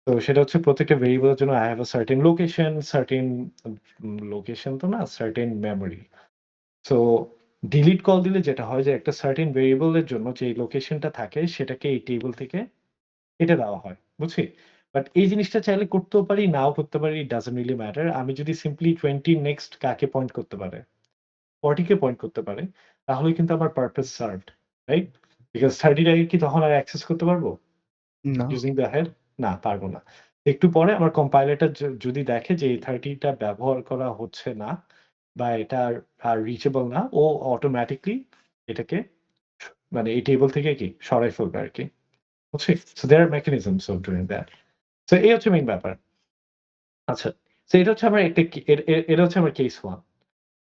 তো সেটা হচ্ছে প্রত্যেকটা ভেরিয়েবলের জন্য I have a certain location, certain location তো না, certain memory. So delete call দিলে যেটা হয় যে একটা সার্টেন ভেরিয়েবল এর জন্য যে লোকেশনটা থাকে সেটাকে এই টেবল থেকে কেটে দেওয়া হয়। বুঝছি? বাট এই জিনিসটা চাইলে করতেও পারি, নাও করতে পারি। It doesn't really matter. আমি যদি সিম্পলি 20 নেক্সট কাকে পয়েন্ট করতে পারে? 40 কে পয়েন্ট করতে পারে, তাহলেই কিন্তু আমার পারপাস সার্ভড, রাইট? বিকজ 30 টাকে কি তখন আর অ্যাক্সেস করতে পারবো? না। Using the head? না, পারব না। একটু পরে আমার কম্পাইলারটা যদি দেখে যে এই 30 টা ব্যবহার করা হচ্ছে না বা এটা আর রিচেবল না, ও অটোমেটিক্যালি এটাকে মানে এই টেবল থেকে কি সরাই ফেলবে আরকি। বুঝছি? So there are mechanisms of doing that. So এই হচ্ছে মেইন ব্যাপার। আচ্ছা। সো এটা হচ্ছে আমার একটা এটা হচ্ছে আমার কেস 1।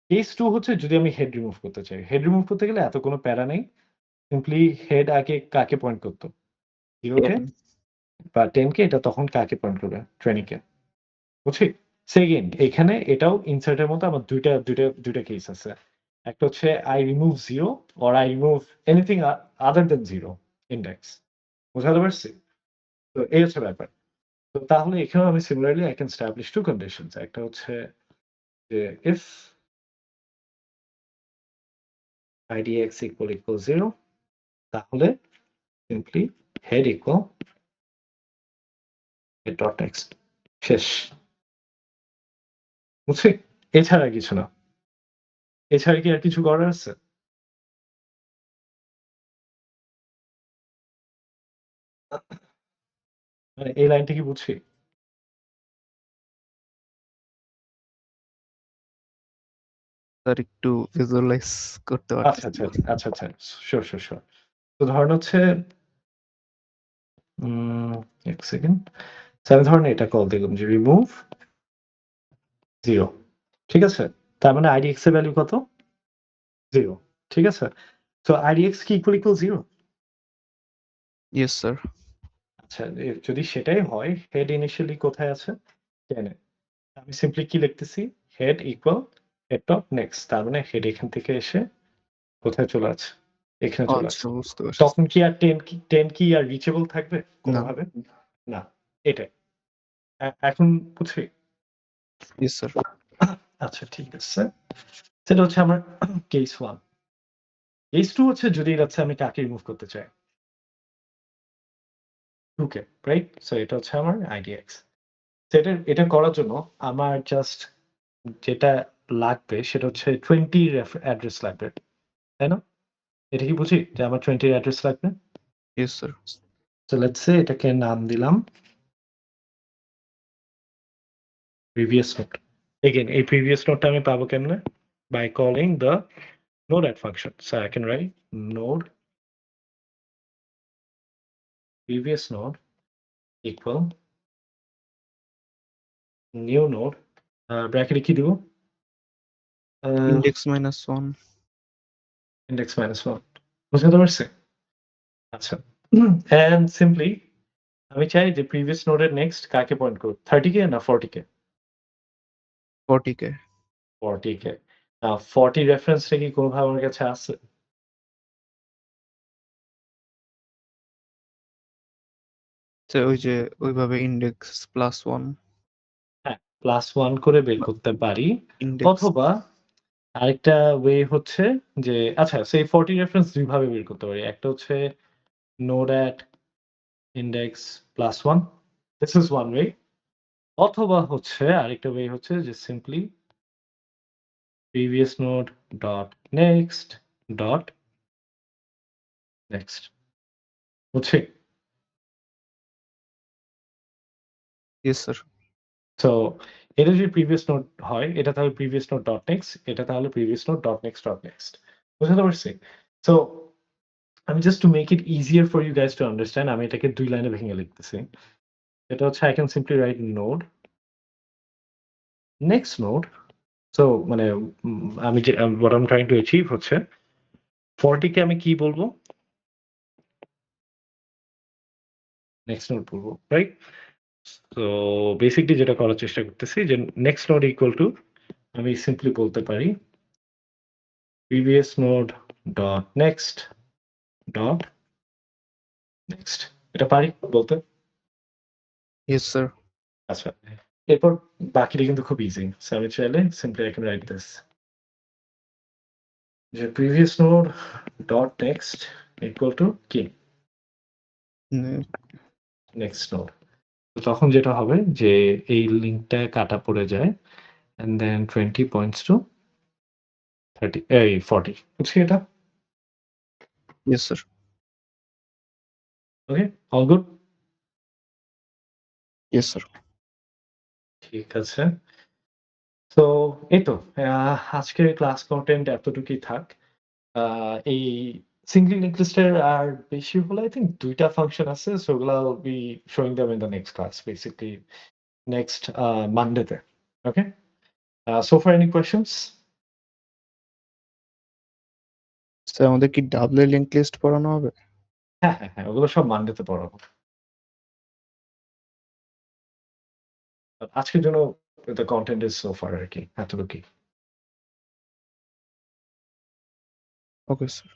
কেস 2 হচ্ছে যদি আমি হেড রিমুভ করতে চাই। হেড রিমুভ করতে গেলে এত কোনো প্যারা নেই। সিম্পলি হেড আগে কাকে পয়েন্ট করত? 0 কে 10 বা 10 কে এটা তখন কাকে পয়েন্ট করবে? 20 কে। বুঝছি? সেকেন্ড এখানে এটাও ইনসার্ট এর মতো আমার ২ টা কেস আছে। একটা হচ্ছে I remove 0 or I remove anything other than 0 index. বুঝাতে পারছি? তো এই হচ্ছে ব্যাপার। তো তাহলে এখানেও আমি similarly I can establish 2 conditions. একটা হচ্ছে যে if idx equal 0 তাহলে simply head equal head dot next শেষ। বুঝছি? এছাড়া কিছু না। এছাড়া কি আর কিছু করার আছে? মানে এই লাইনটা কি বুঝছি? স্যার একটু ভিজুয়ালাইজ করতে আচ্ছা, পারতেছি আচ্ছা, না। আচ্ছা, আচ্ছা। Sure, sure, sure. তো ধরেন হচ্ছে উম ১ সেকেন্ড। আমি ধরেন এটা কল দিলাম যে রিমুভ 0 ঠিক আছে? তার মানে IDX এর ভ্যালু কত? 0 ঠিক আছে? তো IDX কি ইকুয়াল 0? Yes sir. আচ্ছা যদি সেটাই হয় হেড ইনিশিয়ালি কোথায় আছে? 10 এ। আমি সিম্পলি কি লিখতেছি? Head equal head dot next. তার মানে হেড এখান থেকে এসে কোথায় চলে আছে? এখানে চলে আচ্ছা আসছে। বুঝতে পারছি। তখন কি আর 10 কি আর রিচেবল থাকবে না। কোনোভাবে? না। এটাই। এখন বুঝছি? Yes sir. আচ্ছা ঠিক আছে। সেটা হচ্ছে আমার কেস 1। কেস 2 হচ্ছে যদি হচ্ছে আমি কাকে রিমুভ করতে চাই? 2 কে, রাইট? সো এটা হচ্ছে আমার IDX। এটা করার জন্য আমার জাস্ট যেটা লাগবে সেটা হচ্ছে 20 অ্যাড্রেস লাগবে। তাই না? এটা কি বুঝি যে আমার 20 অ্যাড্রেস লাগবে? Yes sir. So let's say এটাকে নাম দিলাম প্রিভিয়াস নোড। এগেইন এই প্রিভিয়াস নোডটা আমি পাবো কেমনে? By calling the node add function. So I can write node previous node equal new node ব্র্যাকেটে কি দিব? ইনডেক্স -1 index -1 বুঝতে পারছি? আচ্ছা and simply আমি চাই যে প্রিভিয়াস নোডের নেক্সট কাকে পয়েন্ট করুক 30 কে না 40 কে? 40 কে। 40 কে। 40 রেফারেন্সটা কি কোনোভাবে আমার কাছে আছে? ওই যে ওইভাবে ইনডেক্স +1 হ্যাঁ, +1 করে বের করতে পারি। ইনডেক্স অথবা আরেকটা ওয়ে হচ্ছে যে আচ্ছা সেই 40 রেফারেন্স ২ ভাবে বের করতে পারি। একটা হচ্ছে node at index +1 this is one way অথবা হচ্ছে আরেকটা ওয়ে হচ্ছে যে simply previous node dot next dot next বুঝছি? Yes sir. সো এটা যদি প্রিভিয়াস নোড হয় এটা তাহলে প্রিভিয়াস নোড ডট নেক্সট এটা তাহলে previous node dot next dot next বুঝতে পারছি? সো আমি just to make it easier for you guys to understand আমি এটাকে ২ লাইনে ভেঙে লিখতেছি। এটা হচ্ছে I can simply write node next node so মানে আমি যে what I'm trying to achieve হচ্ছে 40 কে আমি কি বলবো? নেক্সট নোড বলবো, রাইট? সো বেসিক্যালি যেটা করার চেষ্টা করতেছি যে নেক্সট নোড ইকুয়াল টু আমি সিম্পলি বলতে পারি previous node dot next dot next এটা পারি বলতে? Yes sir. আচ্ছা। এরপর বাকিটা কিন্তু খুব ইজি। সো আমি চাইলে simply I can write this যে previous node dot next equal to কি? next node তো তখন যেটা হবে যে এই লিঙ্কটা কাটা পড়ে যায় and then 20 points to 30 এই 40 বুঝছি এটা? Yes sir. Okay all good? Yes sir. ঠিক আছে। তো এই তো আজকের ক্লাস কনটেন্ট এতটুকুই থাক। এই সিঙ্গল লিঙ্ক লিস্টের আর বেশি হলে I think ২ টা ফাংশন আছে। সো ওগুলা will be showing them in the next class basically next Monday তে। ওকে? So far any questions? Sir আমাদের কি ডাবল লিংক লিস্ট পড়ানো হবে? হ্যাঁ, হ্যাঁ, হ্যাঁ, ওগুলো সব Monday তে পড়াবো। আজকের জন্য the content is so far আরকি এতটুকুই। Okay sir.